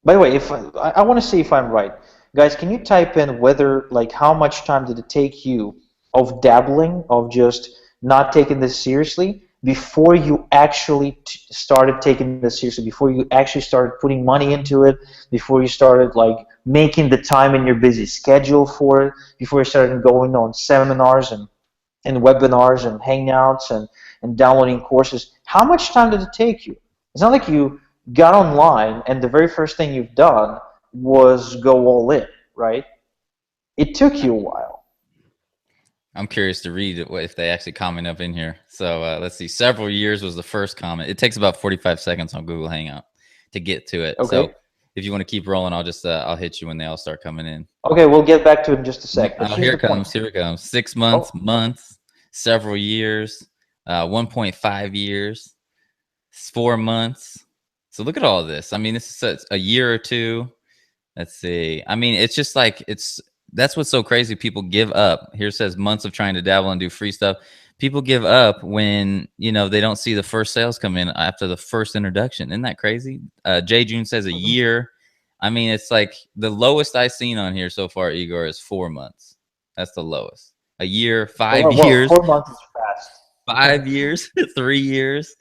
By the way, if I want to see if I'm right, guys, can you type in whether, like, how much time did it take you of dabbling, of just not taking this seriously before you actually started taking this seriously, before you actually started putting money into it, before you started like making the time in your busy schedule for it, before you started going on seminars and webinars and hangouts and downloading courses? How much time did it take you? It's not like you got online and the very first thing you've done was go all in, right? It took you a while. I'm curious to read if they actually comment up in here. So let's see. Several years was the first comment. It takes about 45 seconds on Google Hangout to get to it. Okay. So if you want to keep rolling, I'll just I'll hit you when they all start coming in. Okay, we'll get back to it in just a sec. But Oh, here's here the it comes. point. Here it comes. 6 months, Oh. months, several years, 1.5 years, 4 months. So look at all this. I mean, this is a year or two. Let's see. I mean, it's just like that's what's so crazy. People give up. Here it says months of trying to dabble and do free stuff. People give up when, you know, they don't see the first sales come in after the first introduction. Isn't that crazy? Jay June says a year. I mean, it's like the lowest I've seen on here so far, Igor, is 4 months. That's the lowest. A year, 5 years, 4 months is fast. 5 years, 3 years,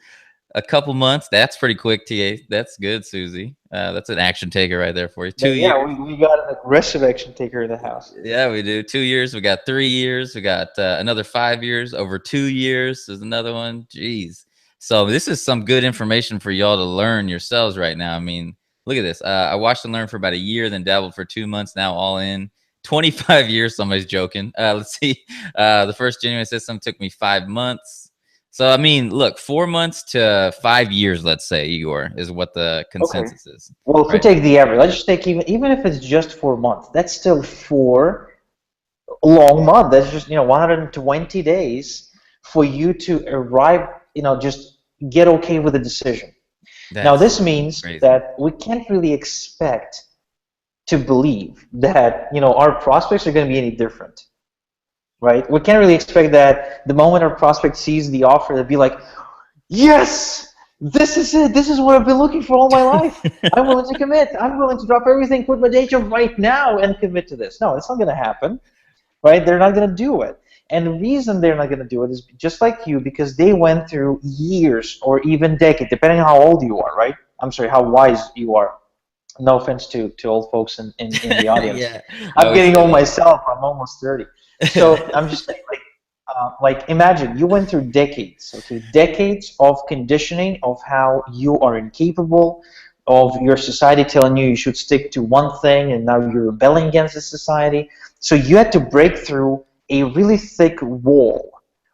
a couple months. That's pretty quick, TA. That's good, Susie. That's an action taker right there for you. 2 years. Yeah, we got an aggressive action taker in the house. Yeah, we do. 2 years. We got 3 years. We got another 5 years. Over 2 years. There's another one. Jeez. So this is some good information for y'all to learn yourselves right now. I mean, look at this. I watched and learned for about a year, then dabbled for 2 months. Now all in 25 years. Somebody's joking. Let's see. The first genuine system took me 5 months. So, I mean, look, 4 months to 5 years, let's say, Igor, is what the consensus is. Well, if we take the average, let's just take even if it's just 4 months, that's still 4 long months. That's just, 120 days for you to arrive, just get okay with the decision. Now, this means that we can't really expect to believe that, our prospects are going to be any different. Right? We can't really expect that the moment our prospect sees the offer, they'll be like, yes, this is it. This is what I've been looking for all my life. I'm willing to commit. I'm willing to drop everything, quit my day job right now, and commit to this. No, it's not going to happen. Right? They're not going to do it. And the reason they're not going to do it is just like you, because they went through years or even decades, depending on how old you are, right? I'm sorry, how wise you are. No offense to old folks in the audience. Yeah. I'm getting old myself. I'm almost 30. So I'm just saying, like imagine you went through decades, okay, decades of conditioning of how you are incapable, of your society telling you should stick to one thing, and now you're rebelling against the society. So you had to break through a really thick wall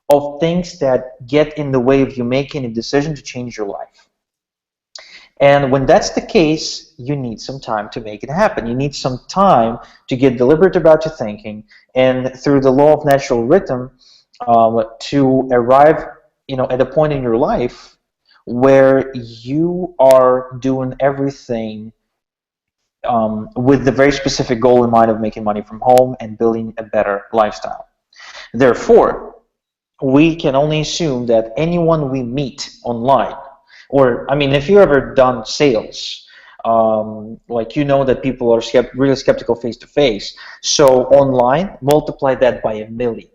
of things that get in the way of you making a decision to change your life. And when that's the case, you need some time to make it happen. You need some time to get deliberate about your thinking, and through the law of natural rhythm, to arrive, at a point in your life where you are doing everything with the very specific goal in mind of making money from home and building a better lifestyle. Therefore, we can only assume that anyone we meet online, or, I mean, if you've ever done sales, like that people are really skeptical face-to-face. So online, multiply that by 1,000,000.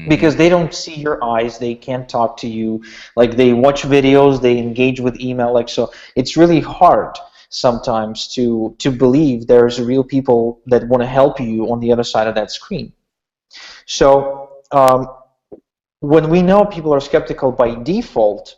Because they don't see your eyes, they can't talk to you. Like, they watch videos, they engage with email. Like, so it's really hard sometimes to believe there's real people that want to help you on the other side of that screen. So when we know people are skeptical by default,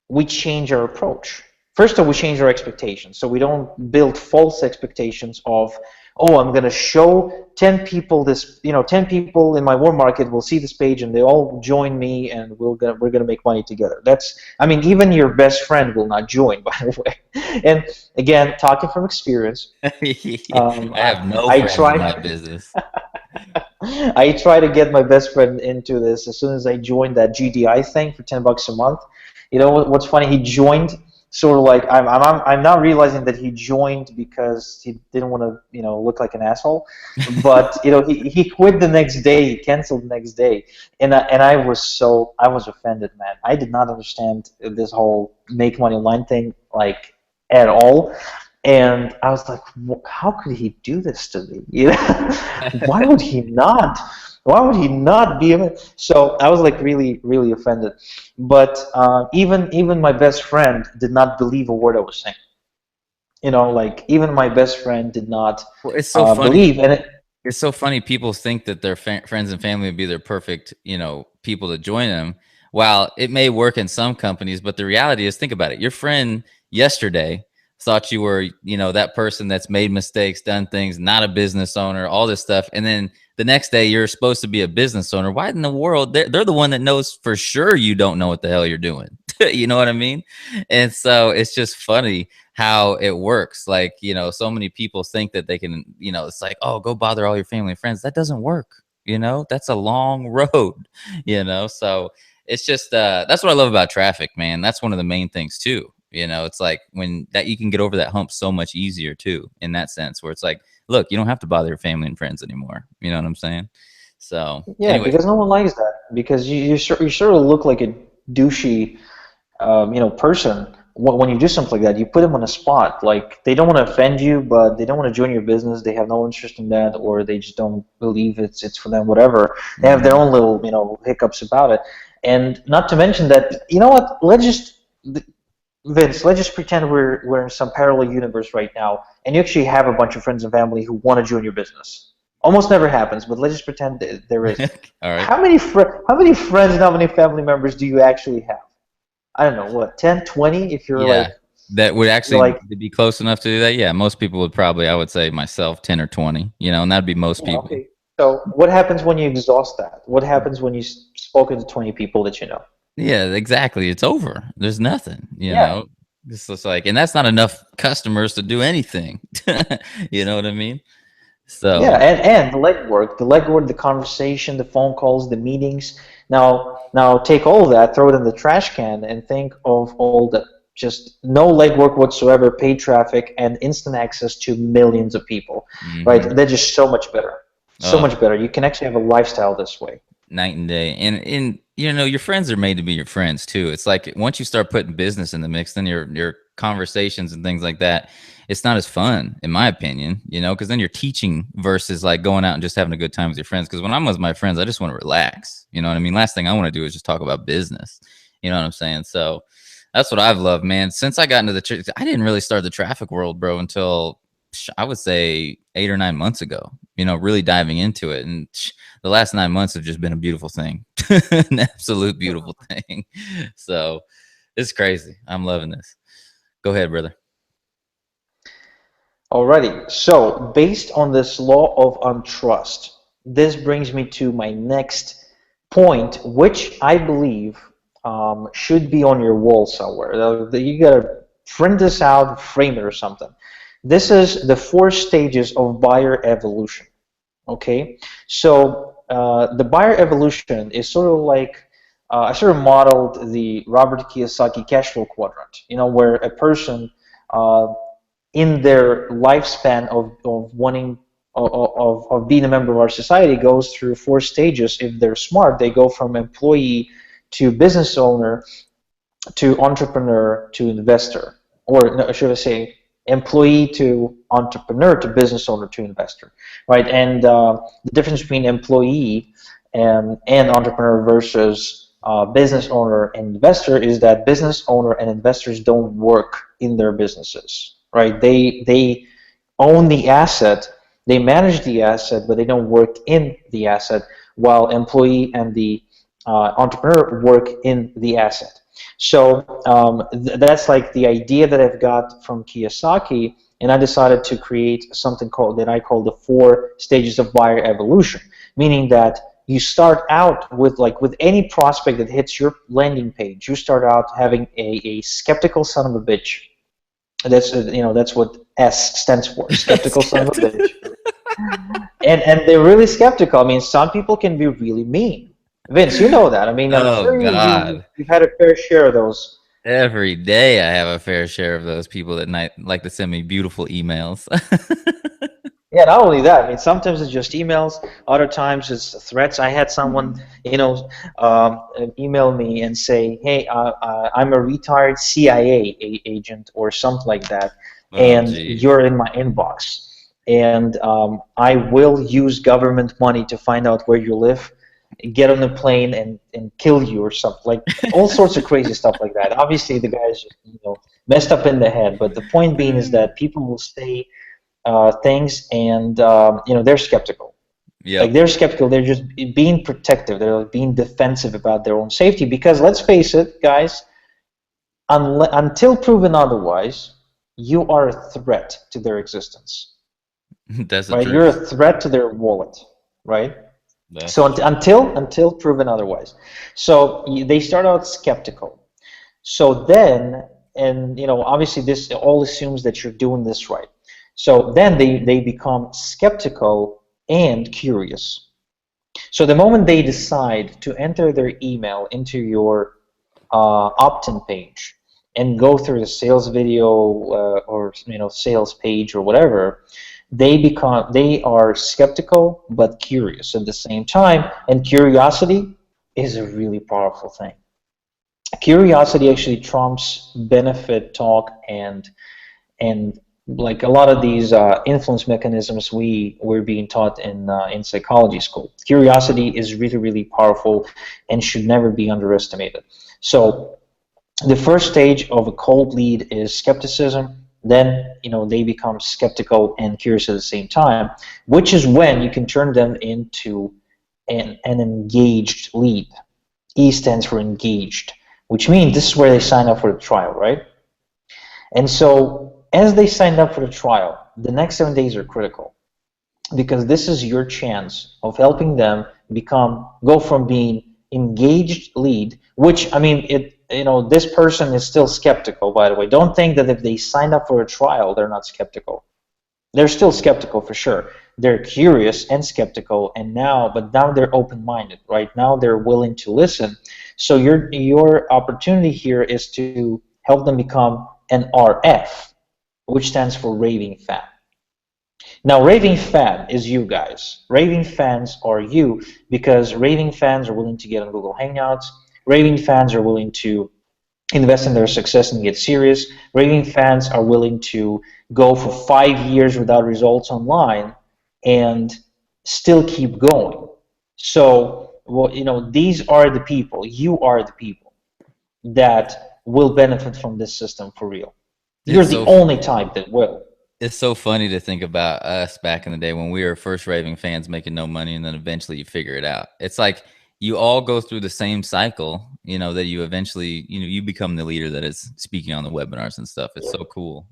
we change our approach. first of all, we change our expectations. So we don't build false expectations of, oh, I'm going to show 10 people this, 10 people in my warm market will see this page and they all join me and we're going to make money together. Even your best friend will not join, by the way. And again, talking from experience, I have no I friends in try. my business. I try to get my best friend into this as soon as I joined that GDI thing for $10 a month. You know what's funny? He joined sort of like I'm now realizing that he joined because he didn't want to look like an asshole, but he quit the next day. He canceled the next day, and I was offended, man. I did not understand this whole make money online thing like at all. And I was like, how could he do this to me? Why would he not? Why would he not be able? So I was like really, really offended. But even my best friend did not believe a word I was saying. Like even my best friend did not It's so funny. believe. And it's so funny. People think that their friends and family would be their perfect, people to join them. While it may work in some companies, but the reality is, think about it. Your friend yesterday thought you were, that person that's made mistakes, done things, not a business owner, all this stuff. And then the next day you're supposed to be a business owner. Why in the world? They're the one that knows for sure you don't know what the hell you're doing. You know what I mean? And so it's just funny how it works. Like, so many people think that they can, it's like, oh, go bother all your family and friends. That doesn't work. That's a long road, so it's just, that's what I love about traffic, man. That's one of the main things too. It's like when that you can get over that hump so much easier too, in that sense, where it's like, look, you don't have to bother your family and friends anymore. You know what I'm saying? So yeah, anyway. because no one likes that, because you sort of look like a douchey, person when you do something like that. You put them on a spot. Like they don't want to offend you, but they don't want to join your business. They have no interest in that, or they just don't believe it's for them. Whatever. They have their own little hiccups about it, and not to mention that what? Vince, let's just pretend we're in some parallel universe right now, and you actually have a bunch of friends and family who want to join your business. Almost never happens, but let's just pretend there is. All right. How many friends and how many family members do you actually have? I don't know, what, 10, 20? If you're that would actually be close enough to do that. Yeah, most people would probably, I would say myself, 10 or 20. And that'd be most people. Okay. So what happens when you exhaust that? What happens when you've spoken to 20 people that you know? Yeah, exactly. It's over. There's nothing, you know. It's just like, and that's not enough customers to do anything. You know what I mean? So yeah, and the legwork, the conversation, the phone calls, the meetings. Now take all of that, throw it in the trash can, and think of all the just no legwork whatsoever, paid traffic, and instant access to millions of people. Right? They're just so much better. So much better. You can actually have a lifestyle this way. Night and day. And your friends are made to be your friends too. It's like once you start putting business in the mix, then your conversations and things like that, it's not as fun, in my opinion, because then you're teaching versus like going out and just having a good time with your friends. Because when I'm with my friends, I just want to relax. You know what I mean? Last thing I want to do is just talk about business. You know what I'm saying? So that's what I've loved, man. Since I got into the I didn't really start the traffic world, bro, until I would say 8 or 9 months ago, really diving into it. And the last 9 months have just been a beautiful thing, an absolute beautiful thing. So it's crazy. I'm loving this. Go ahead, brother. Alrighty. So based on this law of untrust, this brings me to my next point, which I believe should be on your wall somewhere. You gotta print this out, frame it or something. This is the 4 stages of buyer evolution. Okay, so the buyer evolution is sort of like I sort of modeled the Robert Kiyosaki cash flow quadrant. Where a person in their lifespan of wanting of being a member of our society goes through 4 stages. If they're smart, they go from employee to business owner to entrepreneur to investor, or no, should I say employee to entrepreneur to business owner to investor, right? And the difference between employee and entrepreneur versus business owner and investor is that business owner and investors don't work in their businesses, right? They own the asset, they manage the asset, but they don't work in the asset, while employee and the entrepreneur work in the asset. So that's like the idea that I've got from Kiyosaki, and I decided to create something that I call the 4 stages of buyer evolution, meaning that you start out with any prospect that hits your landing page. You start out having a skeptical son of a bitch. That's what S stands for, skeptical son of a bitch. And they're really skeptical. I mean, some people can be really mean. Vince, you know that. I mean, I'm Oh sure God. you've had a fair share of those. Every day I have a fair share of those people that like to send me beautiful emails. Yeah, not only that. I mean, sometimes it's just emails. Other times it's threats. I had someone, email me and say, "Hey, I'm a retired CIA agent or something like that, Oh, and geez. you're in my inbox, and I will use government money to find out where you live, get on a plane and kill you or something like all sorts of crazy stuff like that." Obviously, the guy's just messed up in the head. But the point being is that people will say things, and they're skeptical. Like Yep. they're skeptical. They're just being protective. They're like being defensive about their own safety. Because let's face it, guys, until proven otherwise, you are a threat to their existence. That's the Right? You're truth. a threat to their wallet. Right? That's So the truth. until proven otherwise. So they start out skeptical. So then, and obviously this all assumes that you're doing this right. So then they become skeptical and curious. So the moment they decide to enter their email into your opt-in page and go through the sales video or sales page or whatever, they are skeptical but curious at the same time, and curiosity is a really powerful thing. Curiosity actually trumps benefit talk and like a lot of these influence mechanisms we're being taught in psychology school. Curiosity is really, really powerful and should never be underestimated. So the first stage of a cold lead is skepticism. Then they become skeptical and curious at the same time, which is when you can turn them into an engaged lead. E stands for engaged, which means this is where they sign up for the trial, right? And so as they signed up for the trial, the next 7 days are critical because this is your chance of helping them go from being engaged lead, which I mean this person is still skeptical, by the way. Don't think that if they signed up for a trial they're not skeptical. They're still skeptical for sure. They're curious and skeptical, but now they're open-minded, right? Now they're willing to listen. So your opportunity here is to help them become an RF, which stands for raving fan. Now, raving fan is you guys. Raving fans are you because raving fans are willing to get on Google Hangouts. Raving fans are willing to invest in their success and get serious. Raving fans are willing to go for 5 years without results online and still keep going. So, these are the people. You are the people that will benefit from this system for real. You're It's the so only type that will. it's so funny to think about us back in the day when we were first raving fans making no money, and then eventually you figure it out. It's like you all go through the same cycle, that you eventually, you become the leader that is speaking on the webinars and stuff. It's so cool.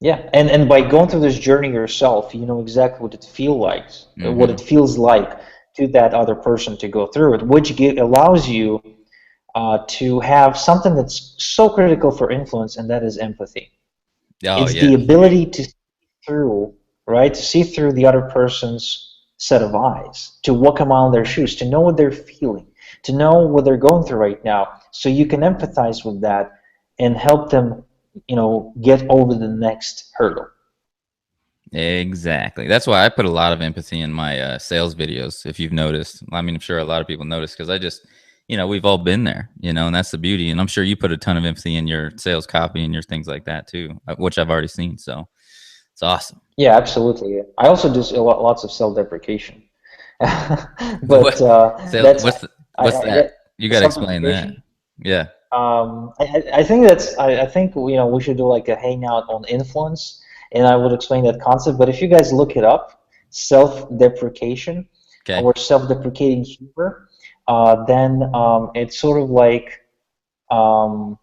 Yeah, and by going through this journey yourself, you know exactly what it feels like to that other person to go through it, which allows you to have something that's so critical for influence, and that is empathy. Oh It's the yeah. ability to see through, right? To see through the other person's set of eyes, to walk a mile in their shoes, to know what they're feeling, to know what they're going through right now, so you can empathize with that and help them, get over the next hurdle. Exactly. That's why I put a lot of empathy in my sales videos. If you've noticed, I mean, I'm sure a lot of people notice because I just, we've all been there, and that's the beauty. And I'm sure you put a ton of empathy in your sales copy and your things like that too, which I've already seen. So it's awesome. Yeah, absolutely. I also do lots of self-deprecation, but What? So that's what's that? You got to explain that. self-deprecation. Yeah. I think I think we should do like a hangout on influence, and I would explain that concept. But if you guys look it up, self-deprecation Okay. or self-deprecating humor, then it's sort of like, um,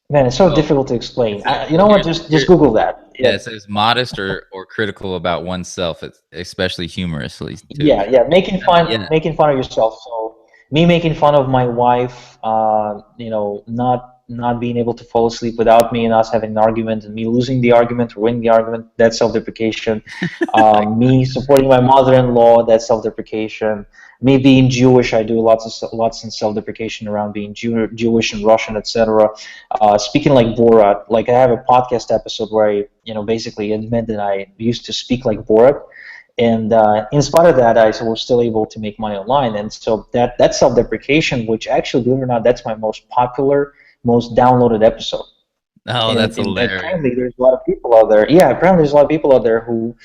man, it's so Well, difficult to explain. You know well, what? Just Google that. yeah, Yeah, it says modest or critical about oneself, especially humorously too. yeah, making Yeah, fun of yourself. So me making fun of my wife, not being able to fall asleep without me, and us having an argument, and me losing the argument or winning the argument, that's self-deprecation. Me supporting my mother-in-law, that's self-deprecation. Me being Jewish, I do lots in self-deprecation around being Jewish and Russian, etc. Speaking like Borat, like I have a podcast episode where I, basically admit that I used to speak like Borat, and in spite of that, I was still able to make money online. And so that self-deprecation, which actually, believe it or not, that's my most popular, most downloaded episode. oh, that's And hilarious. apparently, there's a lot of people out there. Yeah, apparently, there's a lot of people out there who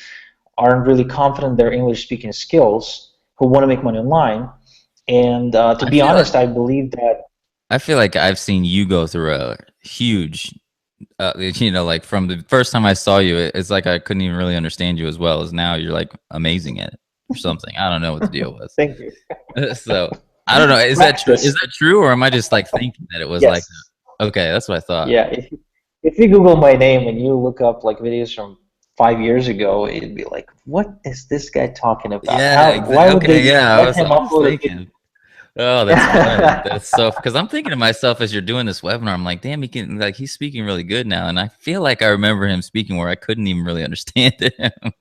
aren't really confident in their English speaking skills, who want to make money online. And to I be feel like honest, I believe that. I feel like I've seen you go through a huge, like from the first time I saw you, it's like I couldn't even really understand you as well as now. You're like amazing at it or something. I don't know what the deal was. Thank you. So I don't know. Is that true? Is Practice. that true, or am I just like thinking that it was like Yes. that? Okay, that's what I thought. Yeah. If you Google my name and you look up like videos from 5 years ago, it'd be like, what is this guy talking about? Yeah, Why exactly. would Okay, they yeah. let him I was upload a video? thinking. Oh, that's funny. That's so because I'm thinking to myself as you're doing this webinar, I'm like, damn, he's speaking really good now, and I feel like I remember him speaking where I couldn't even really understand him.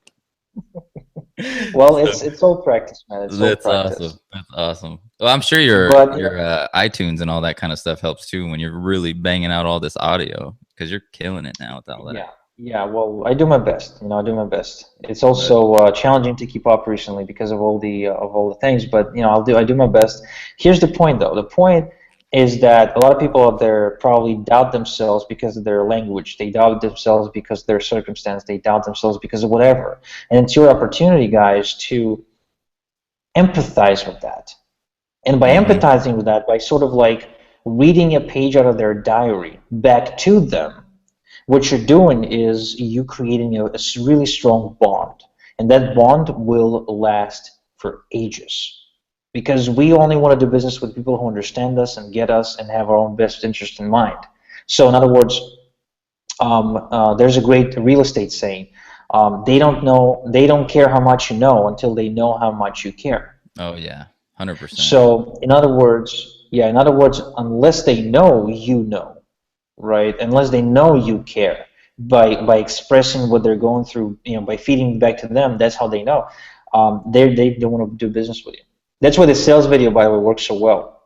Well, So, it's all practice, man. It's all that's awesome. practice. That's awesome. Well, I'm sure your But your iTunes and all that kind of stuff helps too when you're really banging out all this audio because you're killing it now with all that. yeah. Well, I do my best. I do my best. It's But also challenging to keep up recently because of all the things. But I do my best. Here's the point, though. The point is that a lot of people out there probably doubt themselves because of their language. They doubt themselves because of their circumstance. They doubt themselves because of whatever. And it's your opportunity, guys, to empathize with that. And by mhm. empathizing with that, by sort of like reading a page out of their diary back to them, what you're doing is you creating a really strong bond. And that bond will last for ages. Because we only want to do business with people who understand us and get us and have our own best interest in mind. So, in other words, there's a great real estate saying: they don't care how much you know until they know how much you care. Oh yeah, 100%. So, in other words, unless they know you know, right? Unless they know you care by expressing what they're going through, by feeding back to them, that's how they know. They don't want to do business with you. That's why the sales video, by the way, works so well,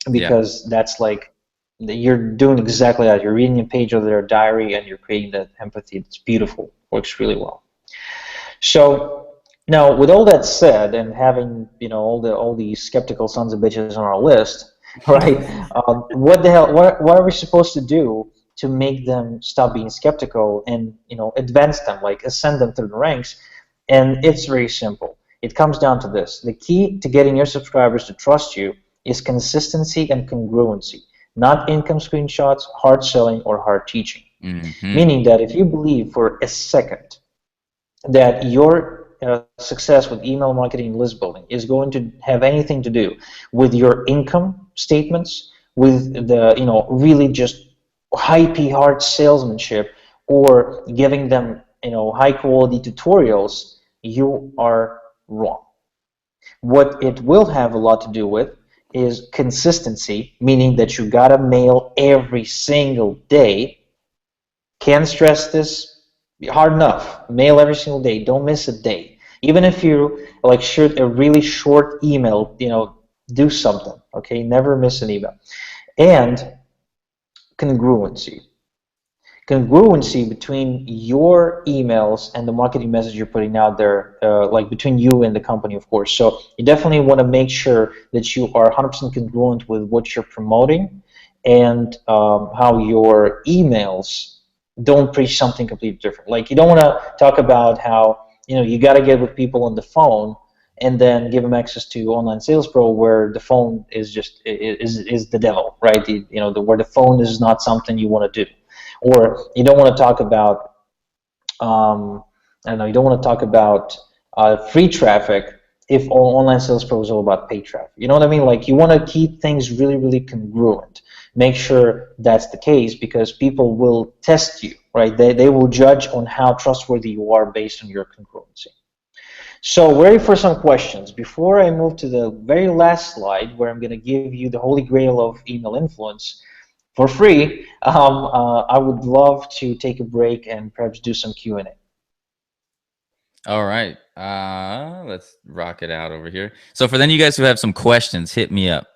Yeah, because that's like you're doing exactly that. You're reading a page of their diary and you're creating that empathy. It's beautiful. Works really well. So now, with all that said, and having all the skeptical sons of bitches on our list, right? What the hell? What are we supposed to do to make them stop being skeptical and advance them, like ascend them through the ranks? And it's very simple. It comes down to this: the key to getting your subscribers to trust you is consistency and congruency, not income screenshots, hard selling, or hard teaching. hmm Meaning that if you believe for a second that your success with email marketing and list building is going to have anything to do with your income statements, with the really just hypey hard salesmanship, or giving them high quality tutorials, you are wrong. What it will have a lot to do with is consistency, meaning that you gotta mail every single day. Can't stress this hard enough. Mail every single day. Don't miss a day. Even if you like shoot a really short email, do something. Okay, never miss an email. And congruency. Congruency between your emails and the marketing message you're putting out there, like between you and the company, of course. So you definitely want to make sure that you are 100% congruent with what you're promoting, and how your emails don't preach something completely different. Like, you don't want to talk about how you got to get with people on the phone and then give them access to Online Sales Pro, where the phone is just is the devil, right? Where the phone is not something you want to do. Or you don't want to talk about I don't know, you don't want to talk about free traffic if all online sales pro is all about paid traffic. You know what I mean? Like, you want to keep things really, really congruent. Make sure that's the case, because people will test you, right? They will judge on how trustworthy you are based on your congruency. So, ready for some questions. Before I move to the very last slide, where I'm going to give you the holy grail of email influence for free, I would love to take a break and perhaps do some Q&A. All right. Let's rock it out over here. So for then you guys who have some questions, hit me up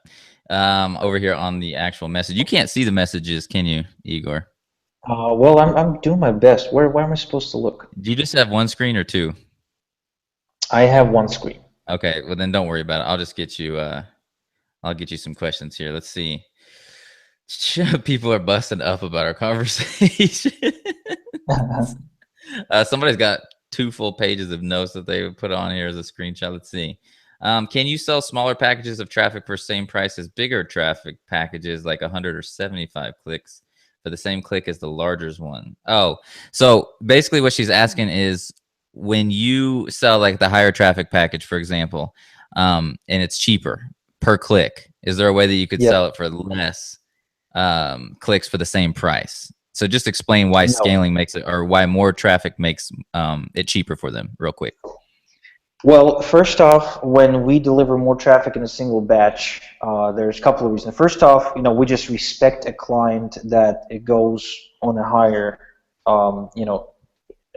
over here on the actual message. You can't see the messages, can you, Igor? Well, I'm doing my best. Where am I supposed to look? Do you just have one screen or two? I have one screen. Okay, well then don't worry about it. I'll just get you I'll get you some questions here. Let's see. People are busting up about our conversation. Somebody's got 2 full pages of notes that they would put on here as a screenshot. Let's see. Can you sell smaller packages of traffic for same price as bigger traffic packages, like 100 or 75 clicks for the same click as the larger one? Oh, so basically what she's asking is, when you sell like the higher traffic package, for example, and it's cheaper per click, is there a way that you could sell it for less clicks for the same price? So just explain why scaling makes it, or why more traffic makes it cheaper for them real quick. Well, first off, when we deliver more traffic in a single batch, there's a couple of reasons. First off, we just respect a client that it goes on a higher,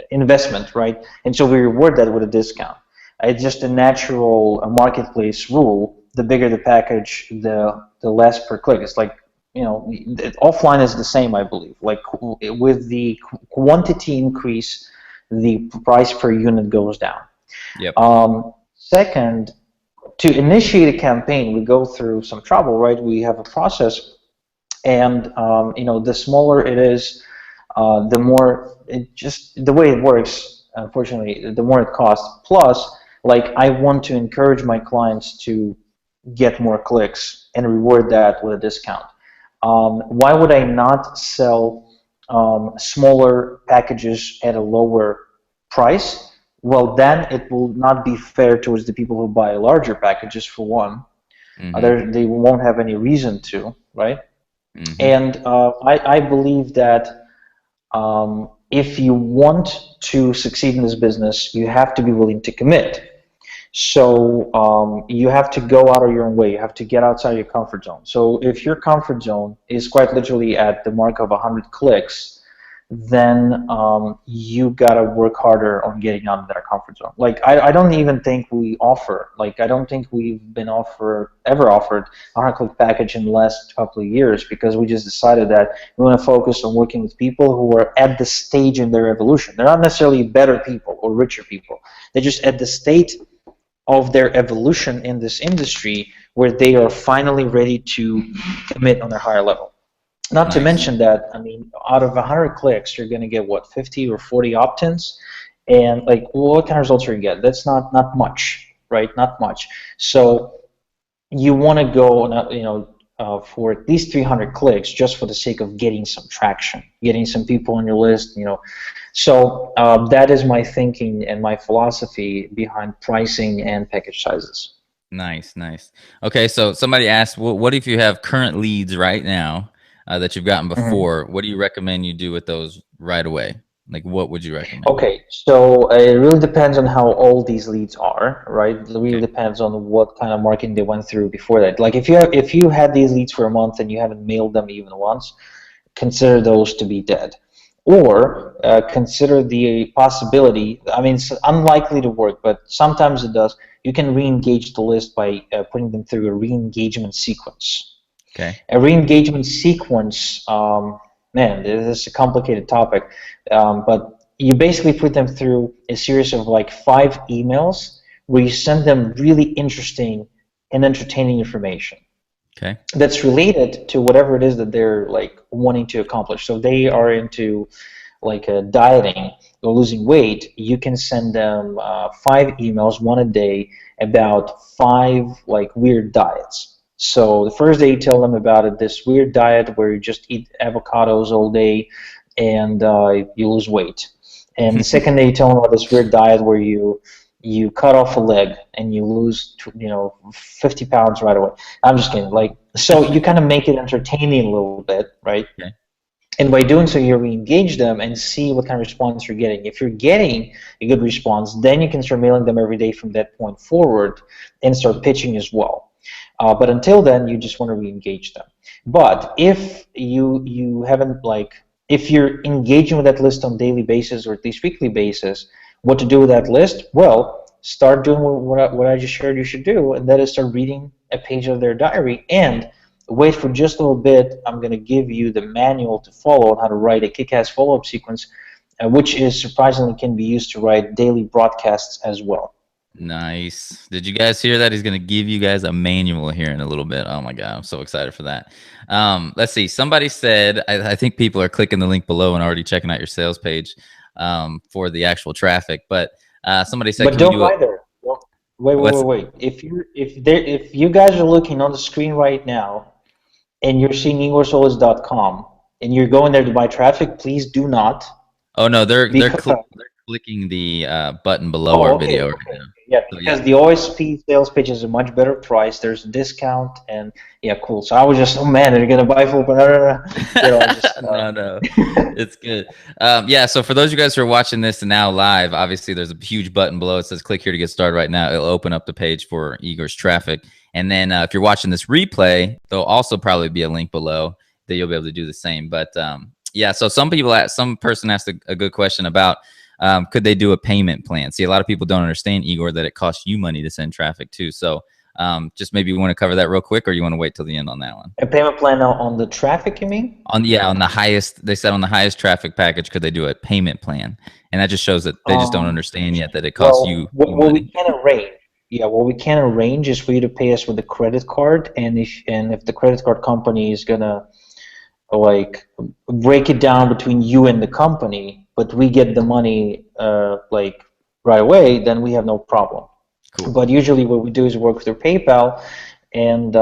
investment, right? And so we reward that with a discount. It's just a natural marketplace rule. The bigger the package, the less per click. It's like, offline is the same, I believe. Like, with the quantity increase, the price per unit goes down. Yep. Second, to initiate a campaign, we go through some trouble, right? We have a process, and the smaller it is, the more the way it works, unfortunately, the more it costs. Plus, like, I want to encourage my clients to get more clicks and reward that with a discount. Why would I not sell smaller packages at a lower price? Well, then it will not be fair towards the people who buy larger packages, for one. Mm-hmm. They won't have any reason to, right? Mm-hmm. And I believe that if you want to succeed in this business, you have to be willing to commit. So you have to go out of your own way. You have to get outside your comfort zone. So if your comfort zone is quite literally at the mark of 100 clicks, then you got to work harder on getting out of that comfort zone. Like, I don't even think we offer, like, I don't think we've been ever offered a 100-click package in the last couple of years, because we just decided that we want to focus on working with people who are at the stage in their evolution. They're not necessarily better people or richer people. They're just at the state of their evolution in this industry where they are finally ready to commit on a higher level. Not to mention that, I mean, out of 100 clicks, you're going to get, what, 50 or 40 opt-ins? And, like, what kind of results are you get? That's not much, right? Not much. So you want to go, for at least 300 clicks just for the sake of getting some traction, getting some people on your list, So that is my thinking and my philosophy behind pricing and package sizes. Nice. Okay, so somebody asked, well, what if you have current leads right now that you've gotten before? What do you recommend you do with those right away? Like, what would you recommend? Okay, so it really depends on how old these leads are, right? It really depends on what kind of marketing they went through before that. Like, if you had these leads for a month and you haven't mailed them even once, consider those to be dead. Or consider the possibility, I mean, it's unlikely to work, but sometimes it does. You can re-engage the list by putting them through a re-engagement sequence. Okay. A re-engagement sequence, man, this is a complicated topic, but you basically put them through a series of like 5 emails where you send them really interesting and entertaining information. Okay. That's related to whatever it is that they're like wanting to accomplish. So they are into like dieting or losing weight. You can send them 5 emails, 1 a day, about 5 like weird diets. So the first day you tell them about this weird diet where you just eat avocados all day and you lose weight. And the second day you tell them about this weird diet where you you cut off a leg and you lose 50 pounds right away. I'm just kidding. Like, so you kind of make it entertaining a little bit, right? Okay. And by doing so, you re-engage them and see what kind of response you're getting. If you're getting a good response, then you can start mailing them every day from that point forward and start pitching as well. But until then, you just want to re-engage them. But if you haven't, like, if you're engaging with that list on daily basis or at least weekly basis, what to do with that list? Well, start doing what I just shared you should do, and that is start reading a page of their diary and wait for just a little bit. I'm going to give you the manual to follow on how to write a kick-ass follow-up sequence, which is surprisingly can be used to write daily broadcasts as well. Nice. Did you guys hear that? He's going to give you guys a manual here in a little bit. Oh my God, I'm so excited for that. Let's see. Somebody said, I think people are clicking the link below and already checking out your sales page for the actual traffic. But somebody said, but don't buy there. Wait. If you guys are looking on the screen right now and you're seeing igorsolis.com and you're going there to buy traffic, please do not. Oh no, they're clicking the button below our video right now. Yeah, because the OSP sales page is a much better price. There's a discount, and yeah, cool. So I was just, oh man, they're gonna buy full, but no, it's good. Yeah, so for those of you guys who are watching this now live, obviously there's a huge button below. It says click here to get started right now. It'll open up the page for Igor's traffic. And then if you're watching this replay, there'll also probably be a link below that you'll be able to do the same. But yeah, so some person asked a good question about could they do a payment plan? See, a lot of people don't understand, Igor, that it costs you money to send traffic too. So just maybe you want to cover that real quick, or you want to wait till the end on that one? A payment plan on the traffic, you mean? On the highest, they said on the highest traffic package, could they do a payment plan? And that just shows that they just don't understand yet that it costs you what money. We can arrange. Yeah, what we can arrange is for you to pay us with a credit card, and if the credit card company is gonna like break it down between you and the company, but we get the money like right away, then we have no problem. Cool. But usually what we do is work through PayPal, and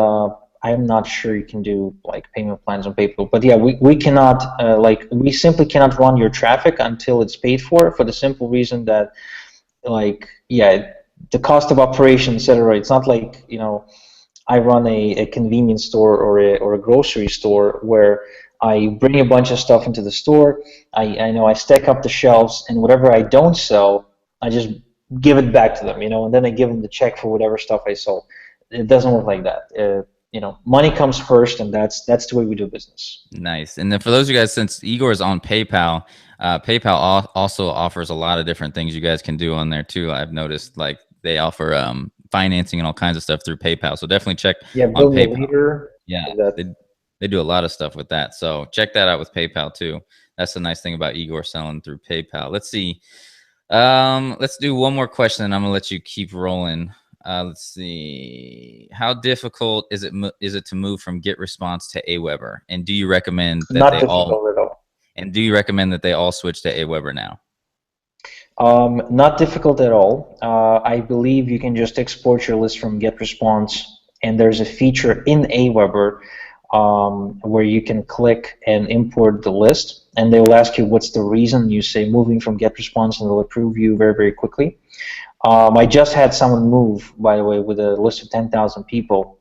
I'm not sure you can do like payment plans on PayPal. But yeah, we cannot we simply cannot run your traffic until it's paid for the simple reason that the cost of operation, etc. It's not like I run a convenience store or a grocery store where I bring a bunch of stuff into the store. I stack up the shelves, and whatever I don't sell, I just give it back to them, and then I give them the check for whatever stuff I sold. It doesn't work like that. Money comes first, and that's the way we do business. Nice. And then for those of you guys, since Igor is on PayPal, PayPal also offers a lot of different things you guys can do on there too. I've noticed like they offer financing and all kinds of stuff through PayPal. So definitely check on PayPal. They do a lot of stuff with that. So check that out with PayPal too. That's the nice thing about Igor selling through PayPal. Let's see. Let's do one more question, and I'm gonna let you keep rolling. Let's see. How difficult is it to move from GetResponse to Aweber? And do you recommend that Not difficult at all. And do you recommend that they all switch to Aweber now? Not difficult at all. I believe you can just export your list from GetResponse, and there's a feature in Aweber where you can click and import the list, and they will ask you what's the reason. You say moving from GetResponse, and they'll approve you very, very quickly. I just had someone move, by the way, with a list of 10,000 people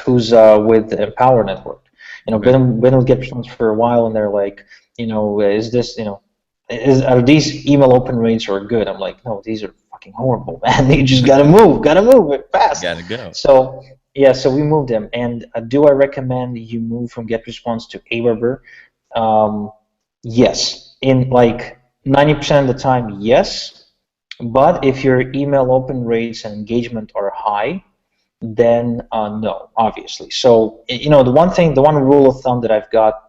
who's with the Empower Network. Been with GetResponse for a while, and they're like, is this, are these email open rates are good? I'm like, no, these are fucking horrible, man. You just gotta move it fast. Gotta go. So yeah, so we moved them. And do I recommend you move from GetResponse to Aweber? Yes, in like 90% of the time, yes. But if your email open rates and engagement are high, then no, obviously. So the one rule of thumb that I've got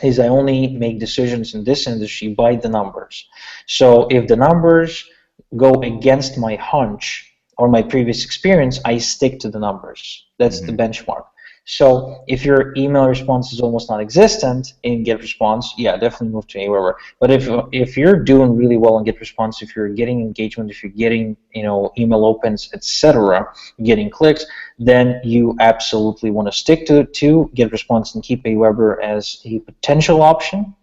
is I only make decisions in this industry by the numbers. So if the numbers go against my hunch or my previous experience, I stick to the numbers. That's the benchmark. So if your email response is almost non-existent in GetResponse, yeah, definitely move to Aweber. But if you're doing really well in GetResponse, if you're getting engagement, if you're getting email opens, etc., getting clicks, then you absolutely want to stick to GetResponse and keep Aweber as a potential option.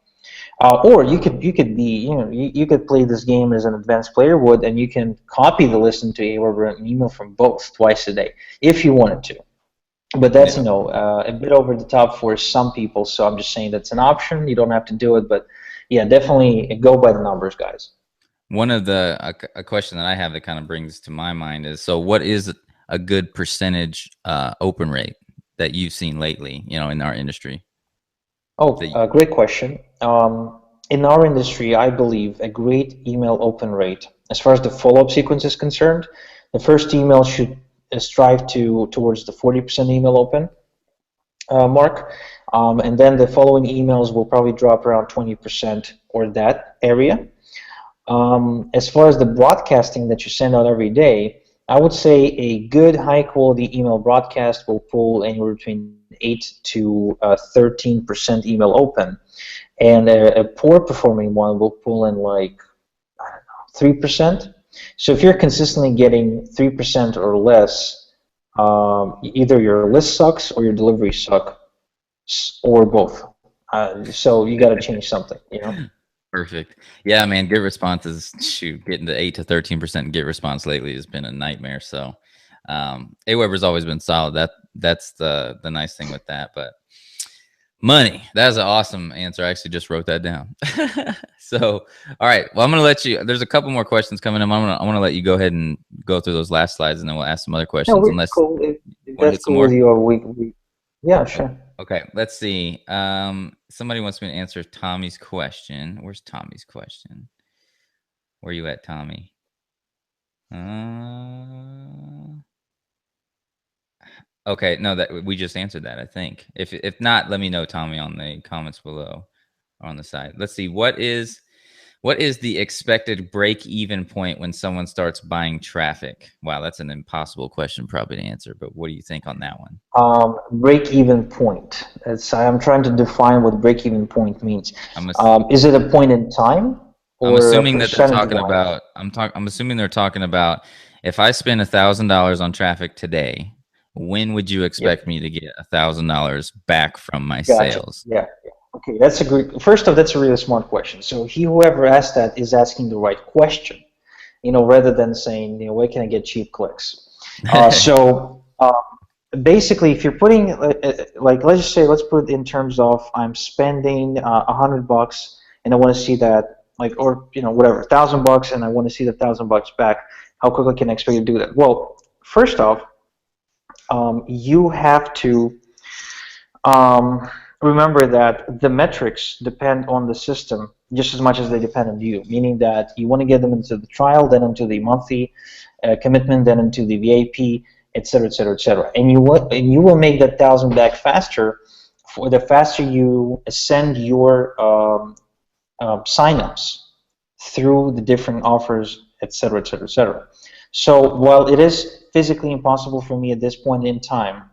Or you could be, you could play this game as an advanced player would, and you can copy the list into an email from both twice a day if you wanted to. But that's, Yeah. a bit over the top for some people. So I'm just saying that's an option. You don't have to do it, but yeah, definitely go by the numbers, guys. One of the a question that I have that kind of brings to my mind is, so what is a good percentage open rate that you've seen lately, in our industry? Oh, That you, great question. In our industry, I believe a great email open rate, as far as the follow-up sequence is concerned, the first email should strive towards the 40% email open mark, and then the following emails will probably drop around 20% or that area. As far as the broadcasting that you send out every day, I would say a good high quality email broadcast will pull anywhere between 8 to 13% email open, and a poor performing one will pull in like 3%. So if you're consistently getting 3% or less, either your list sucks or your delivery suck, or both. So you got to change something. perfect. Yeah, man, get responses. Shoot, getting to 8 to 13% get response lately has been a nightmare. So Aweber's always been solid. That's the nice thing with that. But money, that's an awesome answer. I actually just wrote that down. So, all right. Well, I'm gonna let you. There's a couple more questions coming in. I want to let you go ahead and go through those last slides, and then we'll ask some other No, questions. we're Unless cool. you If want to that's hit some cool with more. you, yeah, sure. Okay, let's see. Somebody wants me to answer Tommy's question. Where's Tommy's question? Where you at, Tommy? Okay, no, that we just answered that, I think. If not, let me know, Tommy, on the comments below or on the side. Let's see. What is the expected break-even point when someone starts buying traffic? Wow, that's an impossible question probably to answer, but what do you think on that one? Break-even point. I'm trying to define what break-even point means. I'm ass- Is it a point in time I'm or a assuming that they're talking percentage-wise? about I'm assuming they're talking about, if I spend $1,000 on traffic today, when would you Yep. expect me to get $1,000 back from my Gotcha. sales? Yeah. Yeah. Okay, that's a great. First off, that's a really smart question. So whoever asked that is asking the right question. Rather than saying, where can I get cheap clicks? Basically, if you're putting, like, let's put it in terms of I'm spending $100 and I want to see that, like, or whatever, $1,000 and I want to see the $1,000 back. How quickly can I expect you to do that? Well, first off, you have to remember that the metrics depend on the system just as much as they depend on you, meaning that you want to get them into the trial, then into the monthly commitment, then into the VIP, et cetera, et cetera, et cetera. And you will make that 1,000 back faster for the faster you send your signups through the different offers, et cetera, et cetera, et cetera. So while it is physically impossible for me at this point in time,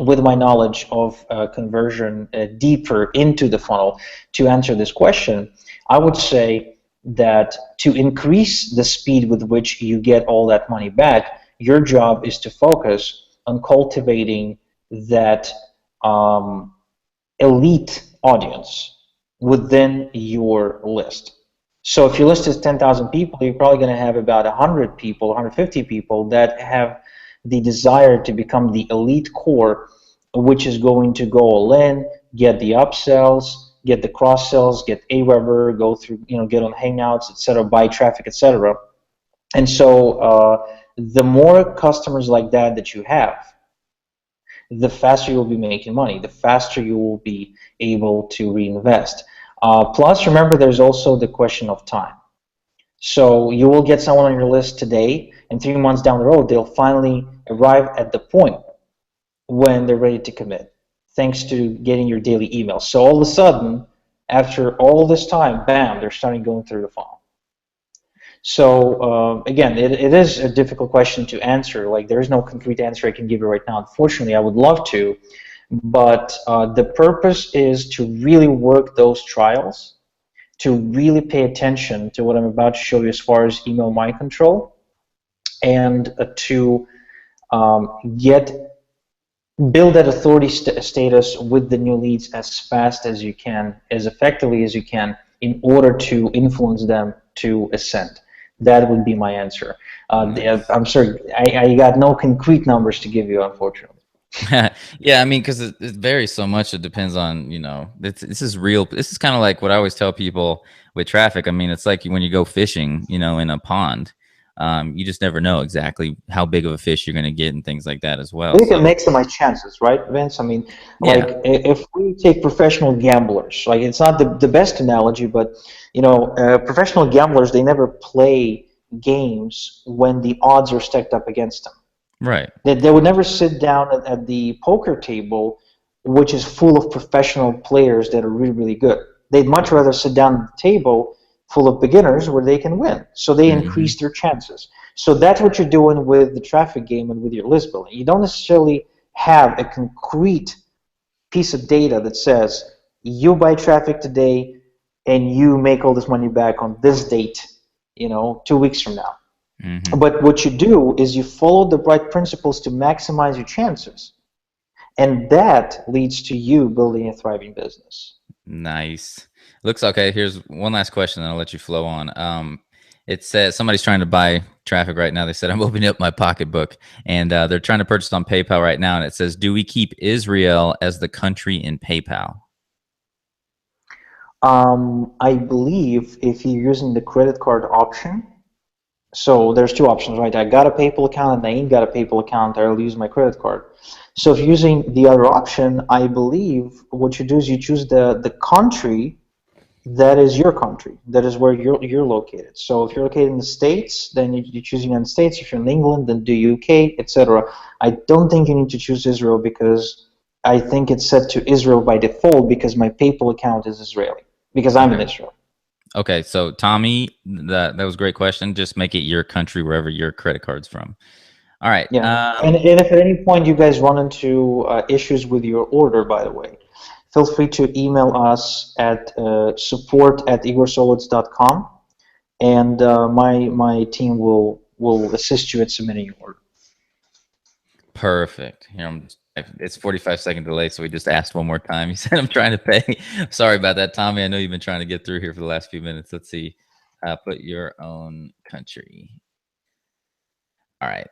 with my knowledge of conversion deeper into the funnel to answer this question, I would say that to increase the speed with which you get all that money back, your job is to focus on cultivating that elite audience within your list. So if your list is 10,000 people, you're probably going to have about 100 people, 150 people that have the desire to become the elite core, which is going to go all in, get the upsells, get the cross sells, get Aweber, go through, get on Hangouts, etc., buy traffic, etc. And so the more customers like that you have, the faster you'll be making money, the faster you will be able to reinvest. Plus, remember, there's also the question of time. So you will get someone on your list today, and 3 months down the road, they'll finally arrive at the point when they're ready to commit, thanks to getting your daily emails. So all of a sudden, after all this time, bam, they're starting going through the funnel. So again, it is a difficult question to answer. Like, there is no concrete answer I can give you right now. Unfortunately, I would love to, but the purpose is to really work those trials, to really pay attention to what I'm about to show you as far as email mind control, and to get build that authority status with the new leads as fast as you can, as effectively as you can, in order to influence them to ascend. That would be my answer. Nice. I'm sorry, I got no concrete numbers to give you, unfortunately. Yeah, I mean, because it varies so much. It depends on, this is real. This is kind of like what I always tell people with traffic. I mean, it's like when you go fishing, in a pond. You just never know exactly how big of a fish you're going to get and things like that as well. You can So, maximize chances, right, Vince? I mean, like yeah, if we take professional gamblers, like it's not the best analogy, but professional gamblers, they never play games when the odds are stacked up against them. right. They would never sit down at the poker table, which is full of professional players that are really, really good. They'd much rather sit down at the table full of beginners where they can win. So they Hmm. increase their chances. So that's what you're doing with the traffic game and with your list building. You don't necessarily have a concrete piece of data that says you buy traffic today and you make all this money back on this date, 2 weeks from now. Hmm. But what you do is you follow the right principles to maximize your chances. And that leads to you building a thriving business. Nice. Looks okay. Here's one last question, and I'll let you flow on. It says somebody's trying to buy traffic right now. They said I'm opening up my pocketbook, and they're trying to purchase on PayPal right now. And it says, "Do we keep Israel as the country in PayPal?" I believe if you're using the credit card option, so there's two options, right? I got a PayPal account and I ain't got a PayPal account. I'll use my credit card. So if you're using the other option, I believe what you do is you choose the country that is your country. That is where you're located. So if you're located in the States, then you choose the United States. If you're in England, then do UK, etc. I don't think you need to choose Israel because I think it's set to Israel by default because my PayPal account is Israeli because I'm in Okay. Israel. Okay. So Tommy, that was a great question. Just make it your country wherever your credit card's from. All right. Yeah. And if at any point you guys run into issues with your order, by the way, feel free to email us at support@igorsolid.com, and my team will assist you at submitting your order. Perfect. It's 45-second delay, so we just asked one more time. He said, "I'm trying to pay." Sorry about that, Tommy. I know you've been trying to get through here for the last few minutes. Let's see. Put your own country. All right.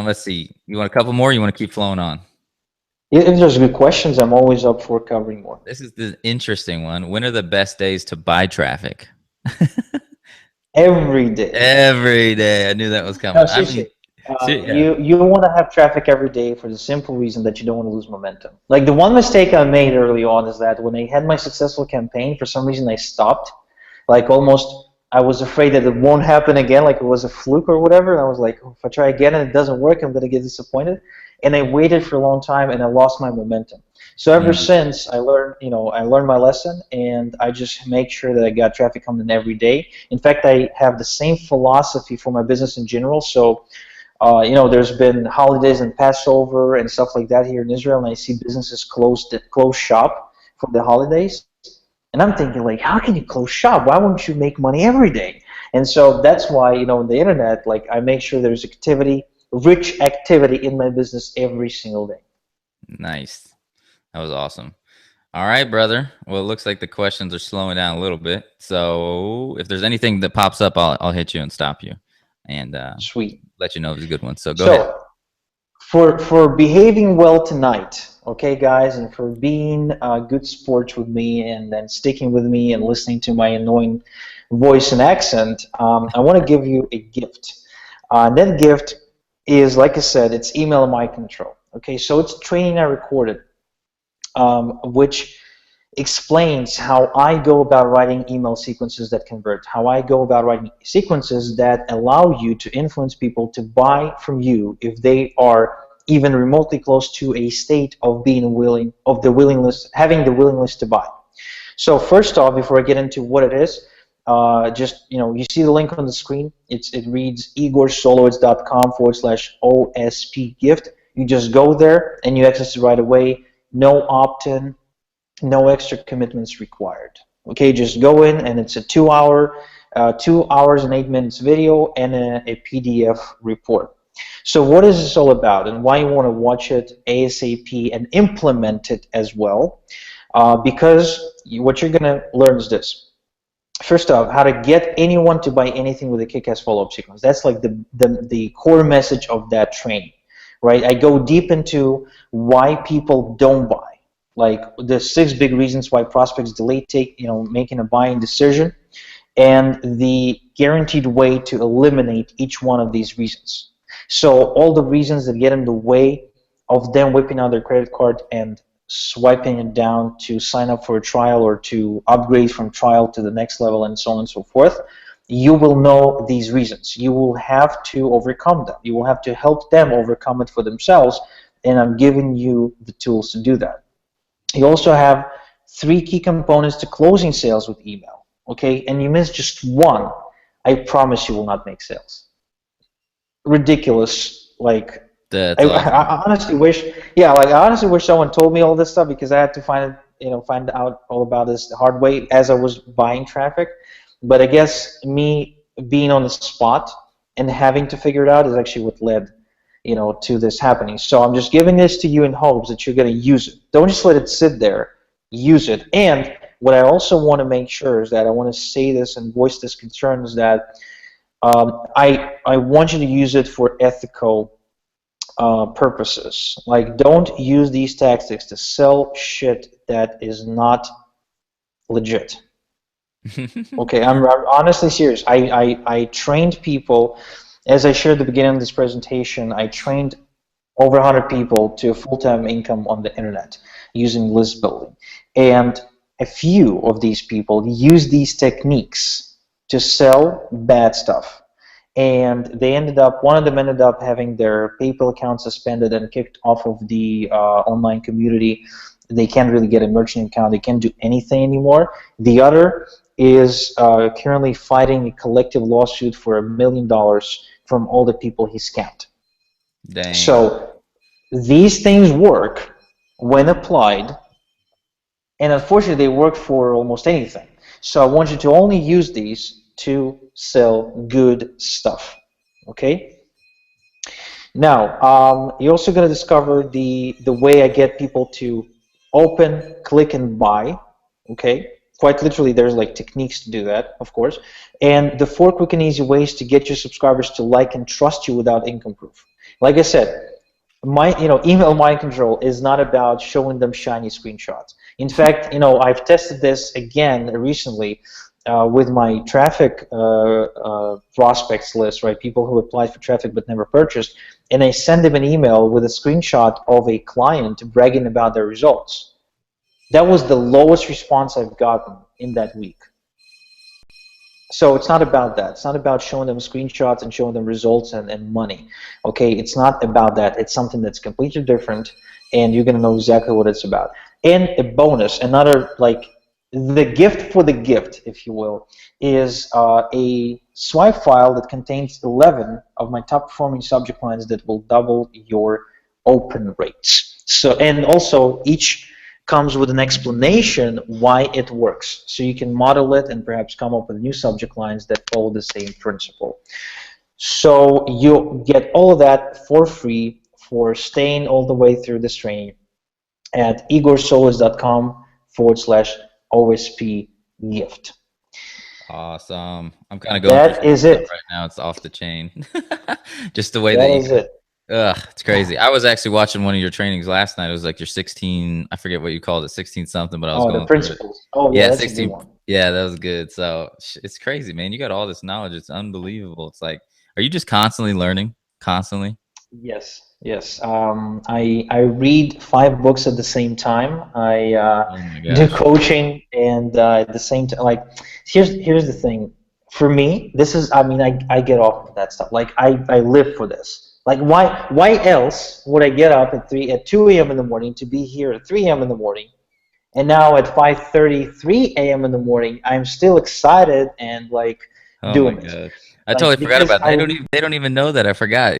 Let's see. You want a couple more? You want to keep flowing on? If there's good questions, I'm always up for covering more. This is the interesting one. When are the best days to buy traffic? Every day. Every day. I knew that was No, coming. I mean, seriously. yeah. You want to have traffic every day for the simple reason that you don't want to lose momentum. Like the one mistake I made early on is that when I had my successful campaign, for some reason I stopped. Like almost, I was afraid that it won't happen again, like it was a fluke or whatever. And I was like, oh, if I try again and it doesn't work, I'm going to get disappointed. And I waited for a long time and I lost my momentum. So ever Mm, since I learned my lesson, and I just make sure that I got traffic coming in every day. In fact, I have the same philosophy for my business in general. So there's been holidays and Passover and stuff like that here in Israel, and I see businesses close shop for the holidays. And I'm thinking, like, how can you close shop? Why won't you make money every day? And so that's why, on the internet, like, I make sure there's rich activity in my business every single day. nice. That was awesome. All right, brother. Well, it looks like the questions are slowing down a little bit. So if there's anything that pops up, I'll hit you and stop you, and Sweet. let you know if it's a good one. So go ahead. So for behaving well tonight, okay, guys, and for being good sports with me and then sticking with me and listening to my annoying voice and accent, I want to give you a gift. That gift is, like I said, it's email in my control. Okay, so it's training I recorded, which explains how I go about writing email sequences that convert, how I go about writing sequences that allow you to influence people to buy from you if they are even remotely close to a state of being willing, of the willingness, having the willingness to buy. So first off, before I get into what it is, just, you see the link on the screen. It reads igorsolowitz.com/OSP gift. You just go there and you access it right away. No opt-in, no extra commitments required. Okay, just go in, and it's a 2 hours and 8 minutes video and a PDF report. So what is this all about, and why you want to watch it ASAP and implement it as well? Because what you're going to learn is this. First off, how to get anyone to buy anything with a kick-ass follow-up sequence. That's like the core message of that training, right? I go deep into why people don't buy, like the 6 big reasons why prospects delay making a buying decision, and the guaranteed way to eliminate each one of these reasons. So all the reasons that get in the way of them whipping out their credit card and swiping it down to sign up for a trial or to upgrade from trial to the next level and so on and so forth, you will know these reasons. You will have to overcome them. You will have to help them overcome it for themselves, and I'm giving you the tools to do that. You also have 3 key components to closing sales with email, okay? And you miss just one, I promise you will not make sales. Ridiculous, like That's awesome. I honestly wish, yeah, like I honestly wish someone told me all this stuff, because I had to find out all about this the hard way as I was buying traffic. But I guess me being on the spot and having to figure it out is actually what led, to this happening. So I'm just giving this to you in hopes that you're going to use it. Don't just let it sit there. Use it. And what I also want to make sure is that I want to say this and voice this concern is that I want you to use it for ethical purposes. Like, don't use these tactics to sell shit that is not legit. Okay, I'm honestly serious. I trained people, as I shared at the beginning of this presentation, I trained over 100 people to a full-time income on the internet using list building. And a few of these people use these techniques to sell bad stuff. And one of them ended up having their PayPal account suspended and kicked off of the online community. They can't really get a merchant account. They can't do anything anymore. The other is currently fighting a collective lawsuit for $1 million from all the people he scammed. Dang. So these things work when applied, and unfortunately they work for almost anything. So I want you to only use these to sell good stuff. Okay? Now, you're also going to discover the way I get people to open, click, and buy. Okay? Quite literally, there's like techniques to do that, of course. And the 4 quick and easy ways to get your subscribers to like and trust you without income proof. Like I said, email mind control is not about showing them shiny screenshots. In fact, I've tested this again recently with my traffic prospects list, right? People who applied for traffic but never purchased, and I send them an email with a screenshot of a client bragging about their results. That was the lowest response I've gotten in that week. So it's not about that. It's not about showing them screenshots and showing them results and money. Okay, it's not about that. It's something that's completely different, and you're gonna know exactly what it's about. And a bonus, another, like, the gift for the gift, if you will, is a swipe file that contains 11 of my top performing subject lines that will double your open rates. So, and also each comes with an explanation why it works. So you can model it and perhaps come up with new subject lines that follow the same principle. So you get all of that for free for staying all the way through this training at igorsolis.com/OSP gift. Awesome. I'm kind of going That is it right now. It's off the chain. Just the way that is it. Ugh, it's crazy. I was actually watching one of your trainings last night. It was like your 16, I forget what you called it, 16 something, but I was going the principles. Oh yeah, that's 16. a good one. Yeah, that was good. So it's crazy, man. You got all this knowledge. It's unbelievable. It's like, are you just constantly learning? Constantly? Yes. I read 5 books at the same time. I do coaching, and at the same time, like, here's the thing. For me, this is, I get off of that stuff. Like, I live for this. Like, why else would I get up at 2 a.m. in the morning to be here at 3 a.m. in the morning, and now at 5:33 a.m. in the morning, I'm still excited and like doing it. I totally forgot about that. They don't even know that. I forgot.